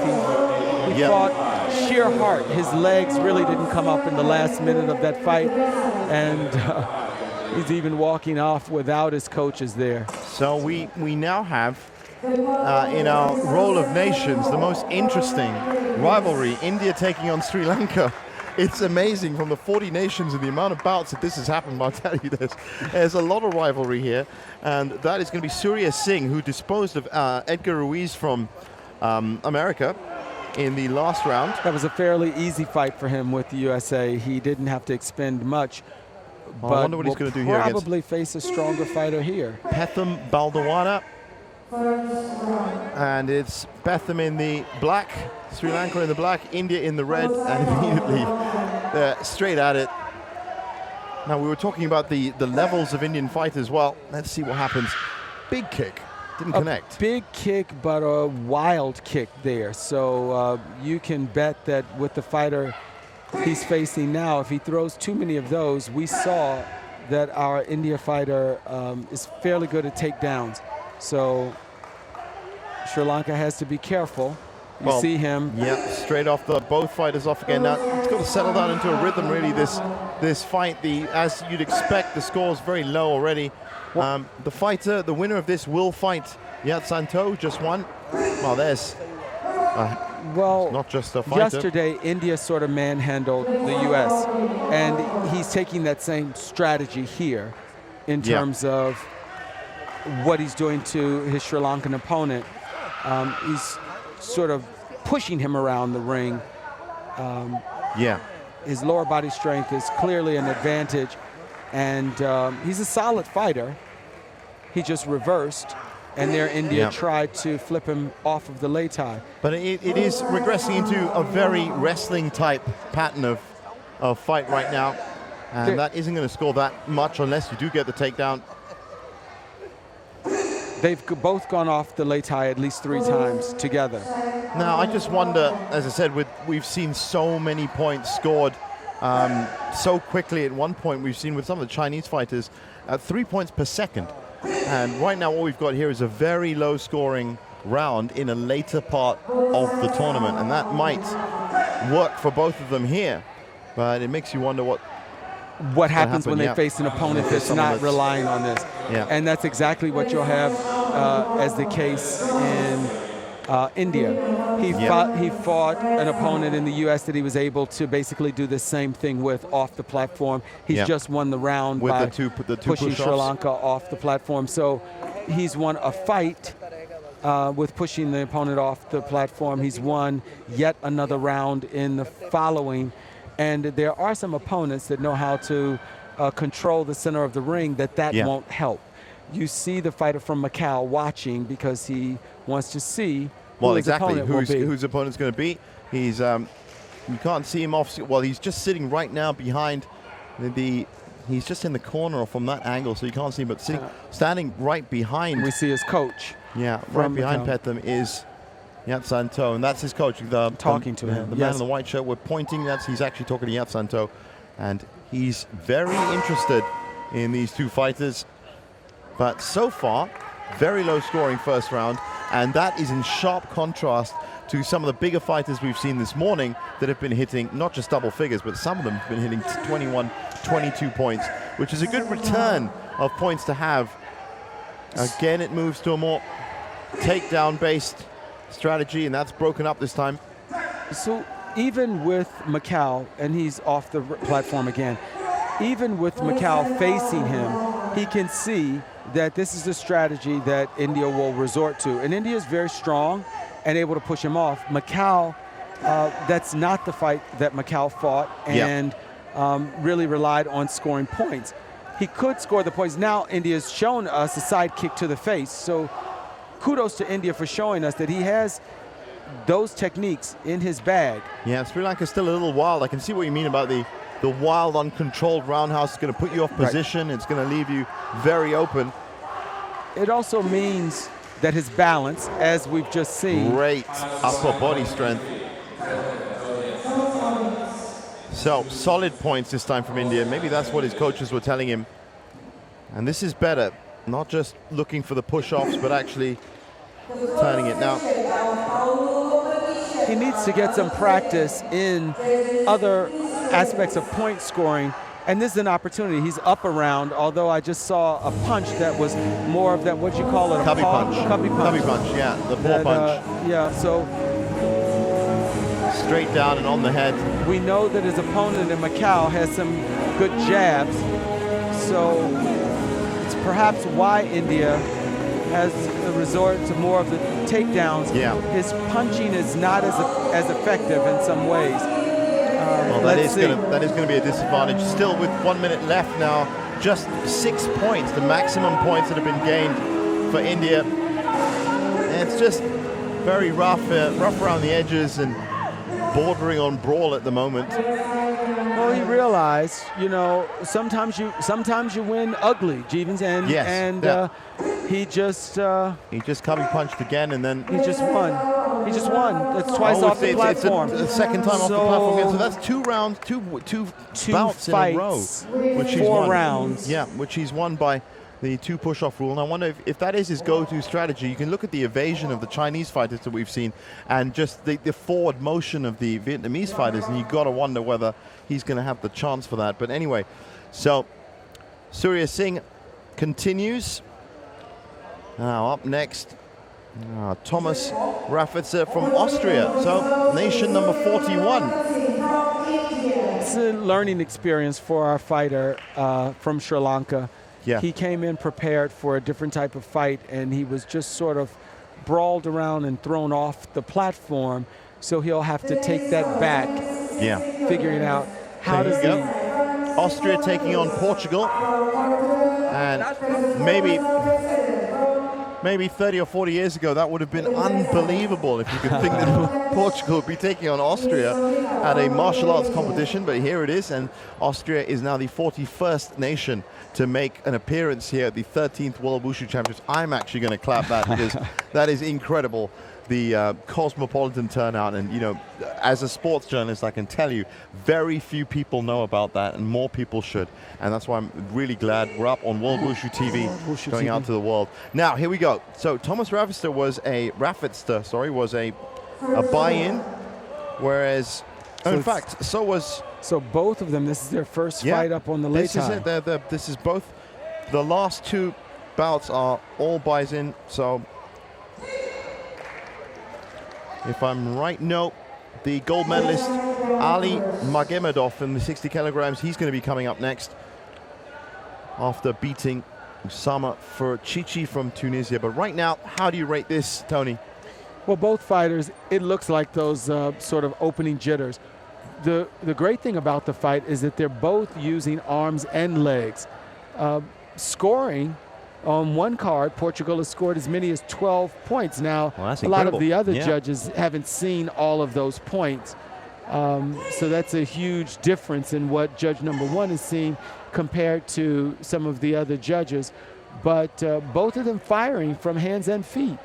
He fought sheer heart. His legs really didn't come up in the last minute of that fight. And he's even walking off without his coaches there. So we now have in our Roll of Nations, the most interesting rivalry, India taking on Sri Lanka. It's amazing from the 40 nations and the amount of bouts that this has happened. I'll tell you this. There's a lot of rivalry here, and that is going to be Surya Singh, who disposed of Edgar Ruiz from America in the last round. That was a fairly easy fight for him with the USA. He didn't have to expend much. But I wonder what he's going to do here against... Probably face a stronger fighter here. Petham Baldawana. And it's Petham in the black, Sri Lanka in the black, India in the red, and immediately straight at it. Now, we were talking about the levels of Indian fighters. Well, let's see what happens. Big kick, didn't connect. Big kick, but a wild kick there. So you can bet that with the fighter he's facing now, if he throws too many of those, we saw that our India fighter is fairly good at takedowns. So Sri Lanka has to be careful. You see him. Yeah, straight off both fighters off again. Now it's got to settle down into a rhythm, really, this fight. As you'd expect, the score is very low already. The winner of this will fight Yat Santo, just one. Well, there's not just a fighter. Yesterday, India sort of manhandled the U.S., and he's taking that same strategy here in terms of what he's doing to his Sri Lankan opponent. He's sort of pushing him around the ring. His lower body strength is clearly an advantage, and he's a solid fighter. He just reversed, and there India tried to flip him off of the lei tai. But it is regressing into a very wrestling-type pattern of fight right now, and that isn't going to score that much unless you do get the takedown. they've both gone off the Lei Tai at least 3 times together. Now, I just wonder, as I said, we've seen so many points scored so quickly. At one point, we've seen with some of the Chinese fighters 3 points per second. And right now, what we've got here is a very low-scoring round in a later part of the tournament. And that might work for both of them here. But it makes you wonder what happens when they face an opponent that's not relying on this. Yeah. And that's exactly what you'll have as the case in India. He fought an opponent in the U.S. that he was able to basically do the same thing with off the platform. He's just won the round with by the two pushing push-offs. Sri Lanka off the platform. So he's won a fight with pushing the opponent off the platform. He's won yet another round in the following. And there are some opponents that know how to control the center of the ring that won't help. You see the fighter from Macau watching because he wants to see who his opponent will be. Whose opponent's going to be. He's you can't see him off. Well, he's just sitting right now behind he's just in the corner from that angle, so you can't see him. But standing right behind. We see his coach. Yeah, right behind Petham is Yat Santo, and that's his coach. Talking to him. The man in the white shirt. We're pointing. He's actually talking to Yat Santo, and he's very interested in these two fighters. But so far, very low scoring first round, and that is in sharp contrast to some of the bigger fighters we've seen this morning that have been hitting not just double figures, but some of them have been hitting 21, 22 points, which is a good return of points to have. Again, it moves to a more takedown-based strategy, and that's broken up this time. So even with Macau, and he's off the platform again, even with Macau facing him, he can see that this is the strategy that India will resort to. And India is very strong and able to push him off. Macau, that's not the fight that Macau fought and really relied on scoring points. He could score the points. Now India's shown us a side kick to the face. So kudos to India for showing us that he has those techniques in his bag. Yeah, Sri Lanka's still a little wild. I can see what you mean about the wild, uncontrolled roundhouse. It's going to put you off position. Right. It's going to leave you very open. It also means that his balance, as we've just seen. Great upper body strength. So, solid points this time from India. Maybe that's what his coaches were telling him. And this is better. Not just looking for the push-offs, but actually turning it. Now, he needs to get some practice in other aspects of point scoring, and this is an opportunity. He's up around, although I just saw a punch that was more of that, what you call it? Cubby punch. Cubby punch. Cubby punch, yeah, the paw punch. Yeah, so. Straight down and on the head. We know that his opponent in Macau has some good jabs, so it's perhaps why India has resort to more of the takedowns. Yeah. His punching is not as effective in some ways. Well, that is going to be a disadvantage. Still, with 1 minute left now, just 6 points, the maximum points that have been gained for India. And it's just very rough around the edges and bordering on brawl at the moment. Well, he realized, sometimes you win ugly, Jeevens, and he just cubby punched again, and then he just won. He just won. That's twice off the platform. It's the second time off the platform again. So that's 2 rounds, two bouts in a row, which he's 4 won. rounds. Yeah, which he's won by the 2 push-off rule. And I wonder if that is his go-to strategy. You can look at the evasion of the Chinese fighters that we've seen, and just the forward motion of the Vietnamese fighters, and you've got to wonder whether he's going to have the chance for that. But anyway, so Surya Singh continues. Now up next, Thomas Raffitzer from Austria, so nation number 41. It's a learning experience for our fighter from Sri Lanka. Yeah. He came in prepared for a different type of fight, and he was just sort of brawled around and thrown off the platform, so he'll have to take that back, figuring out how does he... Austria taking on Portugal, and maybe maybe 30 or 40 years ago, that would have been unbelievable if you could think that Portugal would be taking on Austria at a martial arts competition, but here it is, and Austria is now the 41st nation to make an appearance here at the 13th World Wushu Championships. I'm actually going to clap that because that is incredible. The cosmopolitan turnout, and you know, as a sports journalist, I can tell you very few people know about that, and more people should, and that's why I'm really glad we're up on World Wushu TV, going out to the world. Now here we go. So Thomas Raffitster was a buy-in, whereas in fact so was. So both of them, this is their first fight up on the late time. This is both. The last two bouts are all buys in. So. If I'm right, no. The gold medalist, Ali Magomedov in the 60 kilograms, he's going to be coming up next after beating Usama Ferchichi from Tunisia. But right now, how do you rate this, Tony? Well, both fighters, it looks like those sort of opening jitters. The great thing about the fight is that they're both using arms and legs. Scoring, on one card, Portugal has scored as many as 12 points. Now, a lot of the other judges haven't seen all of those points. So that's a huge difference in what judge number one is seeing compared to some of the other judges. But both of them firing from hands and feet.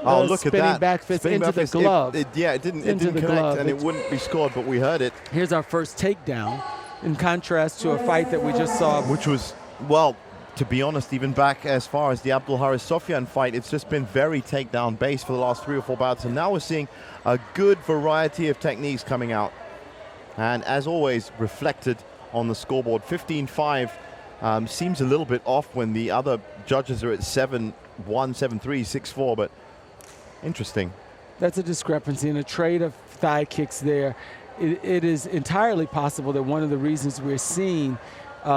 Oh, look at that. Spinning back fist into the glove. It didn't connect, glove. And it wouldn't be scored, but we heard it. Here's our first takedown, in contrast to a fight that we just saw. Which was, well, to be honest, even back as far as the Abdul Haris Sofian fight, it's just been very takedown based for the last 3 or 4 bouts. And now we're seeing a good variety of techniques coming out. And as always, reflected on the scoreboard. 15-5 seems a little bit off when the other judges are at 7-1, 7-3, 6-4, but interesting. That's a discrepancy and a trade of thigh kicks there. It is entirely possible that one of the reasons we're seeing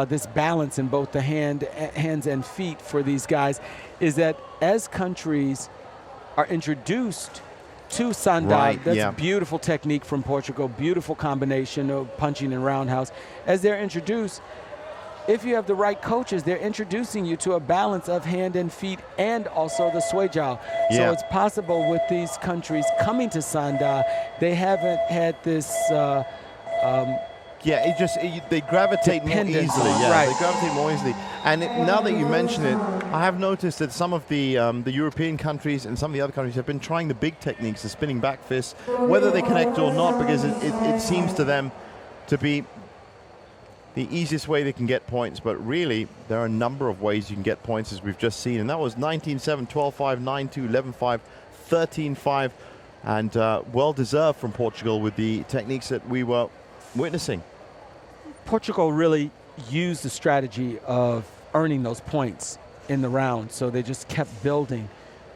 this balance in both the hands and feet for these guys is that as countries are introduced to sanda, that's beautiful technique from Portugal, beautiful combination of punching and roundhouse. As they're introduced, if you have the right coaches, they're introducing you to a balance of hand and feet and also the sway jiao. So it's possible with these countries coming to sanda, they haven't had this they gravitate more easily. They gravitate more easily. And now that you mention it, I have noticed that some of the European countries and some of the other countries have been trying the big techniques, the spinning back fists, whether they connect or not, because it seems to them to be the easiest way they can get points. But really, there are a number of ways you can get points, as we've just seen. And that was 19-7, 12-5, 9-2, 11-5, 13-5, and well-deserved from Portugal with the techniques that we were witnessing. Portugal really used the strategy of earning those points in the round, so they just kept building.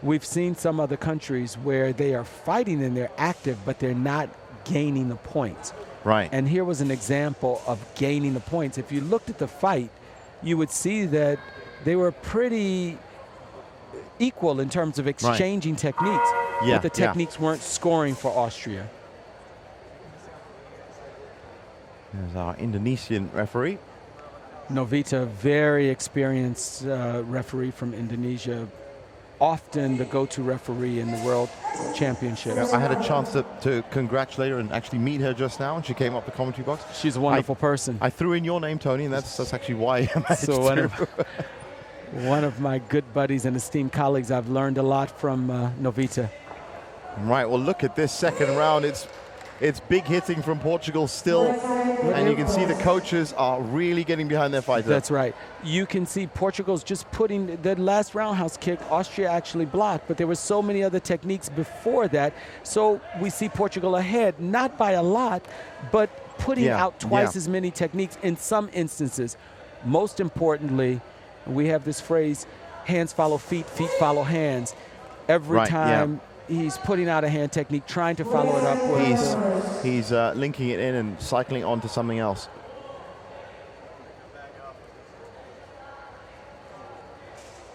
We've seen some other countries where they are fighting and they're active, but they're not gaining the points. Right. And here was an example of gaining the points. If you looked at the fight, you would see that they were pretty equal in terms of exchanging techniques, but the techniques weren't scoring for Austria. There's our Indonesian referee. Novita, very experienced referee from Indonesia, often the go-to referee in the World Championships. I had a chance to congratulate her and actually meet her just now, and she came up the commentary box. She's a wonderful person. I threw in your name, Tony, and that's actually why I managed so one of my good buddies and esteemed colleagues. I've learned a lot from Novita. Right, well, look at this second round. It's big hitting from Portugal still, and you can see the coaches are really getting behind their fighter. That's right. You can see Portugal's just putting the last roundhouse kick. Austria actually blocked, but there were so many other techniques before that. So we see Portugal ahead, not by a lot, but putting out twice as many techniques in some instances. Most importantly, we have this phrase, hands follow feet, feet follow hands. Every time he's putting out a hand technique, trying to follow it up with he's linking it in and cycling on to something else.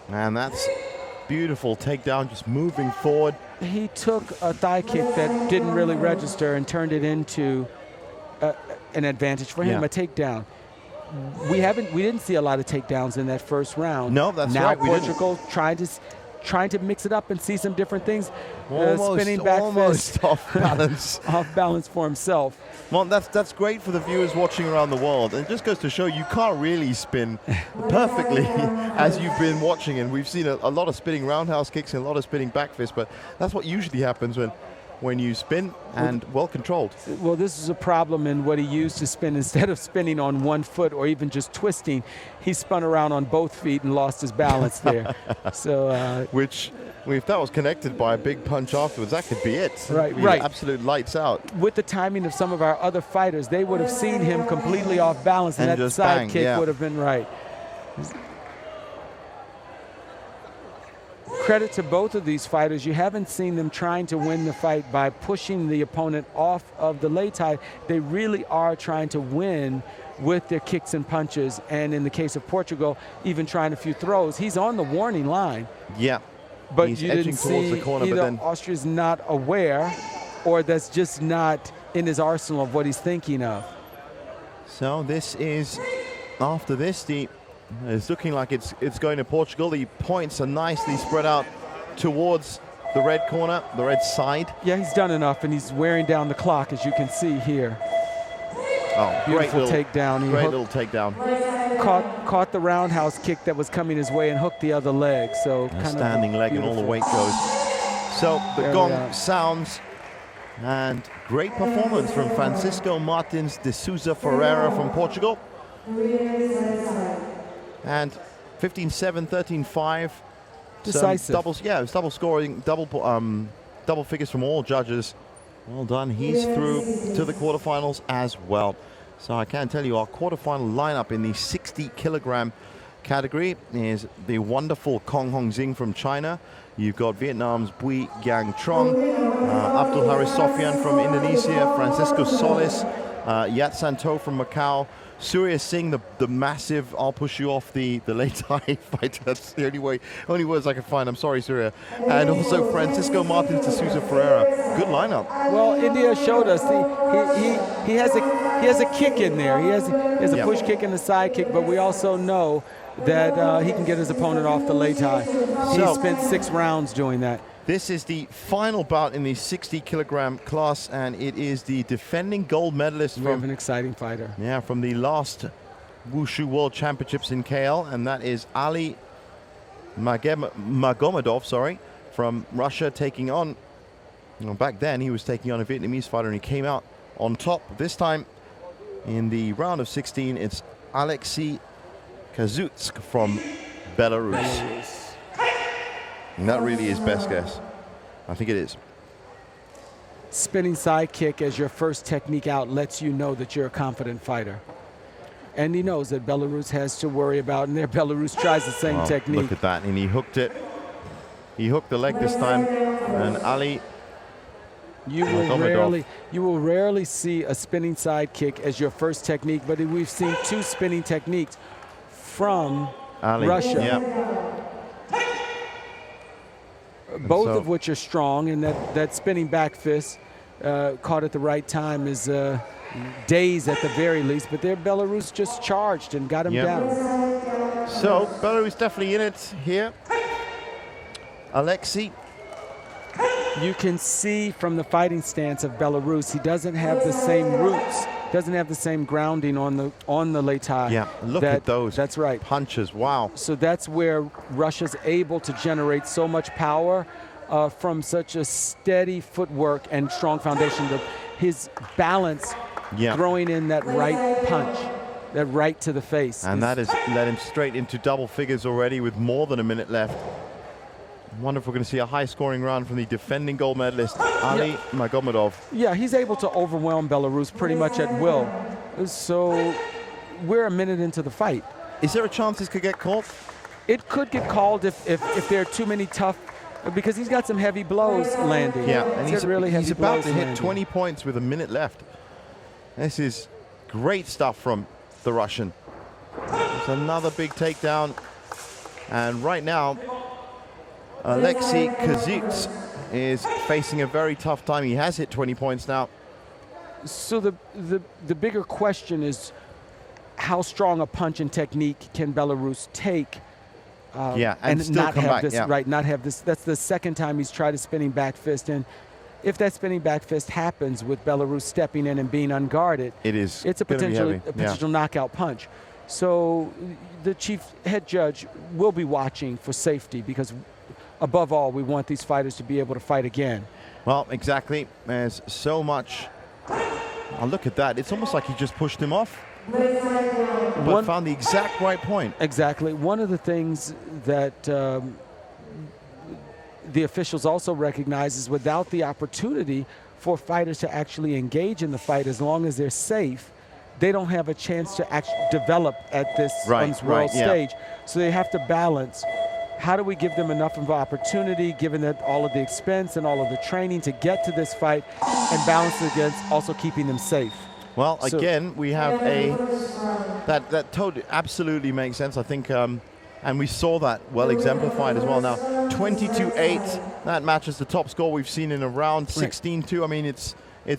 And that's beautiful takedown, just moving forward. He took a thigh kick that didn't really register and turned it into an advantage for him, a takedown. We didn't see a lot of takedowns in that first round. No, that's now right. Portugal trying to trying to mix it up and see some different things. Spinning back almost fist. off balance. Off balance for himself. Well, that's great for the viewers watching around the world. And it just goes to show you can't really spin perfectly as you've been watching. And we've seen a lot of spinning roundhouse kicks and a lot of spinning back fists, but that's what usually happens when you spin and well controlled. Well, this is a problem in what he used to spin. Instead of spinning on one foot or even just twisting, he spun around on both feet and lost his balance there. So, which, if that was connected by a big punch afterwards, that could be it. Right, Be right. Absolute lights out. With the timing of some of our other fighters, they would have seen him completely off balance, and that just side bang, kick yeah. would have been right. Credit to both of these fighters. You haven't seen them trying to win the fight by pushing the opponent off of the lei tai. They really are trying to win with their kicks and punches, and in the case of Portugal, even trying a few throws. He's on the warning line. Yeah. But He's you edging didn't towards see the corner, but either then Austria's not aware, or that's just not in his arsenal of what he's thinking of. So this is, after this, it's looking like it's going to Portugal. The points are nicely spread out towards the red corner, the red side. Yeah, he's done enough, and he's wearing down the clock, as you can see here. Oh, Beautiful takedown. He Great little takedown. Caught the roundhouse kick that was coming his way and hooked the other leg. So A kind standing of leg and all the weight goes. So the There we gong are. sounds, and great performance from Francisco Martins de Souza Ferreira from Portugal. And 15-7, 13-5. Decisive. It was double scoring, double figures from all judges. Well done. He's through to the quarterfinals as well. So I can tell you our quarterfinal lineup in the 60-kilogram category is the wonderful Kong Hong Xing from China. You've got Vietnam's Bui Giang Trong, Abdul Haris Sofian from Indonesia, Francisco Solis, Yat Santo from Macau, Surya Singh, the massive, I'll push you off the lei tai fighter. That's the only words I can find. I'm sorry, Surya. And also Francisco Martins de Souza Ferreira. Good lineup. Well, India showed us he has a kick in there. He has a Yep. push kick and a side kick, but we also know that he can get his opponent off the lei tai. He So- spent 6 rounds doing that. This is the final bout in the 60-kilogram class, and it is the defending gold medalist We have from an exciting fighter. from the last Wushu World Championships in KL, and that is Ali Magomedov, from Russia, taking on, back then he was taking on a Vietnamese fighter, and he came out on top. This time in the round of 16, it's Alexei Kazutsk from Belarus. And that really is best guess. I think it is. Spinning side kick as your first technique out lets you know that you're a confident fighter. And he knows that Belarus has to worry about, and there Belarus tries the same technique. Look at that, and he hooked it. He hooked the leg this time, and Ali You will rarely see a spinning side kick as your first technique, but we've seen 2 spinning techniques from Ali. Russia. Yeah. Both so- of which are strong, and that spinning back fist caught at the right time is days at the very least, but there Belarus just charged and got him Yep. down. So Belarus definitely in it here. Alexei. You can see from the fighting stance of Belarus, he doesn't have the same roots, doesn't have the same grounding on the lei tai. Yeah, look at those. That's right. Punches, wow. So that's where Russia's able to generate so much power from such a steady footwork and strong foundation. His balance throwing in that right punch, that right to the face. And that has led him straight into double figures already with more than a minute left. I wonder if we're going to see a high-scoring round from the defending gold medalist, Ali Magomedov. Yeah, he's able to overwhelm Belarus pretty much at will. So we're a minute into the fight. Is there a chance this could get caught? It could get called if there are too many tough, because he's got some heavy blows landing. Yeah, and he's heavy about blows to hit landing. 20 points with a minute left. This is great stuff from the Russian. It's another big takedown. And right now, Alexei Kazutsk is facing a very tough time. He has hit 20 points now. So the bigger question is, how strong a punch and technique can Belarus take and still not come have back, this yeah. right, not have this. That's the second time he's tried a spinning back fist, and if that spinning back fist happens with Belarus stepping in and being unguarded, it's a gonna be heavy. potential knockout punch. So the chief head judge will be watching for safety, because above all, we want these fighters to be able to fight again. Well, exactly. There's so much. Oh, look at that. It's almost like he just pushed him off, but found the exact right point. Exactly. One of the things that the officials also recognize is without the opportunity for fighters to actually engage in the fight, as long as they're safe, they don't have a chance to actually develop at this world stage. So they have to balance, how do we give them enough of an opportunity, given that all of the expense and all of the training to get to this fight, and balance it against also keeping them safe. Well, again, we have that totally absolutely makes sense. I think, and we saw that well exemplified as well. Now, 22-8, that matches the top score we've seen in a round. 16-2. I mean, it's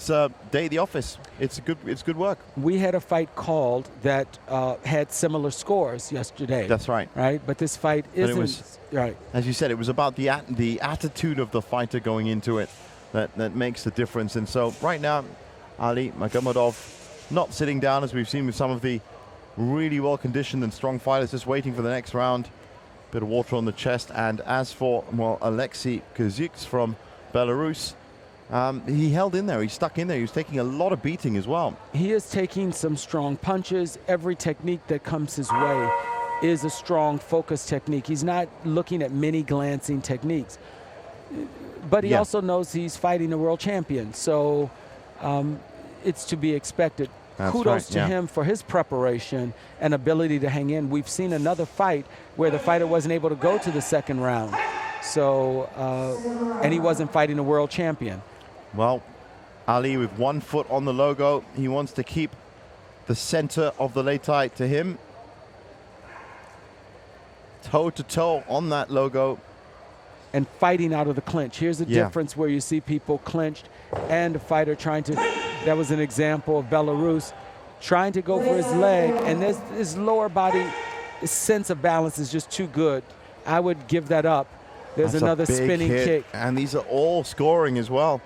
a day at the office. It's good work. We had a fight called that had similar scores yesterday. That's right. Right, but this fight isn't. Right. As you said, it was about the attitude of the fighter going into it that makes the difference. And so right now, Ali Magomedov not sitting down, as we've seen with some of the really well-conditioned and strong fighters, just waiting for the next round. Bit of water on the chest. And as for, well, Alexei Kuzyks from Belarus, he held in there. He stuck in there. He was taking a lot of beating as well. He is taking some strong punches. Every technique that comes his way is a strong focus technique. He's not looking at many glancing techniques. But he also knows he's fighting a world champion. So it's to be expected. That's Kudos to him for his preparation and ability to hang in. We've seen another fight where the fighter wasn't able to go to the second round. So, and he wasn't fighting a world champion. Well, Ali with 1 foot on the logo. He wants to keep the center of the Leitai to him. Toe-to-toe on that logo. And fighting out of the clinch. Here's the difference where you see people clinched and a fighter trying to, that was an example of Belarus, trying to go for his leg, and his lower body, his sense of balance is just too good. I would give that up. There's another spinning kick. And these are all scoring as well.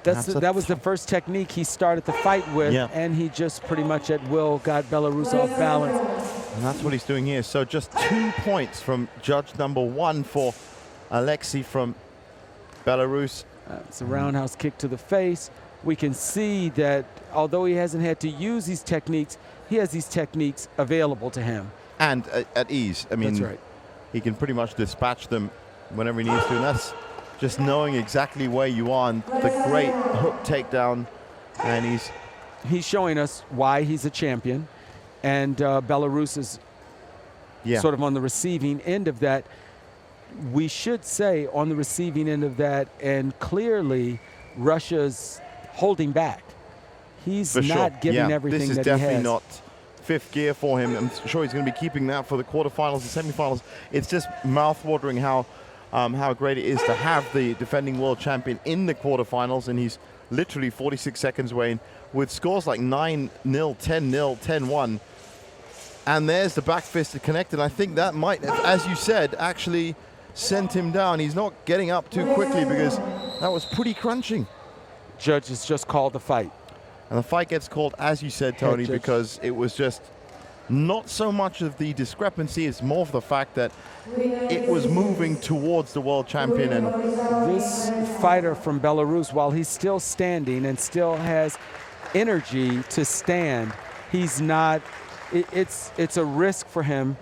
That was the first technique he started the fight with, and he just pretty much at will got Belarus off balance. And that's what he's doing here. So just 2 points from judge number 1 for Alexei from Belarus. It's a roundhouse kick to the face. We can see that although he hasn't had to use these techniques, he has these techniques available to him. And at ease. I mean, that's right. He can pretty much dispatch them whenever he needs to. And that's just knowing exactly where you are, and the great hook takedown. And he's showing us why he's a champion. And Belarus is sort of on the receiving end of that. We should say on the receiving end of that, and clearly Russia's holding back. He's not giving everything that he has. This is definitely not fifth gear for him. I'm sure he's going to be keeping that for the quarterfinals and semifinals. It's just mouth-watering how great it is to have the defending world champion in the quarterfinals, and he's literally 46 seconds away, and with scores like 9-0, 10-0, 10-1. And there's the back fist to connect, and I think that might, as you said, actually sent him down. He's not getting up too quickly because that was pretty crunching. Judge has just called the fight. And the fight gets called, as you said, Tony, because it was just not so much of the discrepancy, it's more of the fact that it was moving towards the world champion. And this fighter from Belarus, while he's still standing and still has energy to stand, he's not, it's a risk for him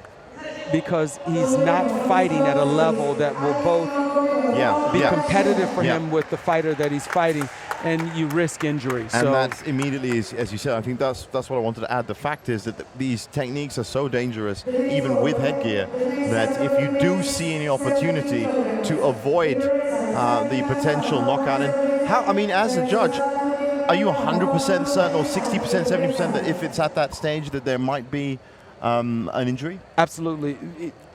because he's not fighting at a level that will both be competitive for him with the fighter that he's fighting, and you risk injury. And that's immediately, as you said, I think that's what I wanted to add. The fact is that these techniques are so dangerous, even with headgear, that if you do see any opportunity to avoid the potential knockout, and how, I mean, as a judge, are you 100% certain or 60%, 70% that if it's at that stage that there might be an injury? Absolutely.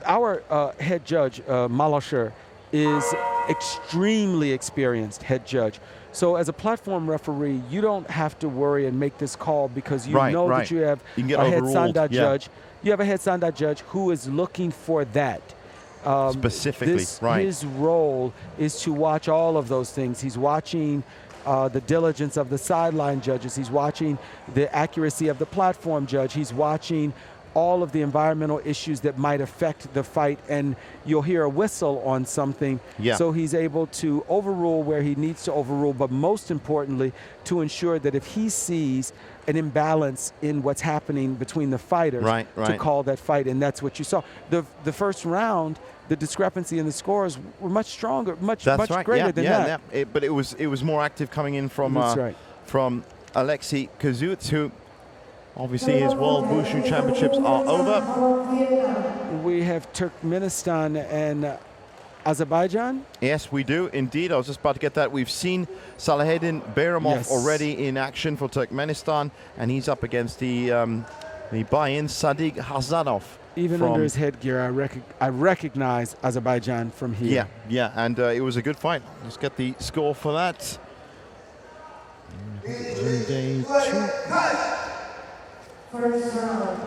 Our head judge, Malosher, is extremely experienced head judge. So as a platform referee, you don't have to worry and make this call because you know that you have You can get a head overruled, sanda judge. You have a head sanda judge who is looking for that. Specifically, right. His role is to watch all of those things. He's watching the diligence of the sideline judges. He's watching the accuracy of the platform judge. He's watching all of the environmental issues that might affect the fight, and you'll hear a whistle on something. So he's able to overrule where he needs to overrule, but most importantly, to ensure that if he sees an imbalance in what's happening between the fighters, to call that fight, and that's what you saw. The first round, the discrepancy in the scores were much stronger, much greater than that. But it was more active coming in from from Alexei Kazutz, who obviously his World Wushu Championships are over. We have Turkmenistan and Azerbaijan. Yes, we do indeed. I was just about to get that. We've seen Salaheddin Bayramov already in action for Turkmenistan, and he's up against the buy-in Sadiq Hazanov. Even under his headgear, I recognize Azerbaijan from here. And it was a good fight. Let's get the score for that. Day 2. First round.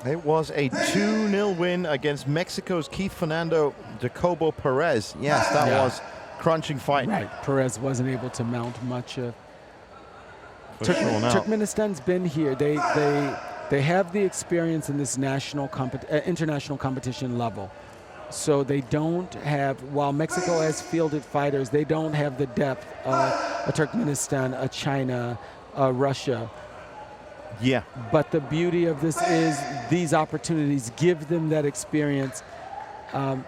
It was a 2-0 win against Mexico's Keith Fernando Jacobo Perez. Yes, that was crunching fight. Perez wasn't able to mount much of. Turkmenistan's been here. They have the experience in this international competition level. So they don't have, while Mexico has fielded fighters, they don't have the depth of a Turkmenistan, a China, a Russia. But the beauty of this is these opportunities give them that experience at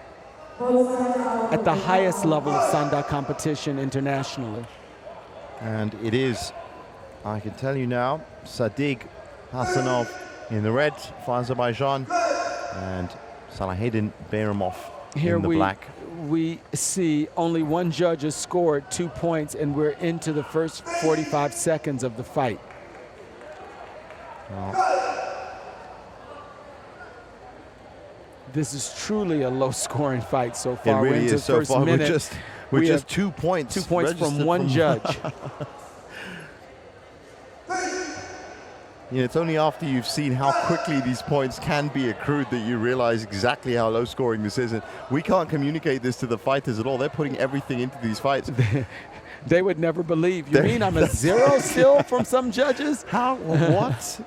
the highest level of sanda competition internationally. And it is, I can tell you now, Sadiq Hasanov in the red for Azerbaijan, and Salaheddin Bayramov in the black. We see only one judge has scored 2 points, and we're into the first 45 seconds of the fight. This is truly a low-scoring fight so far. It really is so far. We're just 2 points. 2 points from one judge. It's only after you've seen how quickly these points can be accrued that you realize exactly how low-scoring this is. And we can't communicate this to the fighters at all. They're putting everything into these fights. They would never believe. You mean I'm a 0 still from some judges? How? What?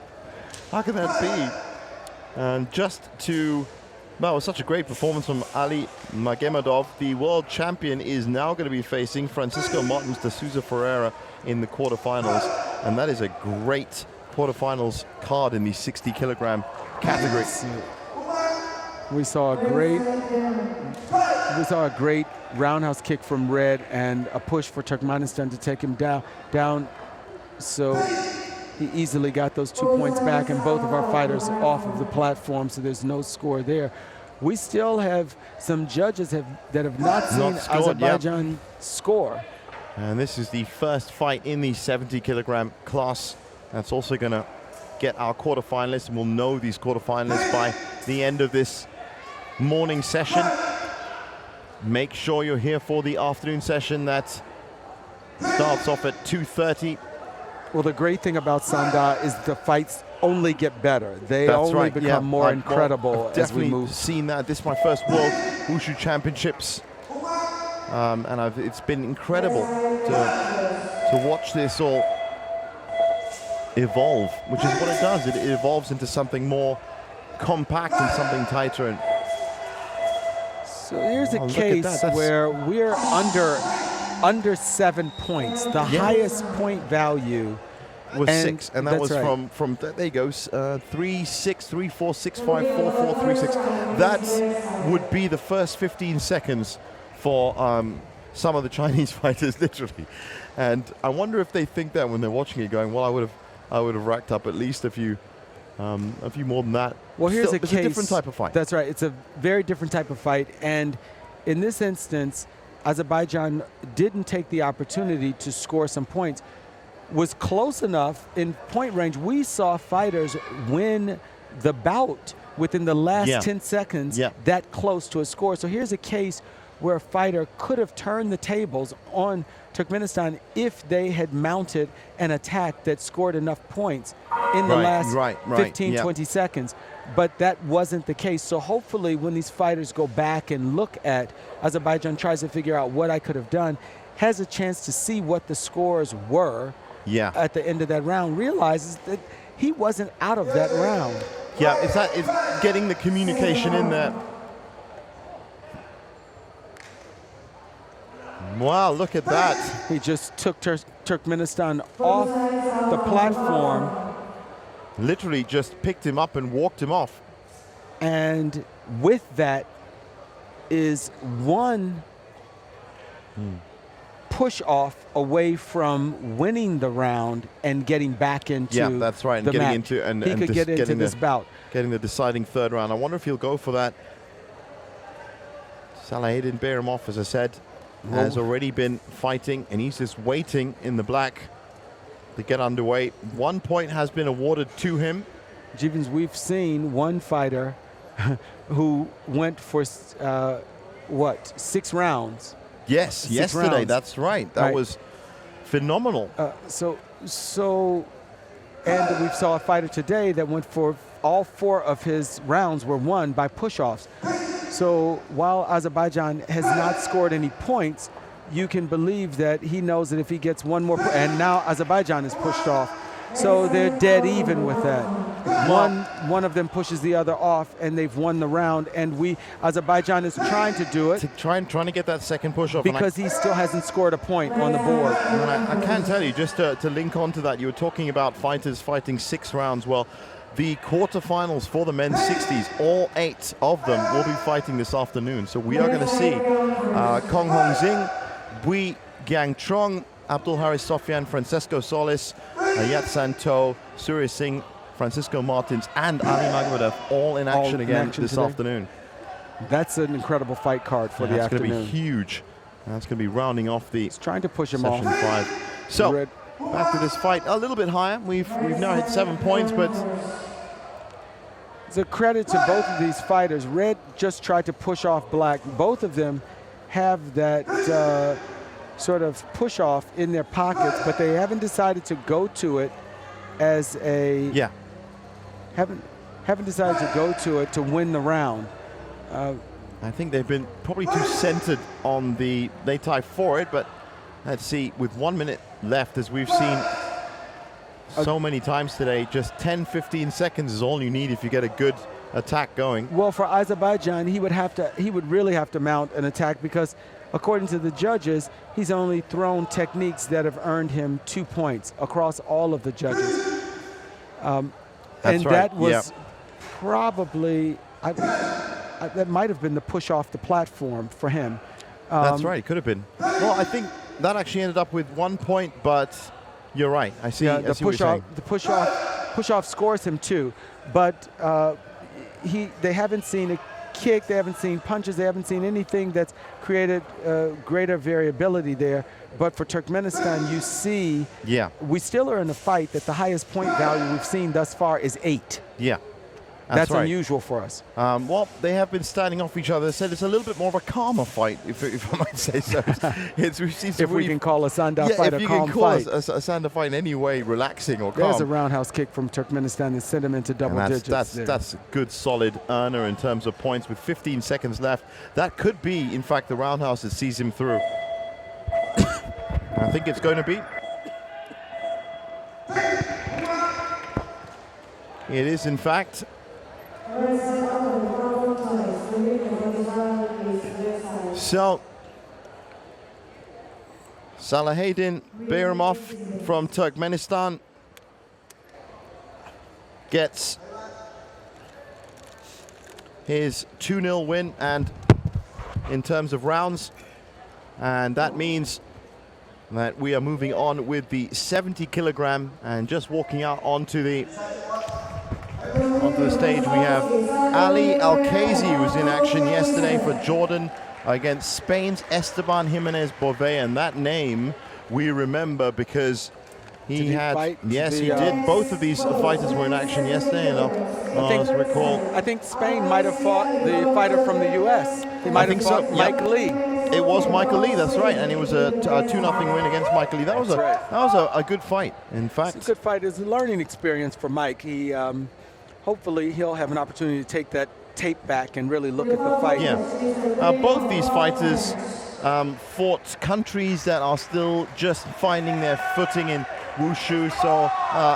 How can that be? And just to... Well, it was such a great performance from Ali Magomedov. The world champion is now going to be facing Francisco Martins de Souza Ferreira in the quarterfinals. And that is a great quarterfinals card in the 60-kilogram category. We saw a great roundhouse kick from Red and a push for Turkmenistan to take him down. So he easily got those 2 points back, and both of our fighters off of the platform, so there's no score there. We still have some judges that have not seen Azerbaijan score. And this is the first fight in the 70-kilogram class. That's also going to get our quarterfinalists, and we'll know these quarterfinalists by the end of this morning session. Make sure you're here for the afternoon session that starts off at 2:30. Well, the great thing about sanda is the fights only get better. They only become more incredible as we move. Definitely seen that. This is my first World Wushu Championships, and it's been incredible to watch this all evolve, which is what it does. It evolves into something more compact and something tighter. And so here's a case where we're under 7 points. The highest point value was 6, and that was from there you go, 3, 6, 3, 4, 6, 5, 4, 4, 3, 6. That would be the first 15 seconds for some of the Chinese fighters, literally. And I wonder if they think that when they're watching it, going, well, I would have racked up at least a few more than that. Well, here's a different type of fight. That's right. It's a very different type of fight, and in this instance, Azerbaijan didn't take the opportunity to score some points. was close enough in point range. We saw fighters win the bout within the last 10 seconds that close to a score. So here's a case where a fighter could have turned the tables on Turkmenistan if they had mounted an attack that scored enough points in the last 15, 20 seconds. But that wasn't the case. So hopefully when these fighters go back and look at, Azerbaijan tries to figure out what I could have done, has a chance to see what the scores were at the end of that round, realizes that he wasn't out of that round. Yeah, it's getting the communication in there. Wow, look at that. He just took Turkmenistan off the platform. Literally just picked him up and walked him off. And with that is one push off away from winning the round and getting back into that's right, and the getting match. into and he could get into this bout. Getting the deciding third round. I wonder if he'll go for that. Salahadin Bayramov, as I said, has already been fighting, and he's just waiting in the black to get underway. 1 point has been awarded to him. Jevons, we've seen one fighter who went for 6 rounds. Yes, yesterday. Rounds. That's right. That was phenomenal. And we saw a fighter today that went for all 4 of his rounds were won by push-offs. So while Azerbaijan has not scored any points, you can believe that he knows that if he gets one more, and now Azerbaijan is pushed off. So they're dead even with that. One of them pushes the other off, and they've won the round. And Azerbaijan is trying to do it. Trying to get that second push off. Because he still hasn't scored a point on the board. I can tell you, just to link on to that, you were talking about fighters fighting 6 rounds. Well, the quarterfinals for the men's 60s, all 8 of them will be fighting this afternoon. So we are going to see Kong Hong Zing, Bui Gyang Trong, Abdul Haris Sofian, Francesco Solis, Ayat Santo, Surya Singh, Francisco Martins, and Ali Magomedov all in action again this afternoon. That's an incredible fight card for the afternoon. That's going to be huge. That's going to be rounding off the He's trying to push him off. Session 5. So, back to this fight, a little bit higher. We've now hit 7 points, but it's a credit to both of these fighters. Red just tried to push off Black. Both of them have that sort of push off in their pockets, but they haven't decided to go to it as a haven't decided to go to it to win the round. I think they've been probably too centered on they tie for it, but let's see, with 1 minute left, as we've seen so many times today, just 10-15 seconds is all you need if you get a good attack going. Well, for Azerbaijan, he would really have to mount an attack, because according to the judges, he's only thrown techniques that have earned him 2 points across all of the judges. That was probably, that might have been the push off the platform for him. That's right, it could have been. Well, I think that actually ended up with 1 point, but you're right. I see. The push off scores him 2, but they haven't seen a kick, they haven't seen punches, they haven't seen anything that's created greater variability there. But for Turkmenistan, you see, we still are in a fight that the highest point value we've seen thus far is 8. Yeah. That's right. Unusual for us. Well, they have been standing off each other. They said it's a little bit more of a calmer fight, if I might say so. If we can call a sanda fight a calm fight. If you can call a sanda fight in any way relaxing or calm. There's a roundhouse kick from Turkmenistan that sent him into double digits. That's a good, solid earner in terms of points with 15 seconds left. That could be, in fact, the roundhouse that sees him through. I think it's going to be. It is, in fact. So, Salahadin Bayramov from Turkmenistan gets his 2-0 win, and in terms of rounds, and that means that we are moving on with the 70 kilogram, and just walking out onto the stage, we have Ali Al-Khazi, who was in action yesterday for Jordan against Spain's Esteban Jimenez Bové, and that name we remember because He had, fight yes, the, he did. Both of these fighters were in action yesterday, and as recall. I think Spain might have fought the fighter from the U.S. He might have fought Mike Lee. It was Michael Lee, that's right, and it was a 2-0 win against Michael Lee. That was a good fight, in fact. It's a good fight. It's a learning experience for Mike. He hopefully he'll have an opportunity to take that tape back and really look at the fight. Yeah, both these fighters fought countries that are still just finding their footing in wushu. So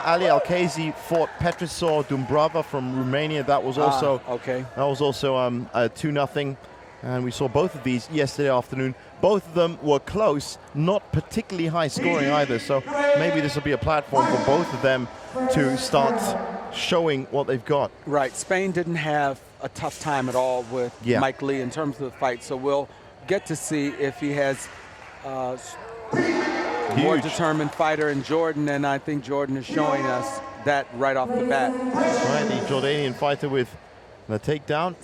Ali Alkazi fought Petrisor Dumbrava from Romania. That was also a 2-0, and we saw both of these yesterday afternoon. Both of them were close, not particularly high scoring either. So maybe this will be a platform for both of them to start showing what they've got. Right. Spain didn't have a tough time at all with Mike Lee in terms of the fight. So we'll get to see if he has a more determined fighter in Jordan, and I think Jordan is showing us that right off the bat. That's right, the Jordanian fighter with the takedown,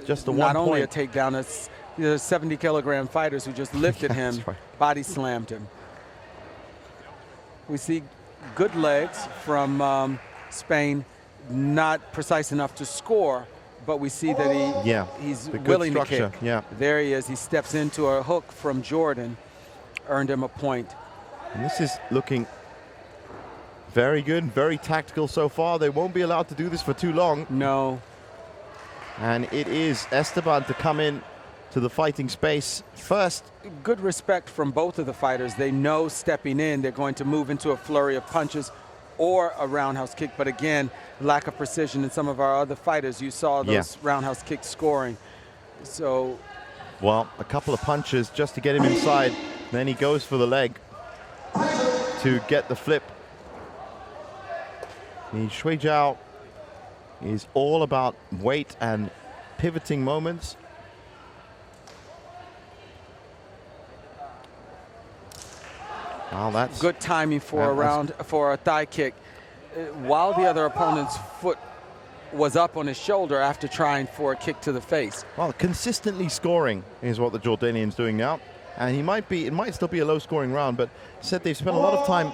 just a 1 point. Not only a takedown, it's 70-kilogram fighters who just lifted him, body slammed him. We see good legs from Spain, not precise enough to score, but we see that he's willing to kick. Yeah. There he is. He steps into a hook from Jordan, earned him a point. And this is looking very good, very tactical so far. They won't be allowed to do this for too long. No. And it is Esteban to come in to the fighting space first. Good respect from both of the fighters. They know stepping in, they're going to move into a flurry of punches or a roundhouse kick. But again, lack of precision in some of our other fighters. You saw those roundhouse kicks scoring. So, well, a couple of punches just to get him inside. Then he goes for the leg to get the flip. The Shui Jiao is all about weight and pivoting moments. Well, that's good timing for a thigh kick. While the other opponent's foot was up on his shoulder after trying for a kick to the face. Well, consistently scoring is what the Jordanian's doing now. And it might still be a low-scoring round, but said they've spent a lot of time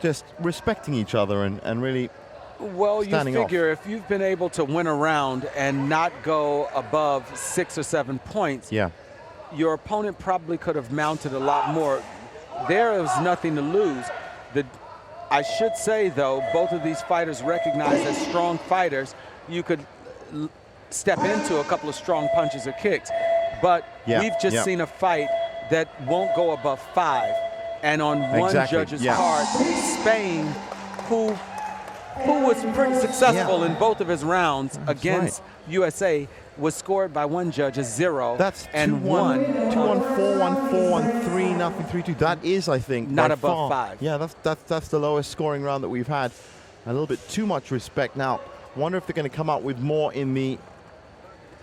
just respecting each other and really standing you figure off. If you've been able to win a round and not go above 6 or 7 points, your opponent probably could have mounted a lot more. There is nothing to lose. I should say, though, both of these fighters recognized as strong fighters, you could step into a couple of strong punches or kicks. But we've just seen a fight that won't go above 5. And on one judge's part, Spain, who was pretty successful in both of his rounds against USA, was scored by one judge as 0. That's and 2-1, 2-1, 4-1, 4-1, 3-0, 3-2. That is, I think, not above 5. Yeah, that's the lowest scoring round that we've had. A little bit too much respect. Now, wonder if they're going to come out with more in the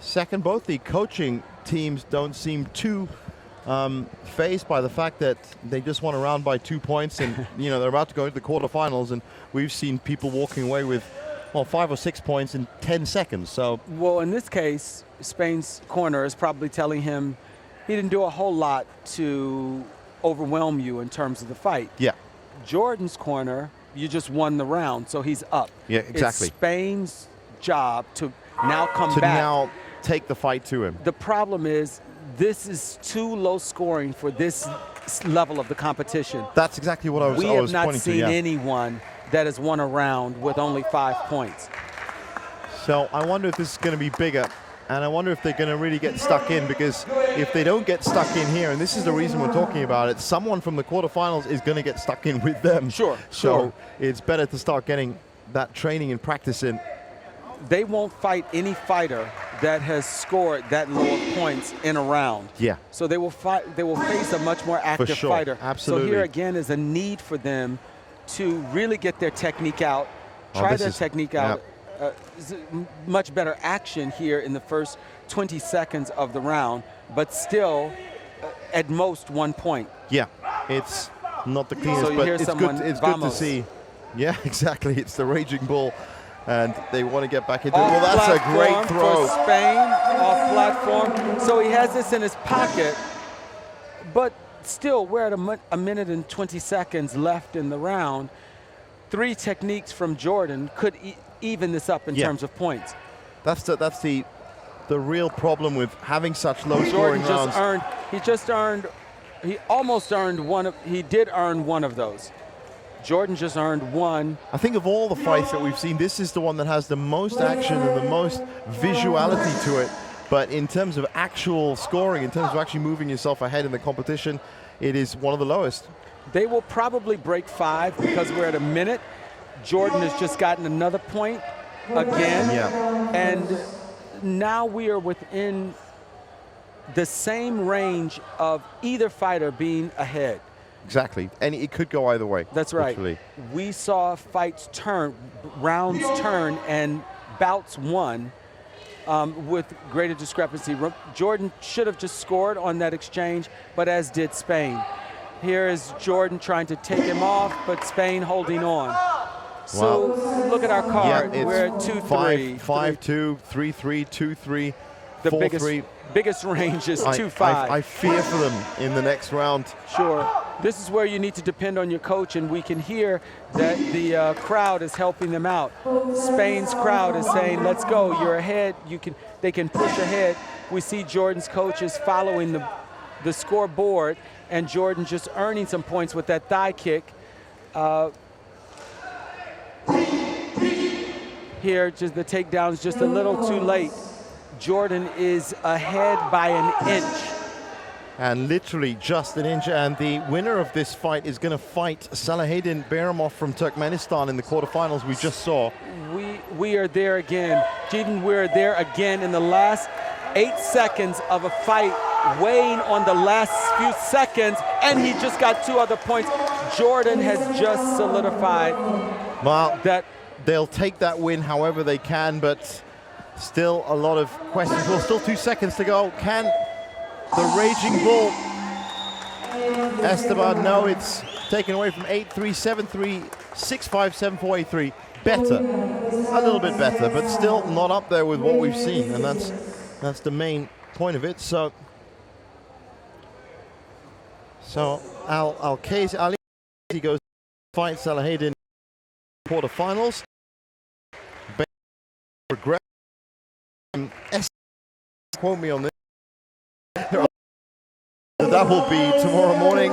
second. Both the coaching teams don't seem too phased by the fact that they just won a round by 2 points, and they're about to go into the quarterfinals, and we've seen people walking away with 5 or 6 points in 10 seconds. So, well, in this case, Spain's corner is probably telling him he didn't do a whole lot to overwhelm you in terms of the fight. Yeah. Jordan's corner, you just won the round, so he's up. Yeah, exactly. It's Spain's job to now come back. Now take the fight to him. The problem is this is too low scoring for this level of the competition. That's exactly what I was pointing to. We have not seen to, anyone that has won a round with only 5 points. So I wonder if this is going to be bigger, and I wonder if they're going to really get stuck in, because if they don't get stuck in here, and this is the reason we're talking about it, someone from the quarterfinals is going to get stuck in with them. Sure. So it's better to start getting that training and practice in. They won't fight any fighter that has scored that low of points in a round. Yeah. So they will face a much more active fighter. Absolutely. So here again is a need for them to really get their technique out, try their technique out. Much better action here in the first 20 seconds of the round, but still at most 1 point. Yeah, it's not the cleanest, so but it's good to see. Yeah, exactly. It's the Raging Bull, and they want to get back into it. Well, that's a great throw. For Spain, off platform. So he has this in his pocket, but still we're at a minute and 20 seconds left in the round. 3 techniques from Jordan could even this up in terms of points. That's the real problem with having such low scoring rounds. He almost earned one of, he did earn one of those. Jordan just earned one. I think of all the fights that we've seen, this is the one that has the most action and the most visuality to it. But in terms of actual scoring, in terms of actually moving yourself ahead in the competition, it is one of the lowest. They will probably break 5 because we're at a minute. Jordan has just gotten another point again. Yeah. And now we are within the same range of either fighter being ahead. Exactly, and it could go either way. That's right. Literally. We saw fights turn, rounds turn, and bouts won with greater discrepancy. Jordan should have just scored on that exchange, but as did Spain. Here is Jordan trying to take him off, but Spain holding on. So look at our card. Yeah, we're at 2-3. 5-2, 3-3, 2-3, 4-3. Biggest range is 2-5. I fear for them in the next round. Sure. This is where you need to depend on your coach, and we can hear that the crowd is helping them out. Spain's crowd is saying, let's go, you're ahead, they can push ahead. We see Jordan's coaches following the scoreboard, and Jordan just earning some points with that thigh kick. Here, just the takedown's just a little too late. Jordan is ahead by an inch. And literally just an inch, and the winner of this fight is going to fight Salahaddin Bayramov from Turkmenistan in the quarterfinals we just saw. We are there again. Jeevan, we're there again in the last 8 seconds of a fight, weighing on the last few seconds, and he just got 2 other points. Jordan has just solidified that. They'll take that win however they can, but still a lot of questions. Well, still 2 seconds to go. Can the Raging Bull Esteban? No, it's taken away from 8-3, 7-3, 6-5, 7-4, 8-3. Better, a little bit better, but still not up there with what we've seen, and that's the main point of it. So Al-Qazi Ali goes to fight Salahaddin quarterfinals. Regret. Quote me on this. That will be tomorrow morning.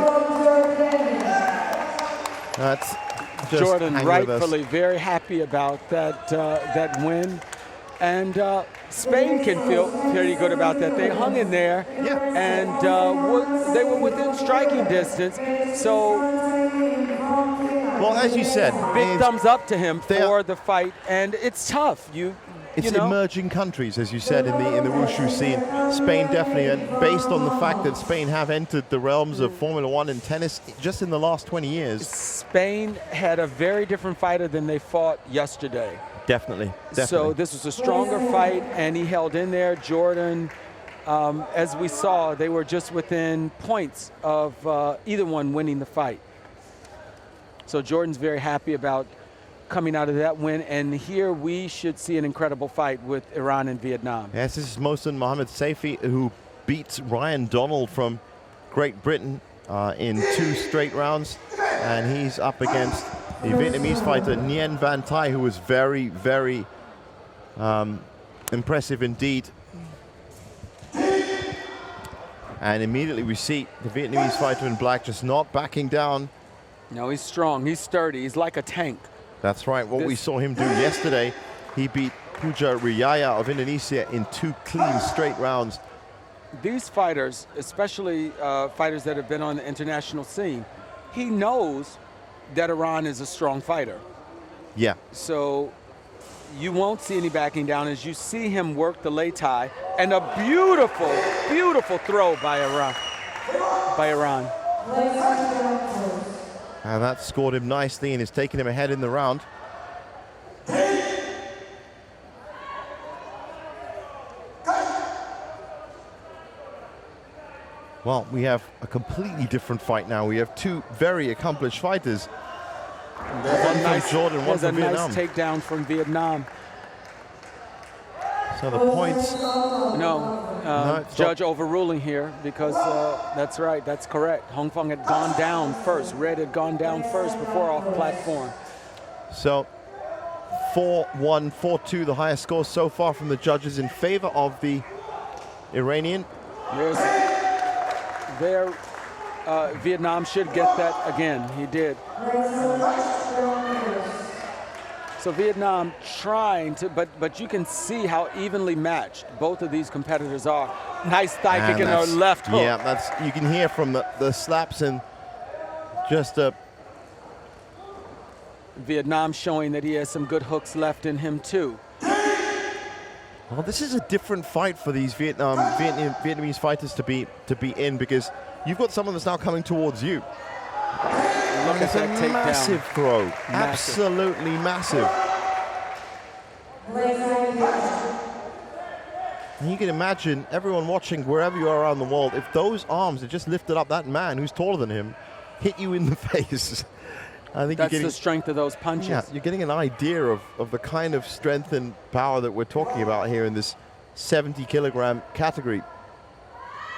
That's just Jordan rightfully very happy about that win, and Spain can feel pretty good about that. They hung in there, and they were within striking distance. So, well, as you said, big thumbs up to him for the fight, and it's tough. It's emerging countries, as you said, in the wushu scene. Spain definitely, and based on the fact that Spain have entered the realms of Formula One and tennis just in the last 20 years. Spain had a very different fighter than they fought yesterday. Definitely. So this was a stronger fight, and he held in there. Jordan, as we saw, they were just within points of either one winning the fight. So Jordan's very happy about coming out of that win, and here we should see an incredible fight with Iran and Vietnam. Yes, this is Mohsen Mohamed Saifi, who beats Ryan Donald from Great Britain in 2 straight rounds, and he's up against the Vietnamese fighter Nguyen Van Thai, who was very, very impressive indeed. And immediately we see the Vietnamese fighter in black just not backing down. No, he's strong, he's sturdy, he's like a tank. That's right, what we saw him do yesterday. He beat Puja Riyaya of Indonesia in 2 clean straight rounds. These fighters, especially fighters that have been on the international scene, he knows that Iran is a strong fighter. Yeah. So you won't see any backing down as you see him work the lei tai, and a beautiful, beautiful throw by Iran. And that scored him nicely and is taking him ahead in the round. Well, we have a completely different fight now. We have 2 very accomplished fighters. One from Jordan, one from Vietnam. Nice takedown from Vietnam. So the points. No, judge overruling here because that's right, that's correct. Hong Fong had gone down first. Red had gone down first before off platform. So 4-1, 4-2, the highest score so far from the judges in favor of the Iranian. Vietnam should get that again. He did. So Vietnam trying to, but you can see how evenly matched both of these competitors are. Nice thigh kick in their left hook. Yeah, that's, you can hear from the slaps and just Vietnam showing that he has some good hooks left in him too. Well, this is a different fight for these Vietnamese fighters to be in, because you've got someone that's now coming towards you. Look at that takedown. Massive throw. Massive. Absolutely massive. And you can imagine everyone watching wherever you are around the world, if those arms that just lifted up that man who's taller than him hit you in the face. I think that's the strength of those punches. Yeah, you're getting an idea of the kind of strength and power that we're talking about here in this 70-kilogram category.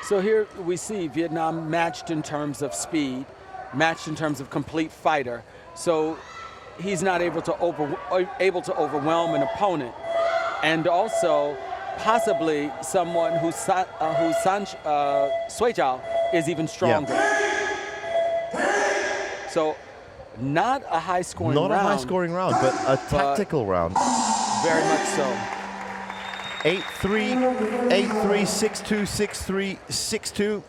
So here we see Vietnam matched in terms of speed, matched in terms of complete fighter. So he's not able to overwhelm an opponent, and also possibly someone who Sui Chao is even stronger. Yeah. So not a high-scoring round. Not a high-scoring round, but a tactical round. Very much so. 8-3, 8-3, 6-2, 6-3, 6-2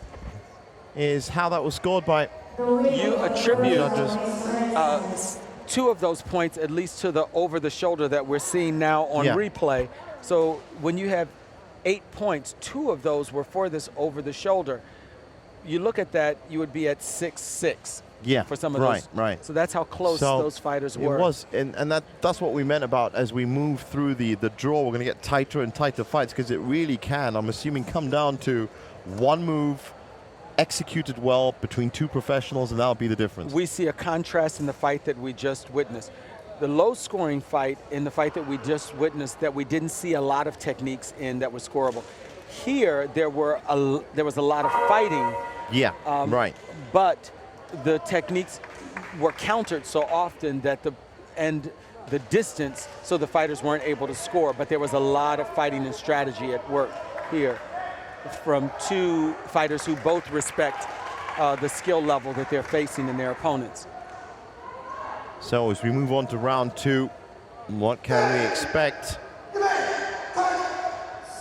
is how that was scored by you attribute judges. Two of those points at least to the over-the-shoulder that we're seeing now on replay. So when you have 8 points, 2 of those were for this over-the-shoulder. You look at that, you would be at 6-6. Yeah, for some of those. Right. So that's how close those fighters were. It was, and that's what we meant about as we move through the draw, we're going to get tighter and tighter fights, because it really can, I'm assuming, come down to one move executed well between two professionals, and that'll be the difference. We see a contrast in the fight that we just witnessed. The low-scoring fight in the fight that we just witnessed, that we didn't see a lot of techniques in that were scoreable. Here, there was a lot of fighting. Yeah, right. But the techniques were countered so often that the distance, so the fighters weren't able to score. But there was a lot of fighting and strategy at work here from two fighters who both respect the skill level that they're facing in their opponents. So as we move on to round 2, what can we expect?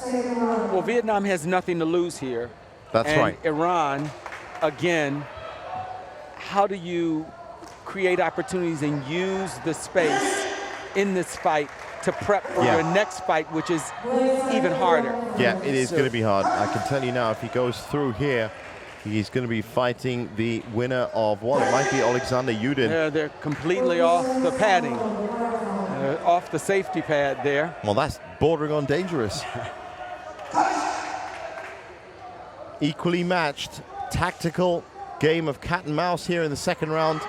Well, Vietnam has nothing to lose here. That's right. Iran, again, how do you create opportunities and use the space in this fight to prep for your next fight, which is even harder? Yeah, it is going to be hard. I can tell you now, if he goes through here, he's going to be fighting the winner of, well, it might be Alexander Yudin. They're completely off the padding, off the safety pad there. Well, that's bordering on dangerous. Equally matched, tactical game of cat and mouse here in the second round.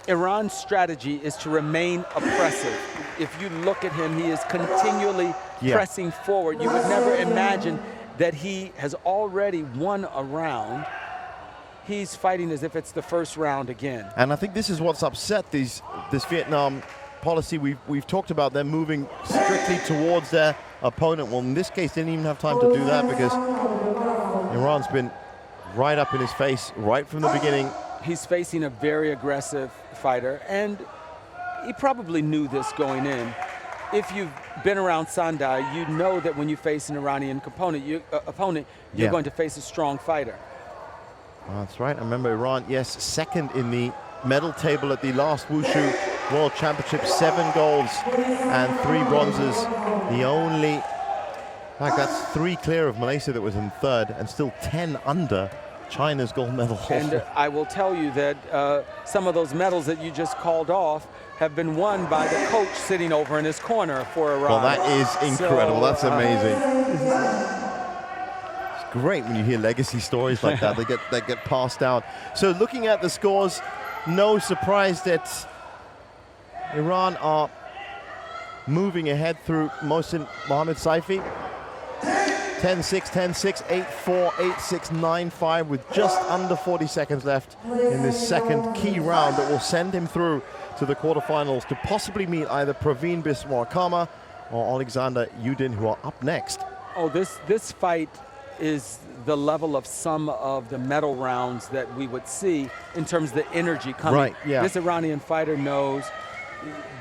Iran's strategy is to remain oppressive. If you look at him, he is continually pressing forward. You would never imagine that he has already won a round. He's fighting as if it's the first round again. And I think this is what's upset this Vietnam policy. We've talked about them moving strictly towards their opponent. Well, in this case, they didn't even have time to do that, because Iran's been right up in his face right from the beginning. He's facing a very aggressive fighter, and he probably knew this going in. If you've been around Sanda, you know that when you face an Iranian opponent, you're going to face a strong fighter. That's right. I remember Iran, second in the medal table at the last Wushu World Championship, 7 golds and 3 bronzes. The only, in fact, that's 3 clear of Malaysia that was in third, and still 10 under China's gold medal. And I will tell you that some of those medals that you just called off have been won by the coach sitting over in his corner for Iran. Well, that is incredible. So, that's amazing. It's great when you hear legacy stories like that. They get passed down. So looking at the scores, no surprise that Iran are moving ahead through Mohsen Mohamed Saifi. 10-6, 10-6, 8-4, 8-6, 9-5 with just under 40 seconds left in this second key round that will send him through to the quarterfinals to possibly meet either Praveen Biswakarma or Alexander Yudin, who are up next. Oh, this fight is the level of some of the medal rounds that we would see in terms of the energy coming. Right, yeah. This Iranian fighter knows,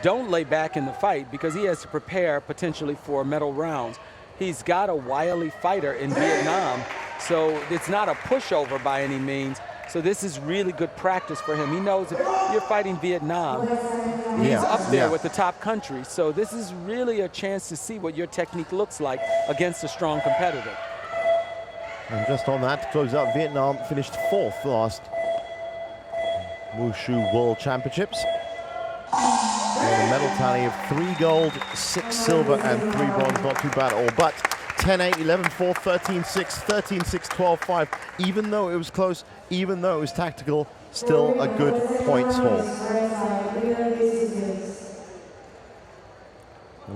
don't lay back in the fight because he has to prepare potentially for medal rounds. He's got a wily fighter in Vietnam, so it's not a pushover by any means. So this is really good practice for him. He knows if you're fighting Vietnam, he's up there with the top countries. So this is really a chance to see what your technique looks like against a strong competitor. And just on that, to close out, Vietnam finished 4th last Wushu World Championships. And a medal tally of 3 gold, 6 silver, and 3 bronze. Not too bad at all. But 10-8, 11-4, 13-6, 13-6, 12-5. Even though it was close, even though it was tactical, still a good points haul.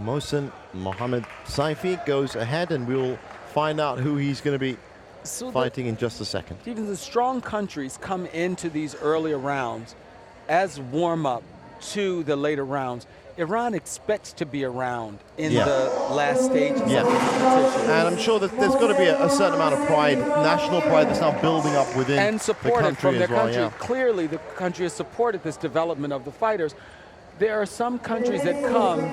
Mohsen Mohammed Saifi goes ahead, and we'll find out who he's going to be fighting in just a second. Even the strong countries come into these earlier rounds as warm-up to the later rounds. Iran expects to be around in the last stages of the competition. And I'm sure that there's got to be a certain amount of pride, national pride, that's now building up within and supported the country from their as well. country. Yeah. Clearly, the country has supported this development of the fighters. There are some countries that come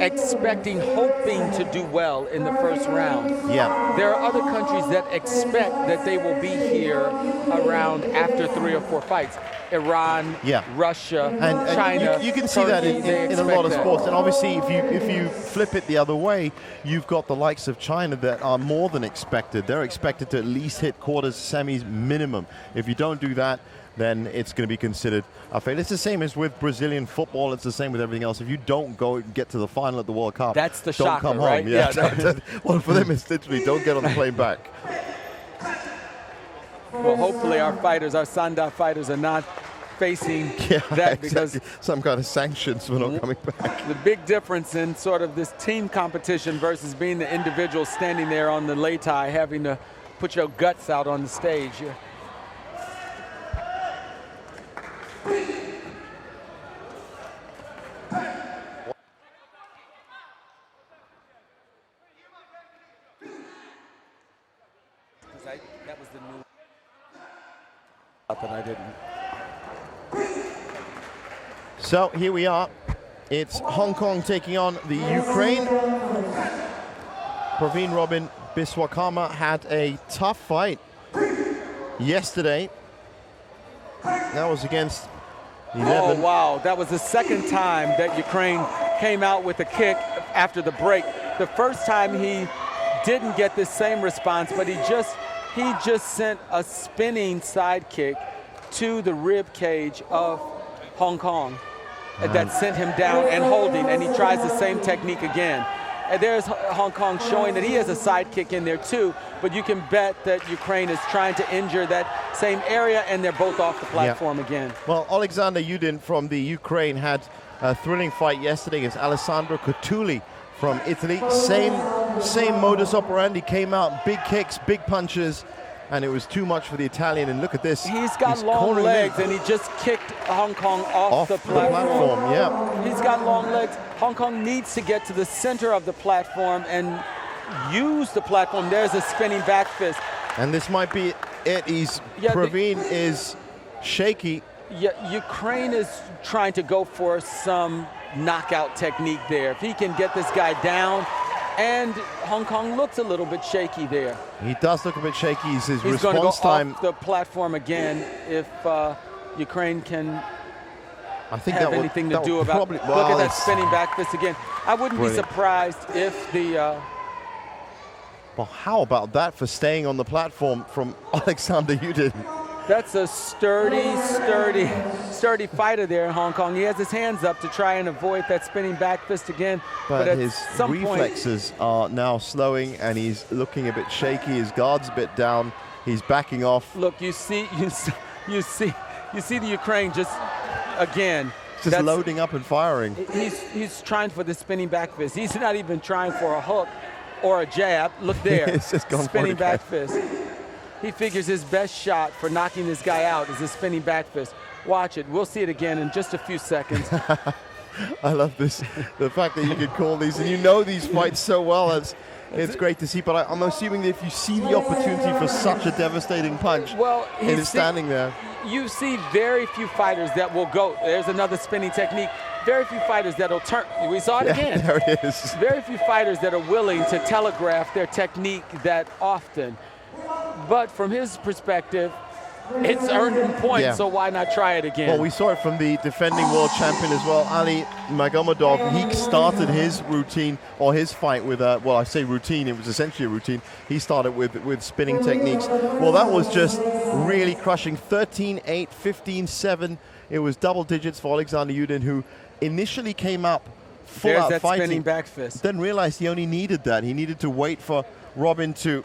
expecting, hoping to do well in the first round. Yeah. There are other countries that expect that they will be here around after 3 or 4 fights. Iran, Russia, and China. You can see Turkey, that in a lot of sports. And obviously, if you flip it the other way, you've got the likes of China that are more than expected. They're expected to at least hit quarters, semis minimum. If you don't do that, then it's going to be considered a failure. It's the same as with Brazilian football. It's the same with everything else. If you don't get to the final at the World Cup, that's the don't shocker, come right? home. Yeah. Well, for them, it's literally don't get on the plane back. Well, hopefully our fighters, our sanda fighters, are not facing that because some kind of sanctions for not coming back. The big difference in sort of this team competition versus being the individual standing there on the lei tai, having to put your guts out on the stage. That was the new up, and I didn't. So here we are. It's Hong Kong taking on the Ukraine. Praveen Robin Biswakarma had a tough fight yesterday. That was against 11. Oh, wow. That was the second time that Ukraine came out with a kick after the break. The first time he didn't get the same response, but he just sent a spinning side kick to the rib cage of Hong Kong that sent him down and holding, and he tries the same technique again. And there's Hong Kong showing that he has a side kick in there too, but you can bet that Ukraine is trying to injure that same area, and they're both off the platform again. Well, Alexander Yudin from the Ukraine had a thrilling fight yesterday against Alessandro Cottuli from Italy. Same modus operandi, came out, big kicks, big punches, and it was too much for the Italian. And look at this. He's got long legs, and he just kicked Hong Kong off the platform. Yeah. He's got long legs. Hong Kong needs to get to the center of the platform and use the platform. There's a spinning back fist. And this might be it. Praveen is shaky. Yeah, Ukraine is trying to go for some knockout technique there. If he can get this guy down, and Hong Kong looks a little bit shaky there. He does look a bit shaky. His He's response going to go time off the platform again if Ukraine can have anything to do about it. Look at that spinning back fist again. I wouldn't be surprised if the... well, how about that for staying on the platform from Alexander Yudin? That's a sturdy fighter there in Hong Kong. He has his hands up to try and avoid that spinning back fist again. But his reflexes are now slowing, and he's looking a bit shaky. His guard's a bit down. He's backing off. Look, you see the Ukraine just again. Just loading up and firing. He's trying for the spinning back fist. He's not even trying for a hook. or a jab. Look there, It's just gone for spinning it back again. fist. He figures his best shot for knocking this guy out is a spinning back fist. Watch it. We'll see it again in just a few seconds. I love this, the fact that you can call these, and you know these fights so well. It's great to see, but I'm assuming that if you see the opportunity for such a devastating punch, Well, and it's standing there. You see very few fighters that will go. There's another spinning technique. Very few fighters that'll turn. We saw it again. There it is. Very few fighters that are willing to telegraph their technique that often. But from his perspective, it's earned him points, Yeah. so why not try it again? Well, we saw it from the defending world champion as well, Ali Magomedov. He started his routine, or his fight with well, I say routine, it was essentially a routine. He started with spinning techniques. Well, that was just really crushing. 13-8, 15-7. It was double digits for Alexander Yudin, who initially came up full There's out that fighting, spinning back fist. then realized he only needed that. He needed to wait for Robin to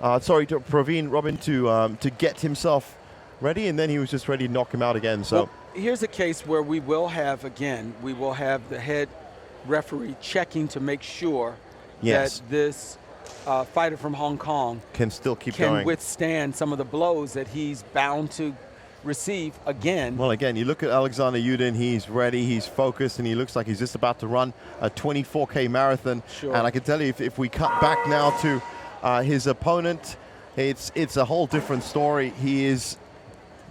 Praveen Robin to get himself ready, and then he was just ready to knock him out again. So Well, here's a case where we will have the head referee checking to make sure Yes. that this fighter from Hong Kong can still keep can going. withstand some of the blows that he's bound to receive again. Well, again, you look at Alexander Yudin, he's ready, he's focused, and he looks like he's just about to run a 24K marathon. Sure. And I can tell you, if we cut back now to his opponent, it's a whole different story. He is,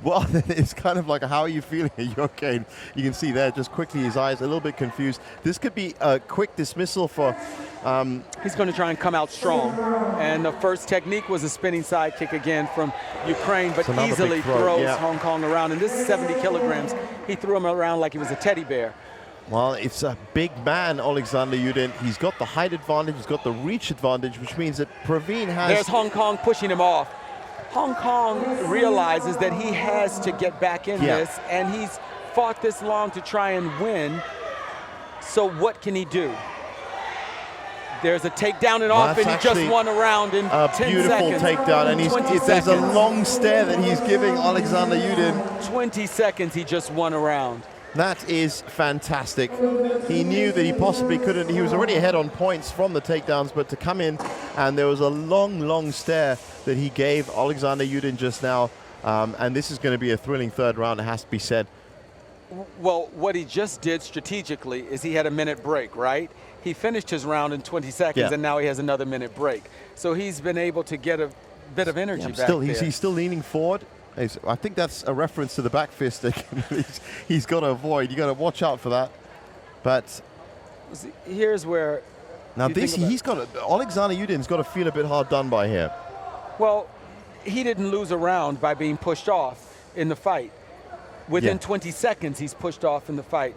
well, it's kind of like, how are you feeling? Are you okay? You can see there, just quickly, his eyes a little bit confused. This could be a quick dismissal for... He's going to try and come out strong. And the first technique was a spinning side kick again from Ukraine, but another big easily throw, throws yeah. Hong Kong around. And this is 70 kilograms. He threw him around like he was a teddy bear. Well, it's a big man, Alexander Yudin. He's got the height advantage, he's got the reach advantage, which means that Praveen has... There's Hong Kong pushing him off. Hong Kong realizes that he has to get back in Yeah. this, and he's fought this long to try and win. So what can he do? There's a takedown and off, That's and he just actually won a round in a 10 beautiful seconds. takedown, and 20 there's a seconds. long stare that he's giving Alexander Yudin. 20 seconds, he just won a round. That is fantastic. He knew that he possibly couldn't. He was already ahead on points from the takedowns, but to come in, and there was a long, long stare that he gave Alexander Yudin just now. And this is going to be a thrilling third round, it has to be said. Well, what he just did strategically is he had a minute break, right? He finished his round in 20 seconds, Yeah. and now he has another minute break. So he's been able to get a bit of energy back Still, there. he's still leaning forward. I think that's a reference to the back fist that he's got to avoid. You got to watch out for that. But See, here's where now you think about- Alexander Yudin's got to feel a bit hard done by here. Well, he didn't lose a round by being pushed off in the fight. Within Yeah. 20 seconds, he's pushed off in the fight.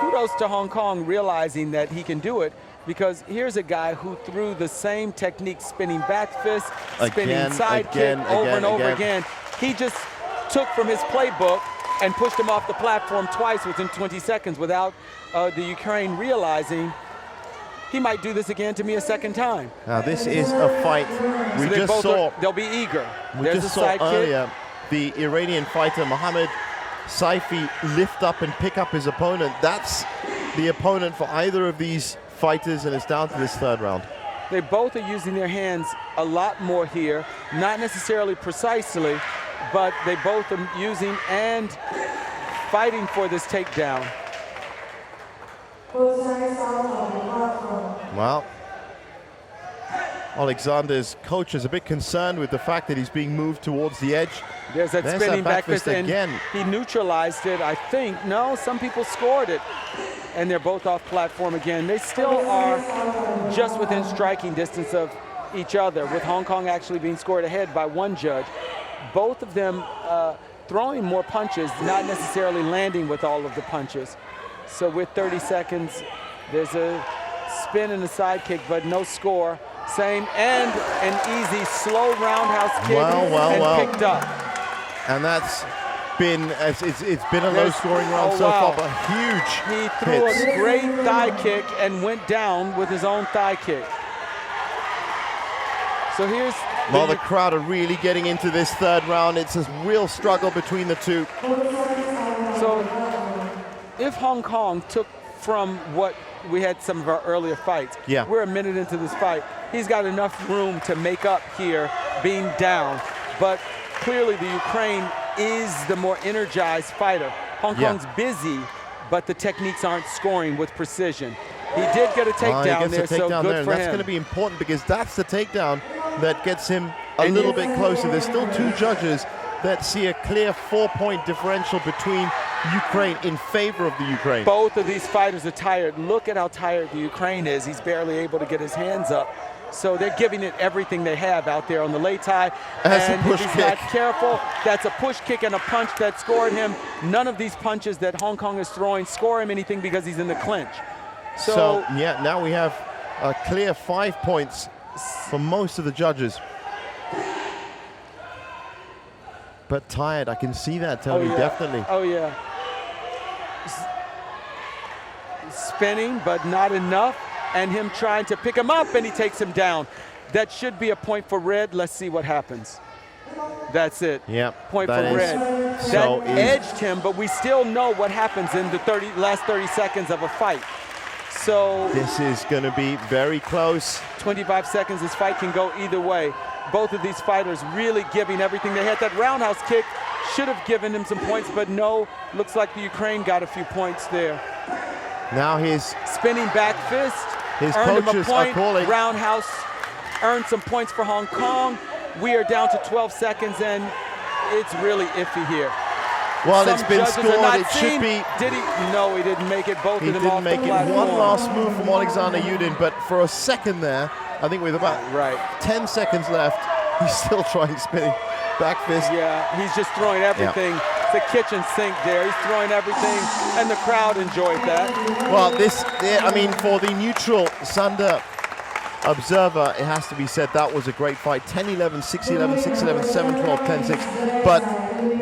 Kudos to Hong Kong realizing that he can do it, because here's a guy who threw the same technique, spinning back fist, spinning Again, side again, kick over again, and over again. again. He just took from his playbook and pushed him off the platform twice within 20 seconds without the Ukraine realizing he might do this again to me a second time. Now this is a fight we So they just both saw. they'll be eager. We There's just a saw side kick. earlier the Iranian fighter Mohammed Saifi lift up and pick up his opponent. That's the opponent for either of these fighters, and it's down to this third round. They both are using their hands a lot more here, not necessarily precisely, but they both are using and fighting for this takedown. Well, Alexander's coach is a bit concerned with the fact that he's being moved towards the edge. There's that There's spinning that back back fist fist, and again. he neutralized it, I think. No, some people scored it, and they're both off platform again. They still are just within striking distance of each other, with Hong Kong actually being scored ahead by one judge. Both of them throwing more punches, not necessarily landing with all of the punches. So with 30 seconds, there's a spin and a side kick, but no score. Same, and an easy, slow roundhouse kick, and picked up. And that's been, it's been a low-scoring round so far, but huge He threw hits. a great thigh kick and went down with his own thigh kick. So here's Well, the crowd are really getting into this third round. It's a real struggle between the two. So if Hong Kong took from what we had some of our earlier fights. Yeah. We're a minute into this fight. He's got enough room to make up here being down, but clearly the Ukraine is the more energized fighter. Hong Kong's busy, but the techniques aren't scoring with precision. He did get a takedown there, so good for him. That's going to be important because that's the takedown that gets him a little bit closer. There's still two judges that see a clear 4-point differential between Ukraine in favor of the Ukraine. Both of these fighters are tired. Look at how tired the Ukraine is. He's barely able to get his hands up. So they're giving it everything they have out there on the lei tai. And if he's not careful, that's a push kick and a punch that scored him. None of these punches that Hong Kong is throwing score him anything because he's in the clinch. So yeah, now we have a clear 5 points for most of the judges. But tired, I can see that, Tony, definitely. Oh, yeah. Spinning, but not enough. And him trying to pick him up, and he takes him down. That should be a point for red. Let's see what happens. That's it. Yeah. Point for red. That edged him, but we still know what happens in the last 30 seconds of a fight. So this is going to be very close. 25 seconds, this fight can go either way. Both of these fighters really giving everything they had. That roundhouse kick should have given him some points, but no, looks like the Ukraine got a few points there. Now his spinning back fist. His earned coaches him a point. are calling. Roundhouse earned some points for Hong Kong. We are down to 12 seconds, and it's really iffy here. Well, it's been scored. It should be. Did he? No, he didn't make it. Both of them off the platform. He didn't make it. One last move from Alexander Yudin, but for a second there, I think with about 10 seconds left, he's still trying spinning back fist. Yeah, he's just throwing everything. It's a kitchen sink there. He's throwing everything, and the crowd enjoyed that. Well, I mean, for the neutral sanda observer, it has to be said that was a great fight. 10-11, 6-11, 6-11, 7-12, 10-6. But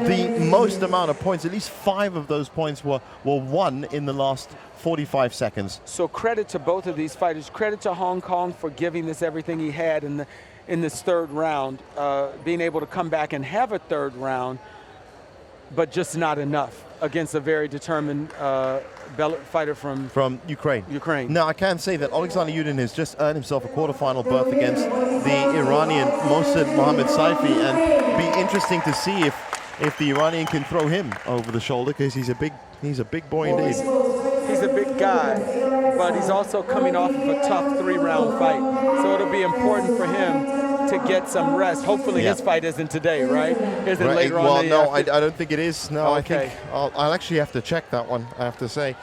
the most amount of points, at least 5 of those points were won in the last 45 seconds. So credit to both of these fighters. Credit to Hong Kong for giving this everything he had in this third round, being able to come back and have a third round, but just not enough against a very determined fighter from Ukraine. Now, I can say that Alexander Yudin has just earned himself a quarterfinal berth against the Iranian Mohsen Mohammad Saifi, and be interesting to see if the Iranian can throw him over the shoulder, because he's a big boy indeed. He's a big guy, but he's also coming off of a tough 3-round fight. So it'll be important for him to get some rest. Hopefully his fight isn't today, right? Isn't later on? Well, no, I don't think it is. No, I think I'll actually have to check that one, I have to say.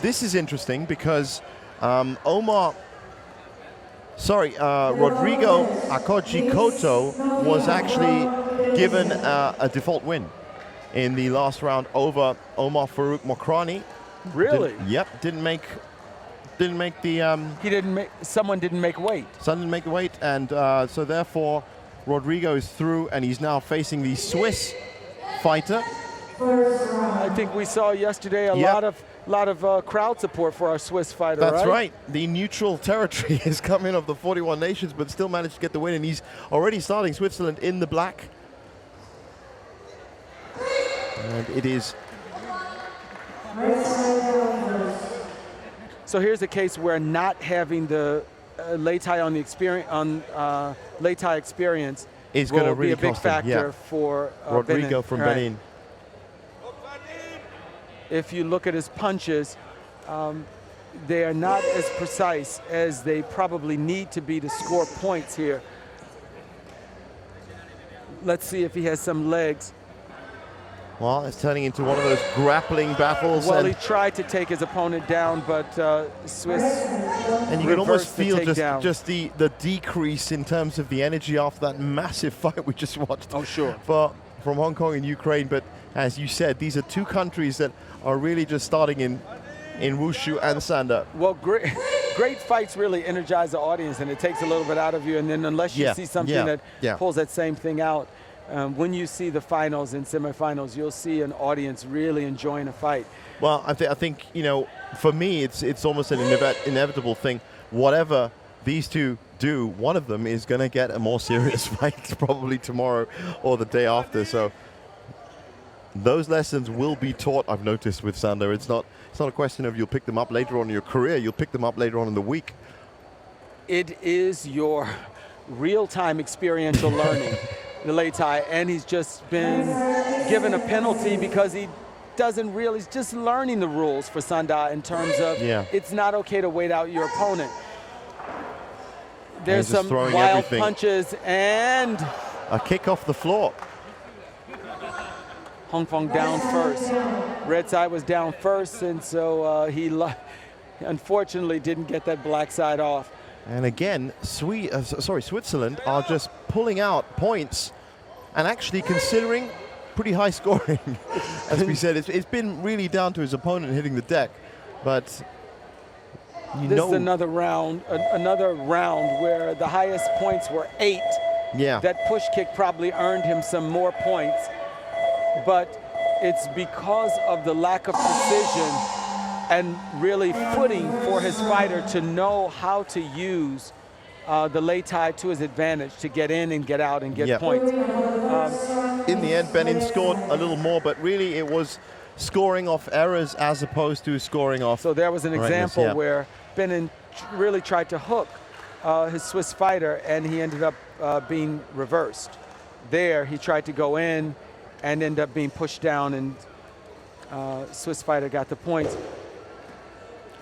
This is interesting because Rodrigo Akoji Koto was actually given a default win in the last round over Omar Farouk Mokrani. Really? Didn't make the. Someone didn't make weight. Someone didn't make the weight, and so therefore Rodrigo is through, and he's now facing the Swiss fighter. I think we saw yesterday a lot of crowd support for our Swiss fighter. That's right. The neutral territory is coming of the 41 nations, but still managed to get the win, and he's already starting Switzerland in the black. And it is. So here's a case where not having the lei tai on the experience lei tai experience is going to really be a big factor for Rodrigo from Benin. If you look at his punches, they are not as precise as they probably need to be to score points here. Let's see if he has some legs. Well, it's turning into one of those grappling battles. Well, he tried to take his opponent down, but Swiss. And you can almost feel just the decrease in terms of the energy after that massive fight we just watched. Oh, sure. From Hong Kong and Ukraine. But as you said, these are two countries that are really just starting in wushu and sanda. Well, great fights really energize the audience, and it takes a little bit out of you. And then unless you see something that pulls that same thing out, when you see the finals and semifinals, you'll see an audience really enjoying a fight. Well, I think for me, it's almost an inevitable thing. Whatever these two do, one of them is going to get a more serious fight probably tomorrow or the day after. So those lessons will be taught, I've noticed with Sanda. It's not a question of you'll pick them up later on in your career, you'll pick them up later on in the week. It is your real-time experiential learning, the Lei Tai, and he's just been given a penalty because he doesn't really, he's just learning the rules for Sanda in terms of it's not okay to wait out your opponent. There's some wild punches and a kick off the floor. Hong Fong down first. Red side was down first, and so he unfortunately didn't get that black side off. And again, Switzerland are just pulling out points and actually considering pretty high scoring. As we said, it's been really down to his opponent hitting the deck, but this is another round where the highest points were 8. Yeah. That push kick probably earned him some more points, but it's because of the lack of precision and really footing for his fighter to know how to use the Lei Tai to his advantage to get in and get out and get points. In the end, Benin scored a little more, but really it was scoring off errors as opposed to scoring off. So there was an example where Benin really tried to hook his Swiss fighter, and he ended up being reversed. There, he tried to go in and ended up being pushed down, and Swiss fighter got the points.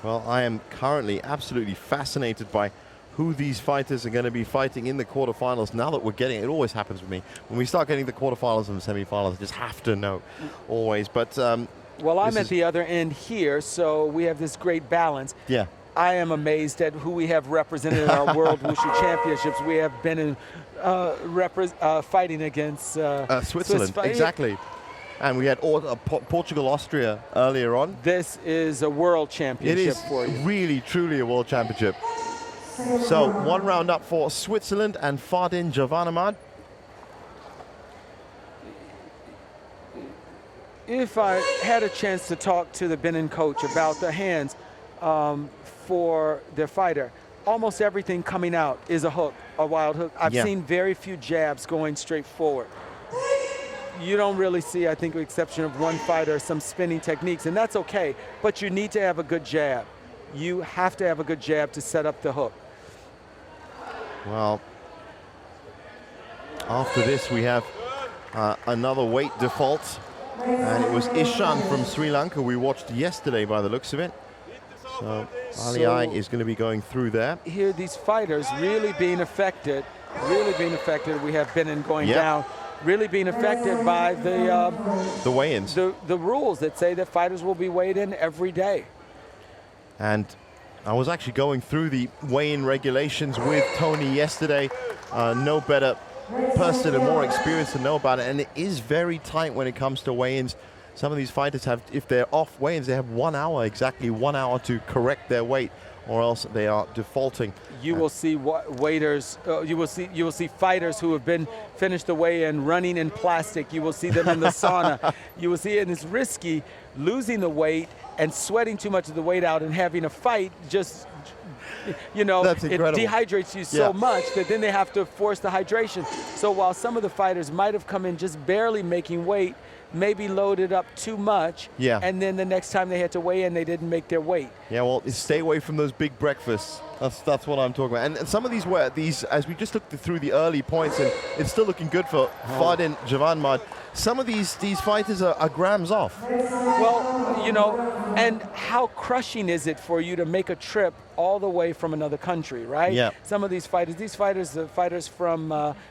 Well, I am currently absolutely fascinated by who these fighters are going to be fighting in the quarterfinals. Now that we're getting, it always happens with me. When we start getting the quarterfinals and the semifinals, I just have to know, always. But well, I'm at the other end here, so we have this great balance. Yeah. I am amazed at who we have represented in our World Wushu Championships. We have been in fighting against Switzerland, exactly. And we had Portugal, Austria earlier on. This is a world championship for you. It is really, truly a world championship. So 1 round up for Switzerland and Fardin Javanamad. If I had a chance to talk to the Benin coach about the hands for their fighter, almost everything coming out is a hook, a wild hook. I've seen very few jabs going straight forward. You don't really see, I think, with the exception of one fighter, some spinning techniques, and that's okay, but you need to have a good jab. You have to have a good jab to set up the hook. Well, after this we have another weight default, and it was Ishan from Sri Lanka we watched yesterday by the looks of it. So Ali is going to be going through there. Here these fighters really being affected. We have Benin going down. Really being affected by the weigh-ins. The rules that say that fighters will be weighed in every day. And I was actually going through the weigh-in regulations with Tony yesterday. No better person and more experienced to know about it. And it is very tight when it comes to weigh-ins. Some of these fighters have, if they're off weigh-ins, they have 1 hour, exactly 1 hour to correct their weight, or else they are defaulting. You will see waiters. You will see fighters who have been finished the weigh-in running in plastic. You will see them in the sauna. You will see it, and it's risky losing the weight and sweating too much of the weight out and having a fight. Just it dehydrates you so much that then they have to force the hydration. So while some of the fighters might have come in just barely making weight, maybe loaded up too much, and then the next time they had to weigh in, they didn't make their weight. Yeah, well, stay away from those big breakfasts. That's what I'm talking about. And some of these, as we just looked through the early points, and it's still looking good for Fardin Javanamad. Some of these fighters are grams off. Well, and how crushing is it for you to make a trip all the way from another country, right? Yeah. Some of these fighters, the fighters from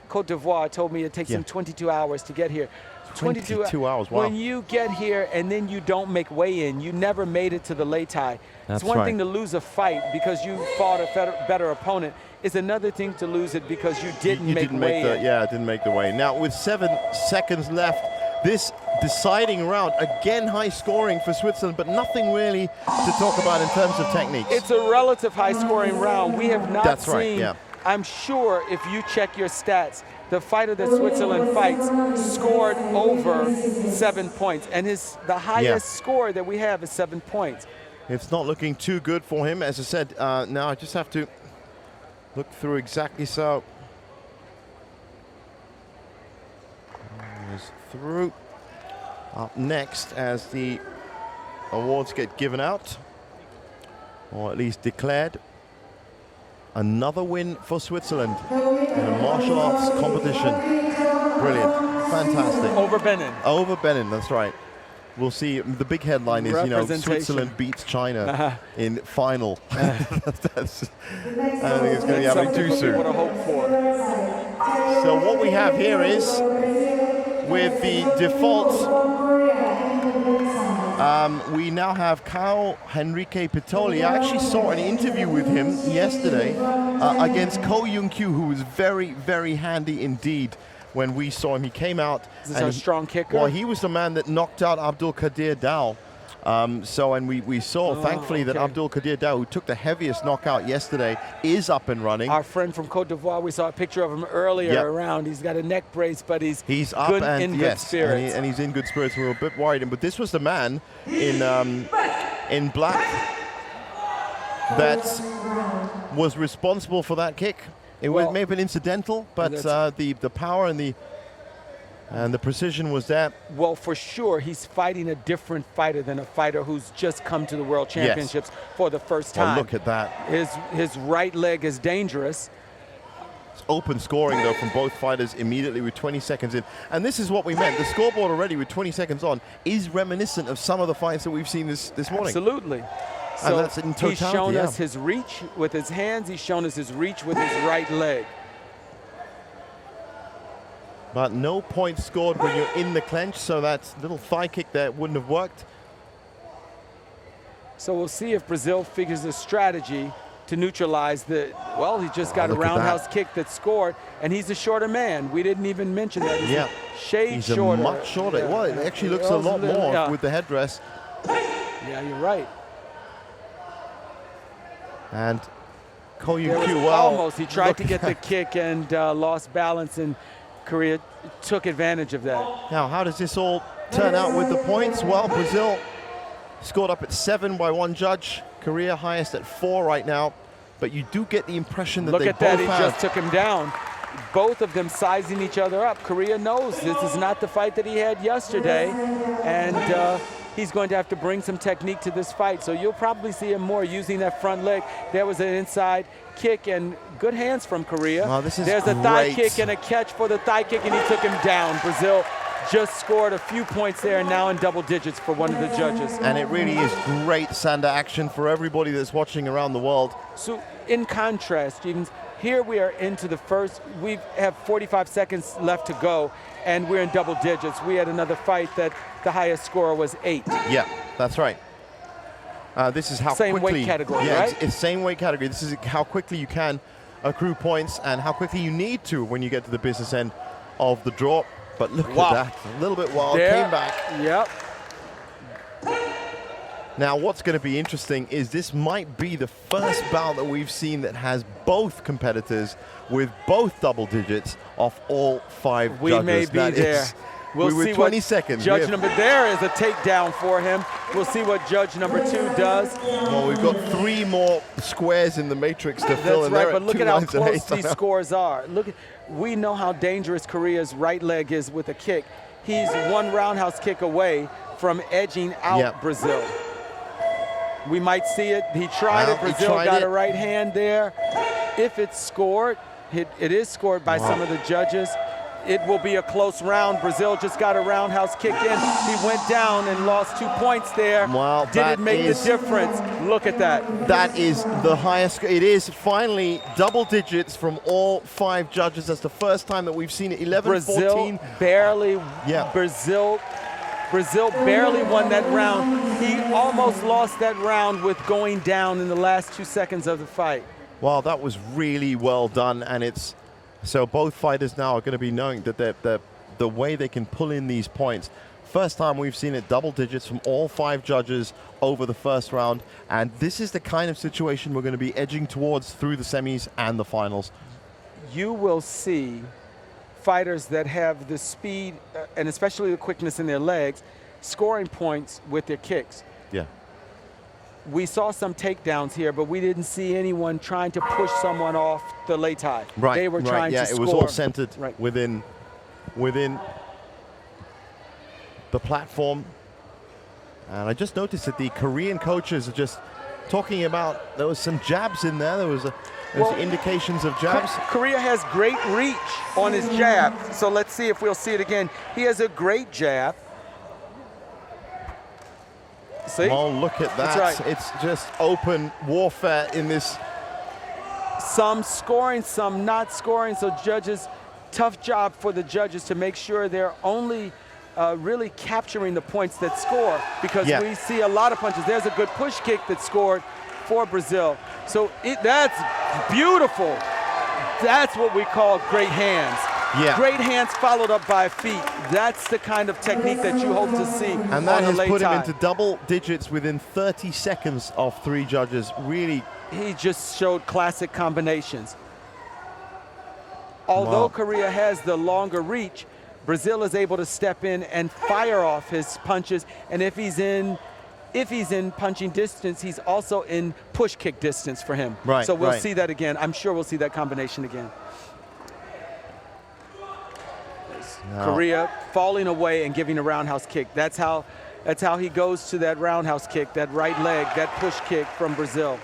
Côte d'Ivoire told me it takes them 22 hours to get here. 22 hours, wow. When you get here and then you don't make weigh-in, you never made it to the Lei Tai. It's one thing to lose a fight because you fought a better opponent. It's another thing to lose it because you didn't make weigh-in. Didn't make the weigh-in. Now, with 7 seconds left, this deciding round, again high scoring for Switzerland, but nothing really to talk about in terms of techniques. It's a relative high scoring round. We have not seen, I'm sure if you check your stats, the fighter that Switzerland fights scored over 7 points, and the highest score that we have is 7 points. It's not looking too good for him. As I said, now I just have to look through exactly so. He's through. Up next, as the awards get given out, or at least declared, another win for Switzerland in a martial arts competition. Brilliant, fantastic. Over Benin. Over Benin, that's right. We'll see. The big headline is, Switzerland beats China in final. I don't think it's going to be happening too soon. What to hope for. So what we have here is, with the default, we now have Carl Henrique Pitoli. I actually saw an interview with him yesterday against Ko Young-kyu, who was very, very handy indeed. When we saw him, he came out. Is this a strong kicker? Well, he was the man that knocked out Abdul Qadir Dao. We saw, thankfully, that Abdul Qadir Dao, who took the heaviest knockout yesterday, is up and running. Our friend from Cote d'Ivoire, we saw a picture of him earlier around. He's got a neck brace, but he's up good, and in good spirits. And he's in good spirits. We were a bit worried, but this was the man in black that was responsible for that kick. It may have been incidental, but the power and the precision was there. Well, for sure, he's fighting a different fighter than a fighter who's just come to the World Championships for the first time. Oh, look at that. His right leg is dangerous. It's open scoring, though, from both fighters immediately with 20 seconds in. And this is what we meant. The scoreboard already with 20 seconds on is reminiscent of some of the fights that we've seen this morning. Absolutely. So and that's in totality, he's shown us his reach with his hands. He's shown us his reach with his right leg. But no points scored when you're in the clinch, so that little thigh kick there wouldn't have worked. So we'll see if Brazil figures a strategy to neutralize the, well, he just got a roundhouse kick that scored, and he's a shorter man. We didn't even mention that. He's a shade shorter. He's much shorter. Yeah. Well, it actually looks a lot more with the headdress. Yeah, you're right. And Ko Young-kyu, almost. He tried to get the kick and lost balance, and Korea took advantage of that. Now, how does this all turn out with the points? Well, Brazil scored up at 7 by one judge. Korea highest at 4 right now. But you do get the impression that Look they at that, both he just took him down. Both of them sizing each other up. Korea knows this is not the fight that he had yesterday. And he's going to have to bring some technique to this fight. So you'll probably see him more using that front leg. There was an inside kick and good hands from Korea. Wow, this is There's a thigh kick and a catch for the thigh kick, and he took him down. Brazil just scored a few points there, now in double digits for one of the judges. And it really is great sanda action for everybody that's watching around the world. So in contrast, Stevens, here we are into the first, we have 45 seconds left to go, and we're in double digits. We had another fight that the highest score was 8. Yeah, that's right. This is how same quickly. Weight category, yeah, right? It's same weight category. This is how quickly you can accrue points and how quickly you need to when you get to the business end of the draw. But look at that, a little bit wild, came back. Yep. Now, what's going to be interesting is this might be the first bout that we've seen that has both competitors with both double digits off all 5 judges. We may be there. We'll see 20 what seconds. Judge number, there is a takedown for him. We'll see what judge number 2 does. Well, we've got 3 more squares in the matrix to fill. That's right, but look at how close these scores are. Look, we know how dangerous Korea's right leg is with a kick. He's 1 roundhouse kick away from edging out Brazil. We might see it. He tried it. Brazil got a right hand there. If it's scored, it is scored by some of the judges. It will be a close round. Brazil just got a roundhouse kick in. He went down and lost 2 points there. Wow, did it make the difference? Look at that. That is the highest. It is finally double digits from all 5 judges. That's the first time that we've seen it. 11-14. Brazil barely won that round. He almost lost that round with going down in the last 2 seconds of the fight. Wow, that was really well done, and it's so both fighters now are going to be knowing that the way they can pull in these points. First time we've seen it double digits from all 5 judges over the first round, and this is the kind of situation we're going to be edging towards through the semis and the finals. You will see fighters that have the speed and especially the quickness in their legs scoring points with their kicks. Yeah. We saw some takedowns here, but we didn't see anyone trying to push someone off the lei tai. Right. They were trying to score. It was all centered within the platform. And I just noticed that the Korean coaches are just talking about, there was some jabs in there. There was indications of jabs. Korea has great reach on his jab. So let's see if we'll see it again. He has a great jab. See? Oh, look at that. That's right. It's just open warfare in this. Some scoring, some not scoring. So judges, tough job for the judges to make sure they're only really capturing the points that score, because we see a lot of punches. There's a good push kick that scored for Brazil. So that's beautiful. That's what we call great hands. Yeah. Great hands followed up by feet. That's the kind of technique that you hope to see. And that has put him tie. into double digits within 30 seconds of 3 judges. Really. He just showed classic combinations. Although Korea has the longer reach, Brazil is able to step in and fire off his punches. And if he's in punching distance, he's also in push kick distance for him. Right. So we'll see that again. I'm sure we'll see that combination again. Korea falling away and giving a roundhouse kick. That's how he goes to that roundhouse kick, that right leg, that push kick from Brazil.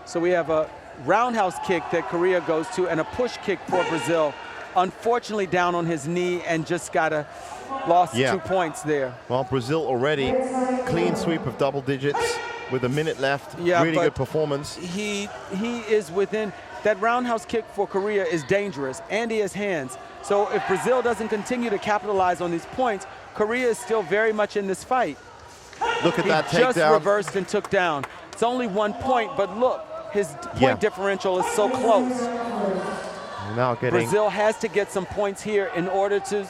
So we have a roundhouse kick that Korea goes to and a push kick for Brazil. Unfortunately down on his knee and just lost 2 points there. Well, Brazil already clean sweep of double digits with a minute left. Yeah, really good performance. He is within. That roundhouse kick for Korea is dangerous, and he has hands. So if Brazil doesn't continue to capitalize on these points, Korea is still very much in this fight. Look at that takedown. He just reversed and took down. It's only 1 point, but look, his point differential is so close. Now Brazil has to get some points here in order to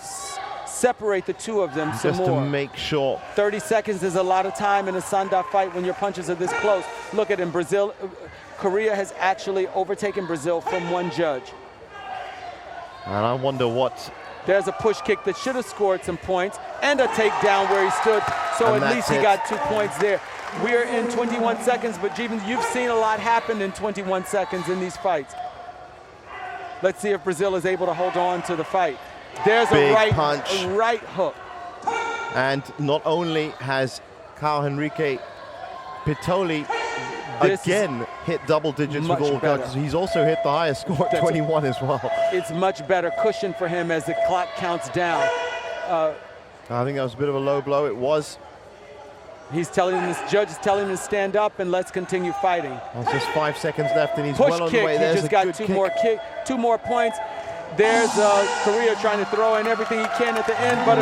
separate the two of them some more. Just to make sure. 30 seconds is a lot of time in a sanda fight when your punches are this close. Look at him, Korea has actually overtaken Brazil from 1 judge. And I wonder what. There's a push kick that should have scored some points and a takedown where he stood. So at least he got 2 points there. We're in 21 seconds, but Jeevan, you've seen a lot happen in 21 seconds in these fights. Let's see if Brazil is able to hold on to the fight. There's a right hook. And not only has Carl Henrique Pitoli again hit double digits with all judges, he's also hit the highest score at 21 as well. It's much better cushion for him as the clock counts down. I think that was a bit of a low blow. It was. He's telling him, this judge is telling him to stand up and let's continue fighting. Well, it's just 5 seconds left and he's push well on kick. the way. He just got 2 more points. There's Korea trying to throw in everything he can at the end, but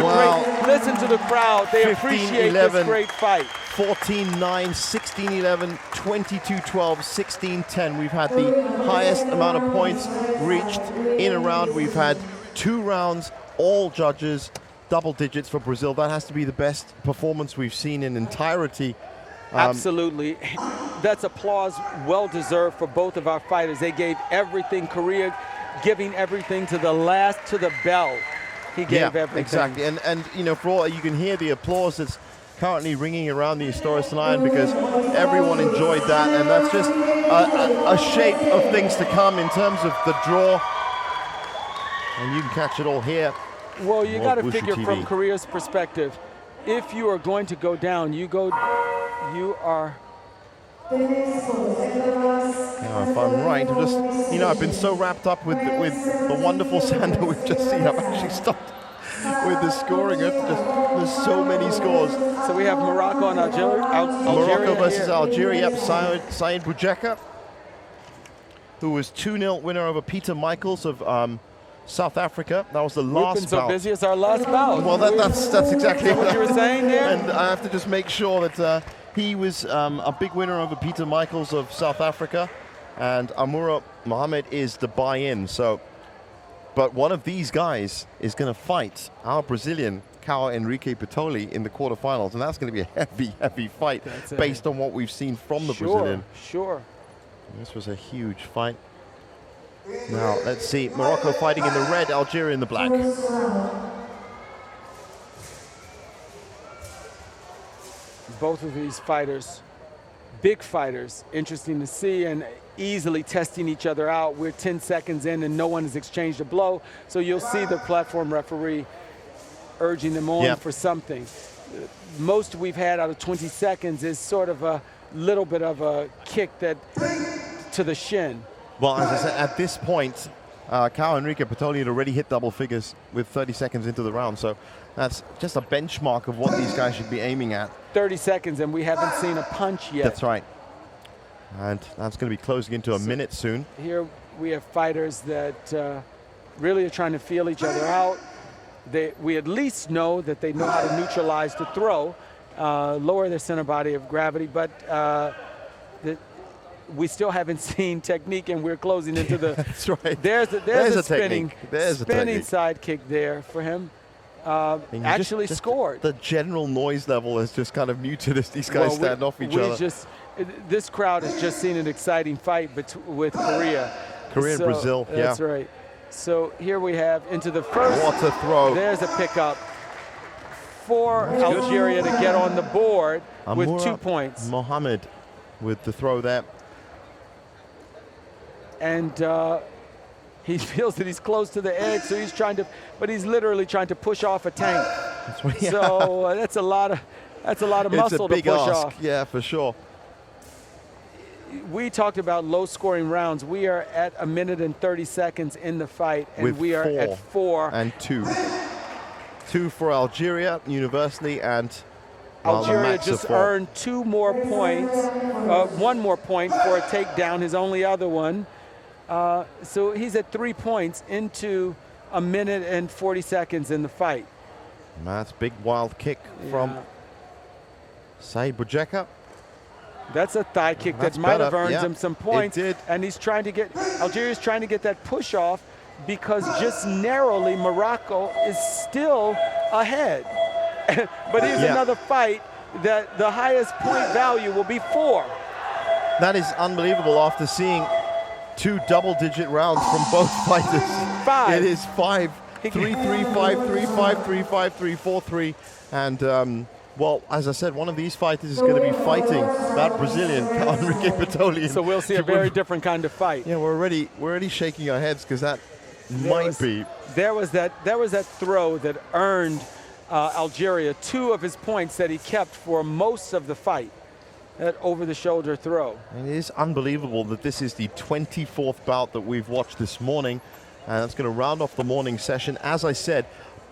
listen to the crowd. They appreciate this great fight. 14-9, 16-11, 22-12, 16-10. We've had the highest amount of points reached in a round. We've had 2 rounds, all judges, double digits for Brazil. That has to be the best performance we've seen in entirety. Absolutely. That's applause well-deserved for both of our fighters. They gave everything. Korea giving everything to the last, to the bell. He gave everything. Exactly. And you know, for all, you can hear the applause that's currently ringing around the Astoria Lion because everyone enjoyed that, and that's just a shape of things to come in terms of the draw. And you can catch it all here. Well, you got to figure from Korea's perspective, if you are going to go down, you are. If I'm right, I've been so wrapped up with the wonderful sanda we've just seen. I've actually stopped with the scoring. There's so many scores. So we have Morocco and Algeria. Morocco versus Algeria. Said Boujeka, who was 2-0 winner over Peter Michaels of South Africa. That was the last bout. We've been so busy, it's our last bout. Well, that's exactly what you were saying there. And I have to just make sure that he was a big winner over Peter Michaels of South Africa, and Amura Mohammed is the buy-in. So, but one of these guys is going to fight our Brazilian Carl Henrique Pitoli in the quarterfinals, and that's going to be a heavy, heavy fight based on what we've seen from the Brazilian. Sure. This was a huge fight. Now, let's see. Morocco fighting in the red, Algeria in the black. Both of these fighters, big fighters, interesting to see and easily testing each other out. We're 10 seconds in and no one has exchanged a blow. So you'll see the platform referee urging them on Yep. for something. Most we've had out of 20 seconds is sort of a little bit of a kick that to the shin. Well, as I said, at this point, Cao Enrique Petoli had already hit double figures with 30 seconds into the round. So that's just a benchmark of what these guys should be aiming at. 30 seconds, and we haven't seen a punch yet. That's right. And that's going to be closing into a minute soon. Here we have fighters that really are trying to feel each other out. We at least know that they know how to neutralize the throw, lower their center body of gravity, but we still haven't seen technique, and we're closing into the. That's right. There's a spinning, spinning side kick there for him. And Actually just scored. The general noise level is just kind of muted as these guys stand off each other. This crowd has just seen an exciting fight with Korea. Korea and Brazil, yeah. That's right. So here we have into the first. What a throw. There's a pickup for Algeria to get on the board with 2 points. Mohammed with the throw there. And he feels that he's close to the edge, so he's trying to, but he's literally trying to push off a tank. That's what, yeah. So that's a lot of muscle to push off. Yeah, for sure. We talked about low-scoring rounds. We are at 1 minute and 30 seconds in the fight, and With we are at 4. And 2. 2 for Algeria, universally, and Algeria just earned 2 more points, 1 more point for a takedown, his only other one. So he's at 3 points into 1 minute and 40 seconds in the fight. That's big wild kick from Said Bujeka. That's a thigh kick That's that might have better. earned him some points. It did. And he's trying to get, Algeria's trying to get that push off because just narrowly Morocco is still ahead. But here's another fight that the highest point value will be 4. That is unbelievable after seeing 2 double-digit rounds from both fighters. 5. It is 5. 3-3, 5-3, 5-3, 5-3, 4-3. And, well, as I said, one of these fighters is going to be fighting that Brazilian, Enrique Petoli. So we'll see a very different kind of fight. Yeah, we're already shaking our heads because that might be. There was that throw that earned Algeria 2 of his points that he kept for most of the fight. That over-the-shoulder throw. And it is unbelievable that this is the 24th bout that we've watched this morning. And that's going to round off the morning session. As I said,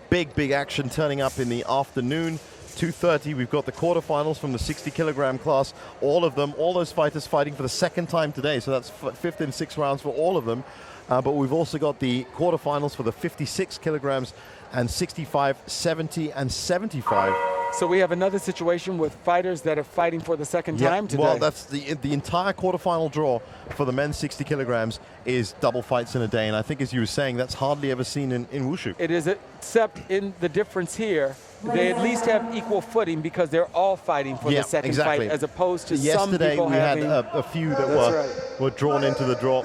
big action turning up in the afternoon. 2:30, we've got the quarterfinals from the 60-kilogram class. All of them, all those fighters fighting for the second time today. So that's 5th and 6th rounds for all of them. But we've also got the quarterfinals for the 56 kilograms and 65, 70, and 75. So we have another situation with fighters that are fighting for the second time today. Well, that's the entire quarterfinal draw for the men's 60 kilograms is double fights in a day. And I think, as you were saying, that's hardly ever seen in Wushu. It is, except in the difference here, they at least have equal footing because they're all fighting for the second fight, as opposed to some people having. Yesterday we had a few that were drawn into the draw.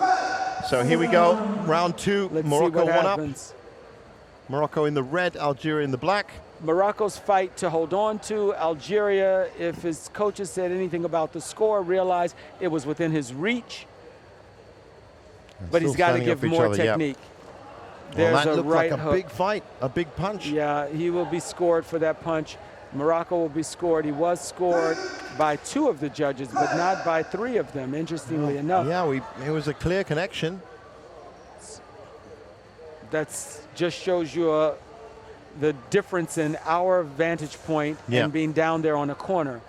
So here we go, round 2. Let's Morocco see what 1 happens. up. Morocco in the red, Algeria in the black. Morocco's fight to hold on to. Algeria, if his coaches said anything about the score, realized it was within his reach. But he's got to give more technique. There's that a looked right like a hook. big fight, a big punch. Yeah, he will be scored for that punch. Morocco will be scored. He was scored by 2 of the judges, but not by 3 of them, interestingly enough. Yeah, it was a clear connection. That just shows you the difference in our vantage point and being down there on a corner.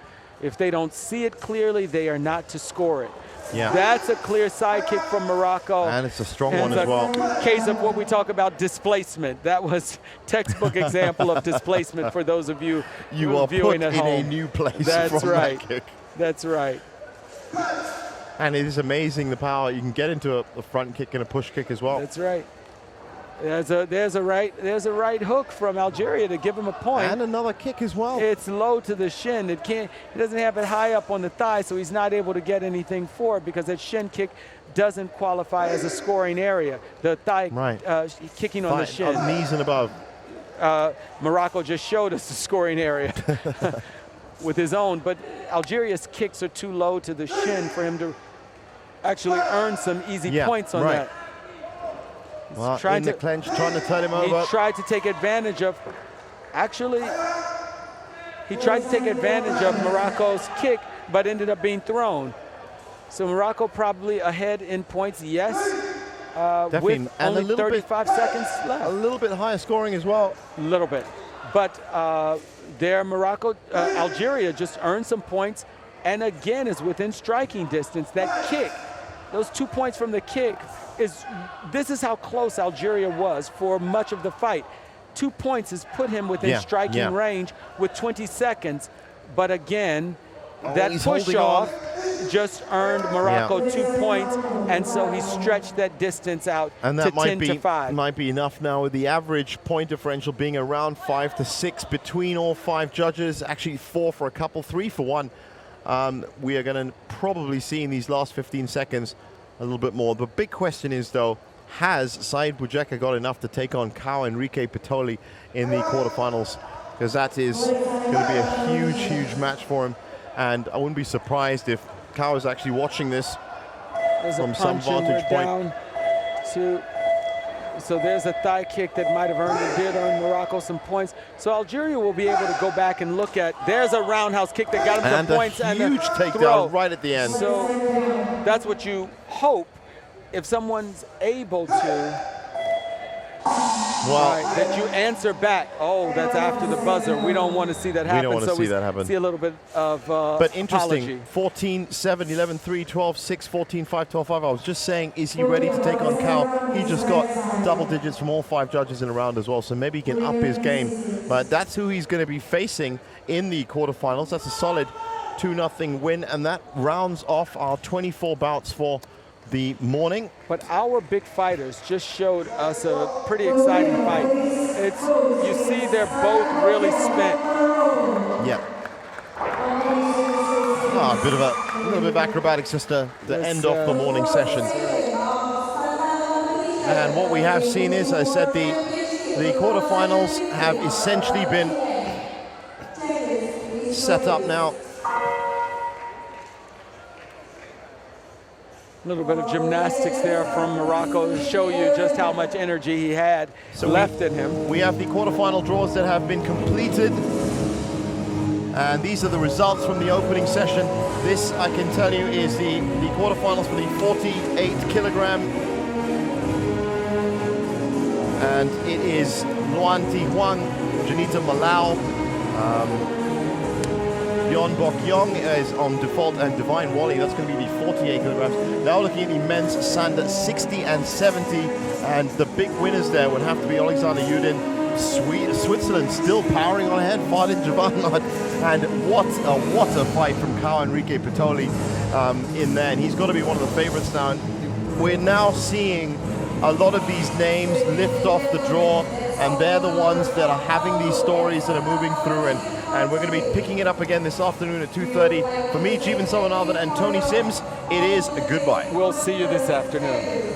If they don't see it clearly, they are not to score it. Yeah. That's a clear side kick from Morocco. And it's a strong one as well. Case of what we talk about, displacement. That was textbook example of displacement for those of you You are viewing put at in home. a new place That's from right. that kick. That's right. And it is amazing the power. You can get into a front kick and a push kick as well. That's right. There's a right hook from Algeria to give him a point. And another kick as well. It's low to the shin. It doesn't have it high up on the thigh, so he's not able to get anything for it because that shin kick doesn't qualify as a scoring area. The thigh kicking on the shin. Knees and above. Morocco just showed us the scoring area with his own, but Algeria's kicks are too low to the shin for him to actually earn some easy points on that. Well, in the clinch, trying to turn him over. He tried to take advantage of Actually, he tried to take advantage of Morocco's kick, but ended up being thrown. So Morocco probably ahead in points, yes, with and only 35 seconds left. A little bit higher scoring as well. A little bit. But Algeria just earned some points, and again is within striking distance. That kick, those 2 points from the kick, this is how close Algeria was for much of the fight. 2 points has put him within striking range with 20 seconds. But again, that push-off just earned Morocco 2 points, and so he stretched that distance out and to that 10 to 5. Might be enough now, with the average point differential being around 5 to 6 between all 5 judges. Actually 4 for a couple, 3 for one. We are going to probably see in these last 15 seconds a little bit more. The big question is, though, has Said Bujeka got enough to take on Cao Enrique Pitoli in the quarterfinals? Because that is going to be a huge, huge match for him. And I wouldn't be surprised if Cao is actually watching this from some vantage point. So there's a thigh kick that might have did earn Morocco some points. So Algeria will be able to go back and look at, there's a roundhouse kick that got him some points. And a huge takedown right at the end. So that's what you hope, if someone's able to, that you answer back. Oh, that's after the buzzer. We don't want to see that happen. We don't want to see that happen. See a little bit of but interesting, apology. 14-7, 11-3, 12-6, 14-5, 12-5. I was just saying, is he ready to take on Cao? He just got double digits from all 5 judges in a round as well, so maybe he can up his game. But that's who he's going to be facing in the quarterfinals. That's a solid 2-0 win, and that rounds off our 24 bouts for the morning. But our big fighters just showed us a pretty exciting fight. You see they're both really spent. Yeah. A little bit of acrobatics just to end off the morning session. And what we have seen is, as I said, the quarterfinals have essentially been set up now. A little bit of gymnastics there from Morocco to show you just how much energy he had left in him. We have the quarterfinal draws that have been completed. And these are the results from the opening session. This, I can tell you, is the quarterfinals for the 48 kilogram. And it is Luan Thi Huang, Janita Malau, Yon Bok Yong is on default, and Divine Wally, that's going to be the 48 kilograms. Now looking at the men's sanda 60 and 70, and the big winners there would have to be Alexander Yudin, Switzerland still powering on ahead, Fadin Javanlad, and what a fight from Cao Enrique Pitoli in there, and he's got to be one of the favorites now. And we're now seeing a lot of these names lift off the draw, and they're the ones that are having these stories that are moving through, and we're going to be picking it up again this afternoon at 2:30. For me, Jeevan Somanathan and Tony Sims, it is a goodbye. We'll see you this afternoon.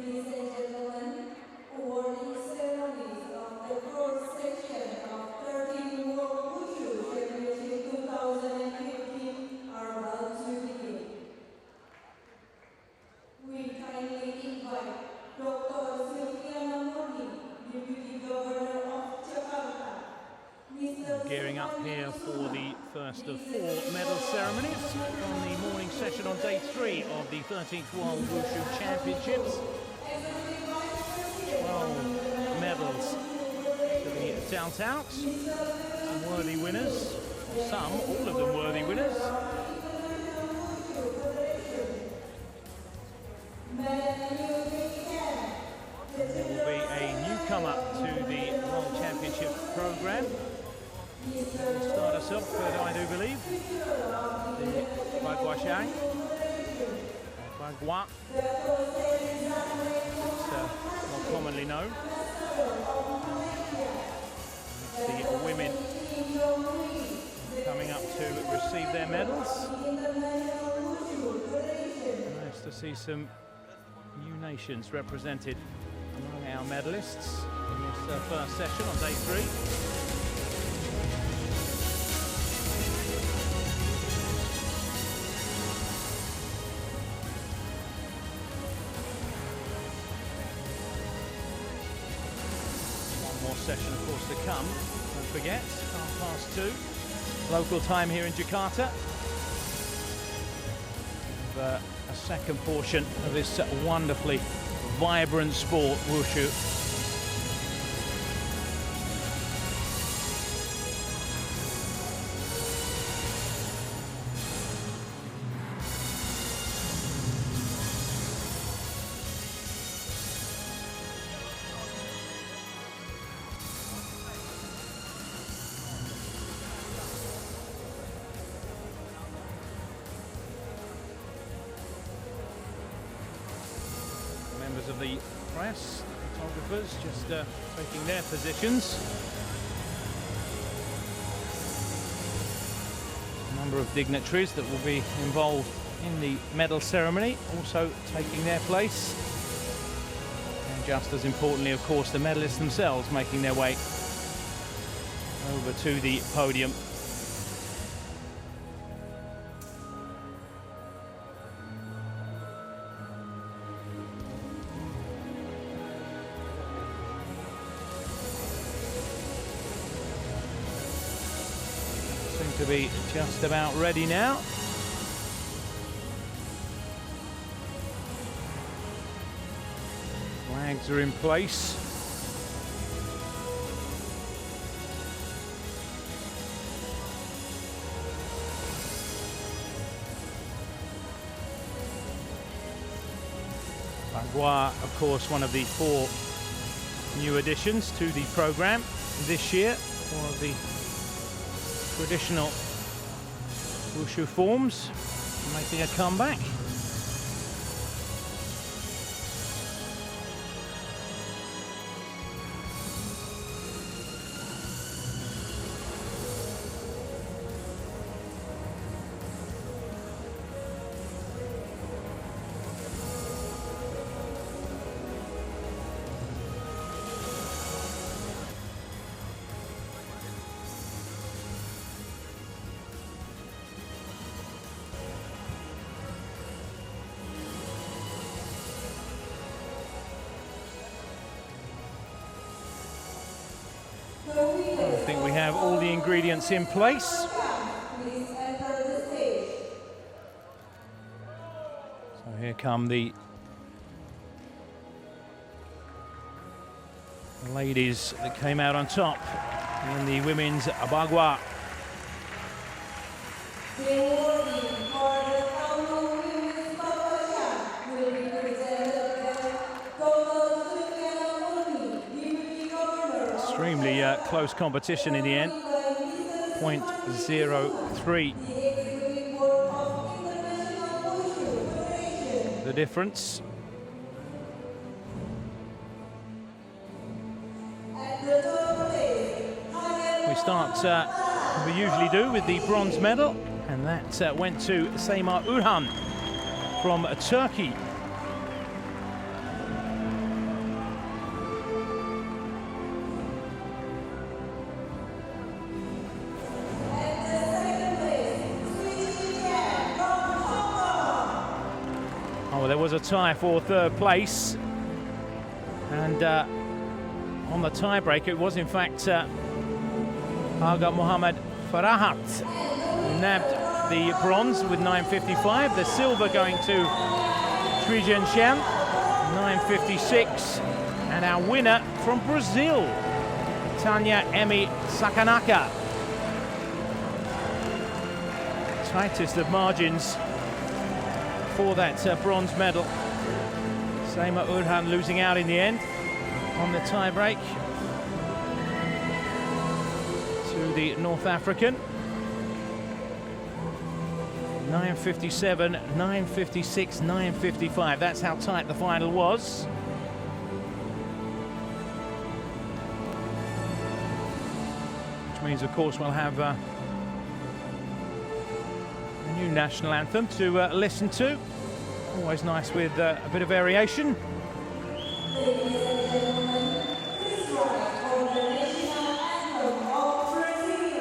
Ladies and gentlemen, awarding ceremonies of the fourth section of 13 World Wushu Championship 2015 are about to begin. We kindly invite Dr. Deputy Governor of Jakarta. Gearing up here for the first of 4 medal ceremonies on the morning session on day 3 of the 13th World Wushu Championships. 12 medals to be dealt out. Some worthy winners, some, all of them worthy winners. There will be a newcomer to the World Championship program. We'll start us off, I do believe, the Bagua Shang. Bagua, it's more commonly known. It's the women coming up to receive their medals. Nice to see some new nations represented among our medalists in this first session on day 3. Session, of course, to come. Don't forget, 2:30 local time here in Jakarta. A second portion of this wonderfully vibrant sport, Wushu. Members of the press, photographers, just taking their positions. A number of dignitaries that will be involved in the medal ceremony also taking their place. And just as importantly, of course, the medalists themselves making their way over to the podium. To be just about ready now. Flags are in place. Bagua, of course, one of the 4 new additions to the program this year. One of the traditional Wushu forms making a comeback. I think we have all the ingredients in place. So here come the ladies that came out on top in the women's Bagua. Extremely close competition in the end. 0.03. The difference. We start, we usually do, with the bronze medal, and that went to Sema Urhan from Turkey. well, there was a tie for third place. And on the tiebreak, it was in fact Aga Mohamed Farahat who nabbed the bronze with 9:55. The silver going to Shui Jinshan, 9:56. And our winner from Brazil, Tanya Emi Sakanaka. Tightest of margins for that bronze medal. Seima Urhan losing out in the end on the tiebreak to the North African. 9:57, 9:56, 9:55. That's how tight the final was. Which means, of course, we'll have a new national anthem to listen to. Always nice with a bit of variation. Ladies and gentlemen, please rise for the national anthem of Brazil.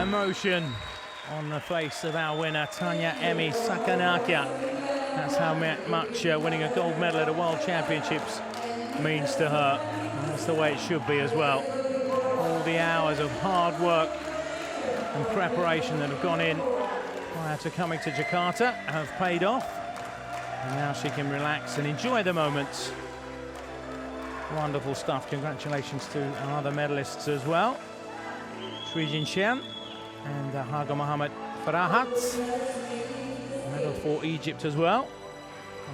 Emotion on the face of our winner, Tanya Emi Sakanaka. That's how much winning a gold medal at the World Championships means to her. And that's the way it should be as well. All the hours of hard work and preparation that have gone in prior to coming to Jakarta have paid off. And now she can relax and enjoy the moments. Wonderful stuff. Congratulations to our other medalists as well. Shui Jinshan and Haga Mohamed Farahat. Medal for Egypt as well.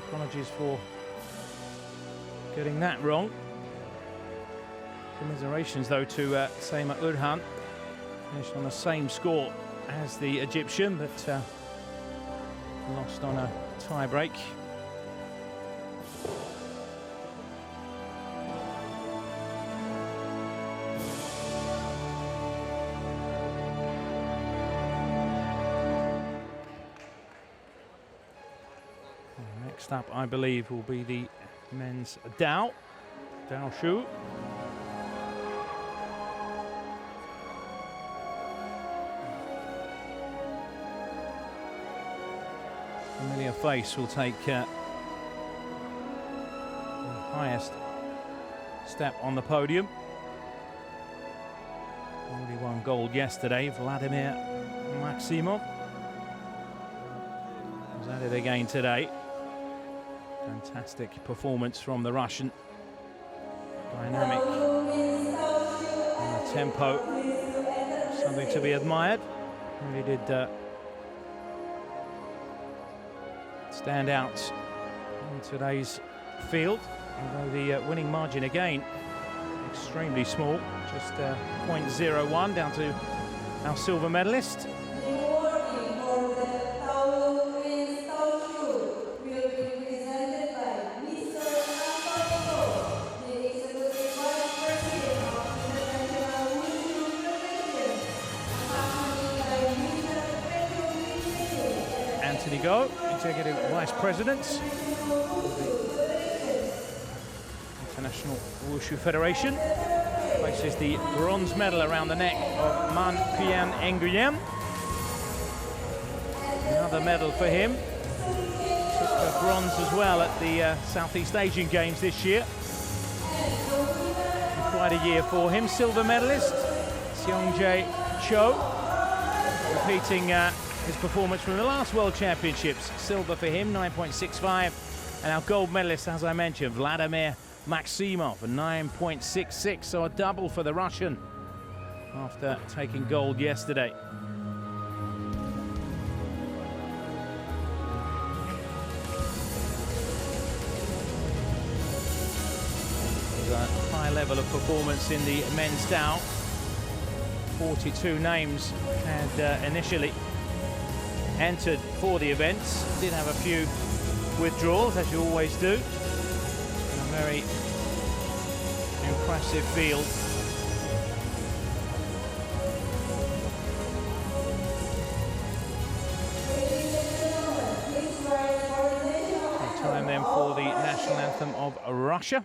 Apologies for getting that wrong. Commiserations though to Seima Urhan. Finished on the same score as the Egyptian, but lost on a tie break. Next up, I believe, will be the men's Dao Shu. Familiar face will take the highest step on the podium. Already won gold yesterday, Vladimir Maximov. Was at it again today. Fantastic performance from the Russian. Dynamic. And the tempo. Something to be admired. Really did stand out in today's field. Although the winning margin again extremely small, just 0.01 down to our silver medalist. Rewarding for the towel with towel shoe will be presented by Mr. Antonio, the Executive Vice President of International Wushu Federation, accompanied by Mr. Pedro Anthony Go, Executive Vice President, International Wushu Federation, places the bronze medal around the neck of Man Pian Nguyen. Another medal for him. Took bronze as well at the Southeast Asian Games this year. Quite a year for him. Silver medalist, Seong-jae Cho, repeating his performance from the last World Championships. Silver for him, 9.65. And our gold medalist, as I mentioned, Vladimir Maximov, 9.66, so a double for the Russian after taking gold yesterday. There's a high level of performance in the men's Dow. 42 names had initially entered for the events. Did have a few withdrawals, as you always do. A very impressive field. Time then for the national anthem of Russia.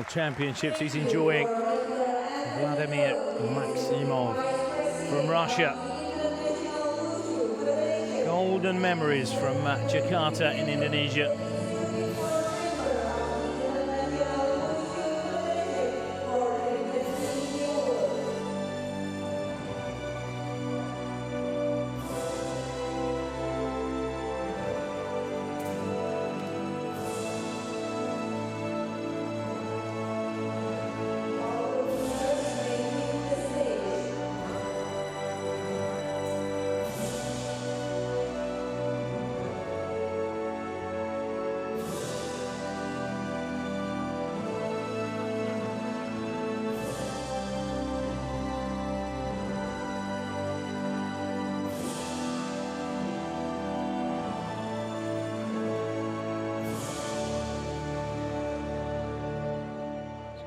Championships he's enjoying. Vladimir Maximov from Russia. Golden memories from Jakarta in Indonesia.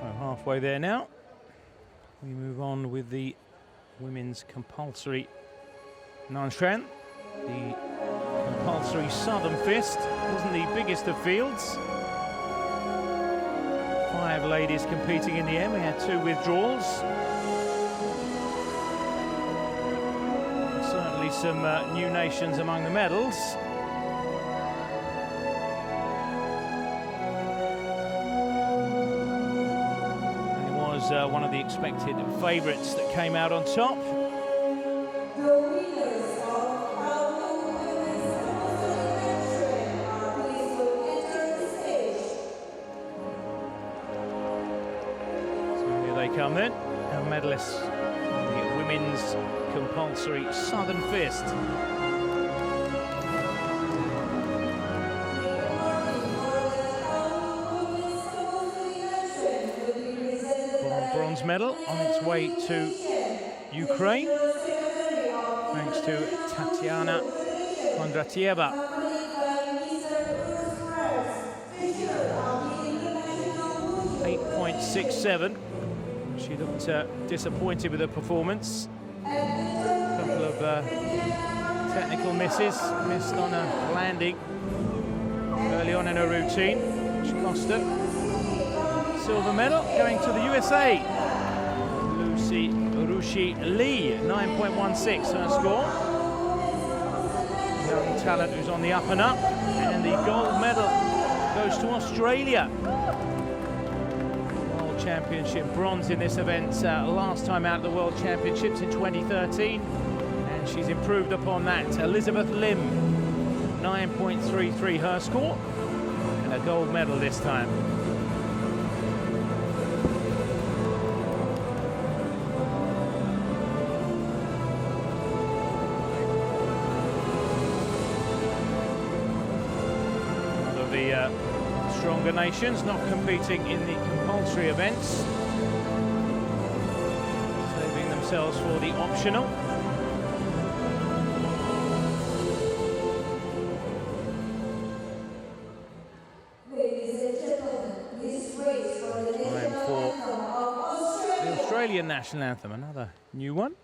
Well, halfway there now. We move on with the women's compulsory non-strength. The compulsory southern fist wasn't the biggest of fields. 5 ladies competing in the end. We had 2 withdrawals. Certainly some new nations among the medals. And it was one of the expected favourites that came out on top. The winners of our women's compulsory men's are pleased to enter the stage. So here they come then, our medalists, the women's compulsory southern fist. Bronze medal on its way to Ukraine, thanks to Tatiana Kondratieva. 8.67. She looked disappointed with her performance. A couple of technical misses, missed on a landing early on in her routine, which cost her. Silver medal going to the USA. Lucy Rushi Lee, 9.16 her score. Young talent who's on the up and up. And the gold medal goes to Australia. World Championship bronze in this event last time out at the World Championships in 2013. And she's improved upon that. Elizabeth Lim, 9.33 her score. And a gold medal this time. Stronger nations not competing in the compulsory events, saving themselves for the optional. Ladies and gentlemen, this race for the national anthem of Australia. The Australian national anthem, another new one.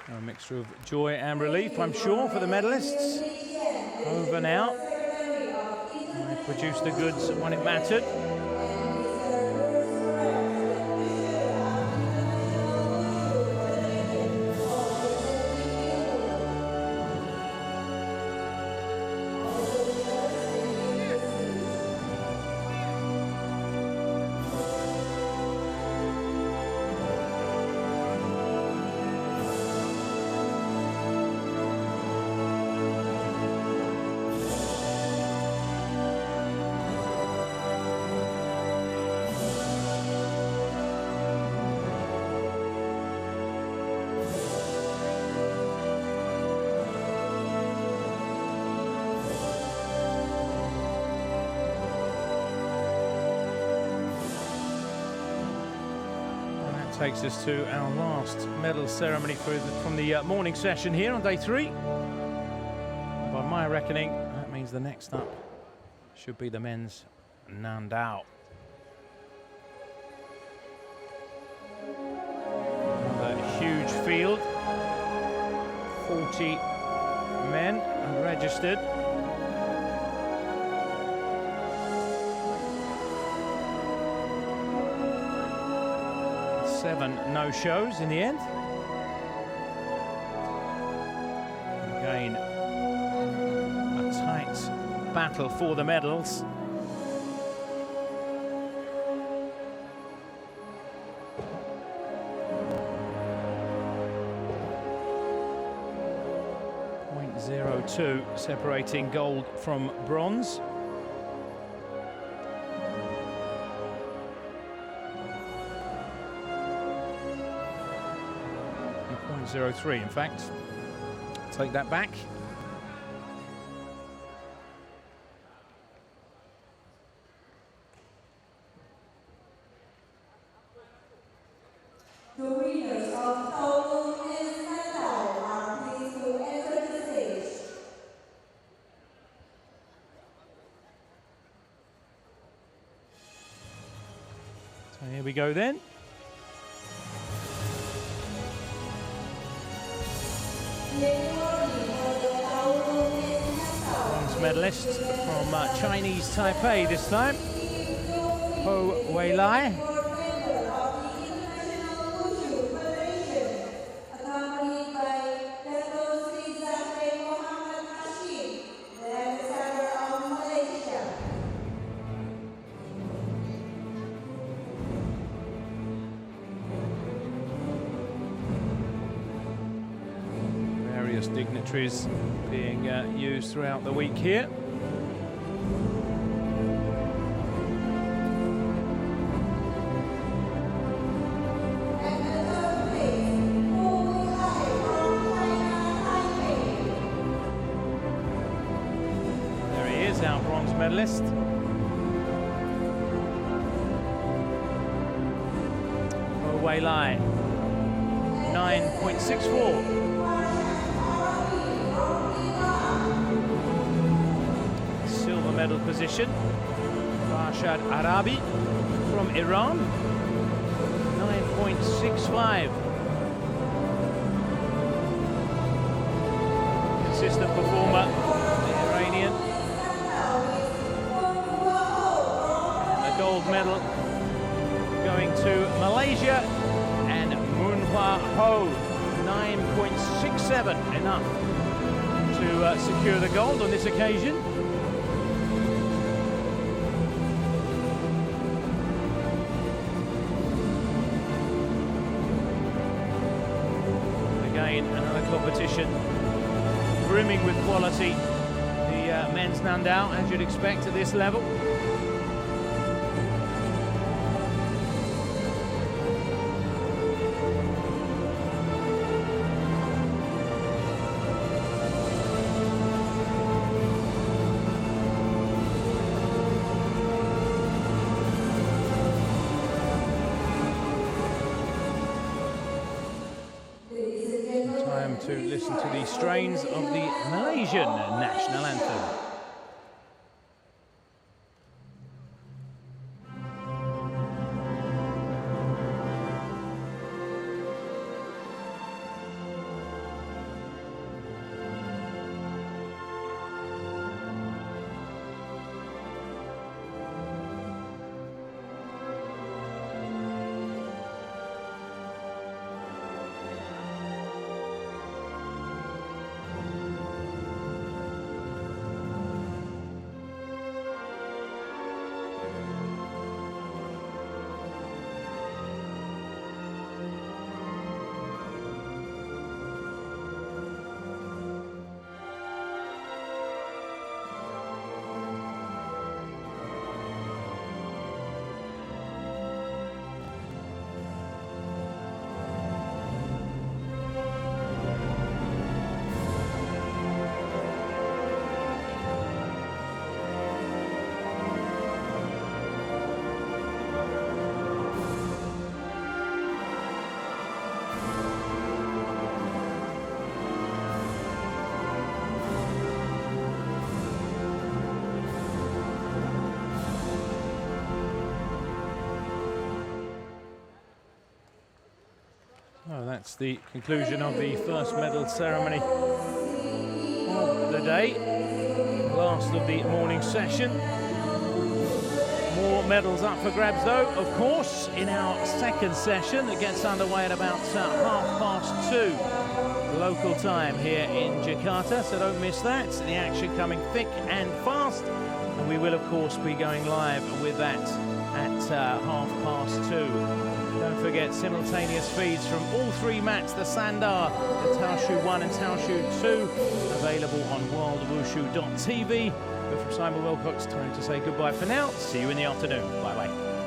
A mixture of joy and relief, I'm sure, for the medalists. Over now. They produced the goods when it mattered. Takes us to our last medal ceremony from the morning session here on day 3. By my reckoning, that means the next up should be the men's Nandao. Another huge field, 40 men registered. 7 no-shows in the end. Again, a tight battle for the medals. .02 separating gold from bronze. 0.03, in fact. Take that back. The winners of Towel and Sanda are pleased to enter the stage. So here we go then. Bronze medalist from Chinese Taipei this time, Ho Weilai. Dignitaries being used throughout the week here. There he is, our bronze medalist. Ho Weilai, 9.64. Medal position, Rashad Arabi from Iran, 9.65. Consistent performer, the Iranian. And the gold medal going to Malaysia and Moonhwa Ho, 9.67, enough to secure the gold on this occasion. Another competition brimming with quality. The men's Nandao, as you'd expect at this level. To listen to the strains of the Malaysian national anthem. Well, that's the conclusion of the first medal ceremony of the day. Last of the morning session. More medals up for grabs, though, of course, in our second session that gets underway at about 2:30 local time here in Jakarta, so don't miss that. The action coming thick and fast, and we will, of course, be going live with that at 2:30. Don't forget simultaneous feeds from all three mats, the Sanda, the Taoshu 1 and Taoshu 2, available on worldwushu.tv. But from Simon Wilcox, time to say goodbye for now. See you in the afternoon. Bye-bye.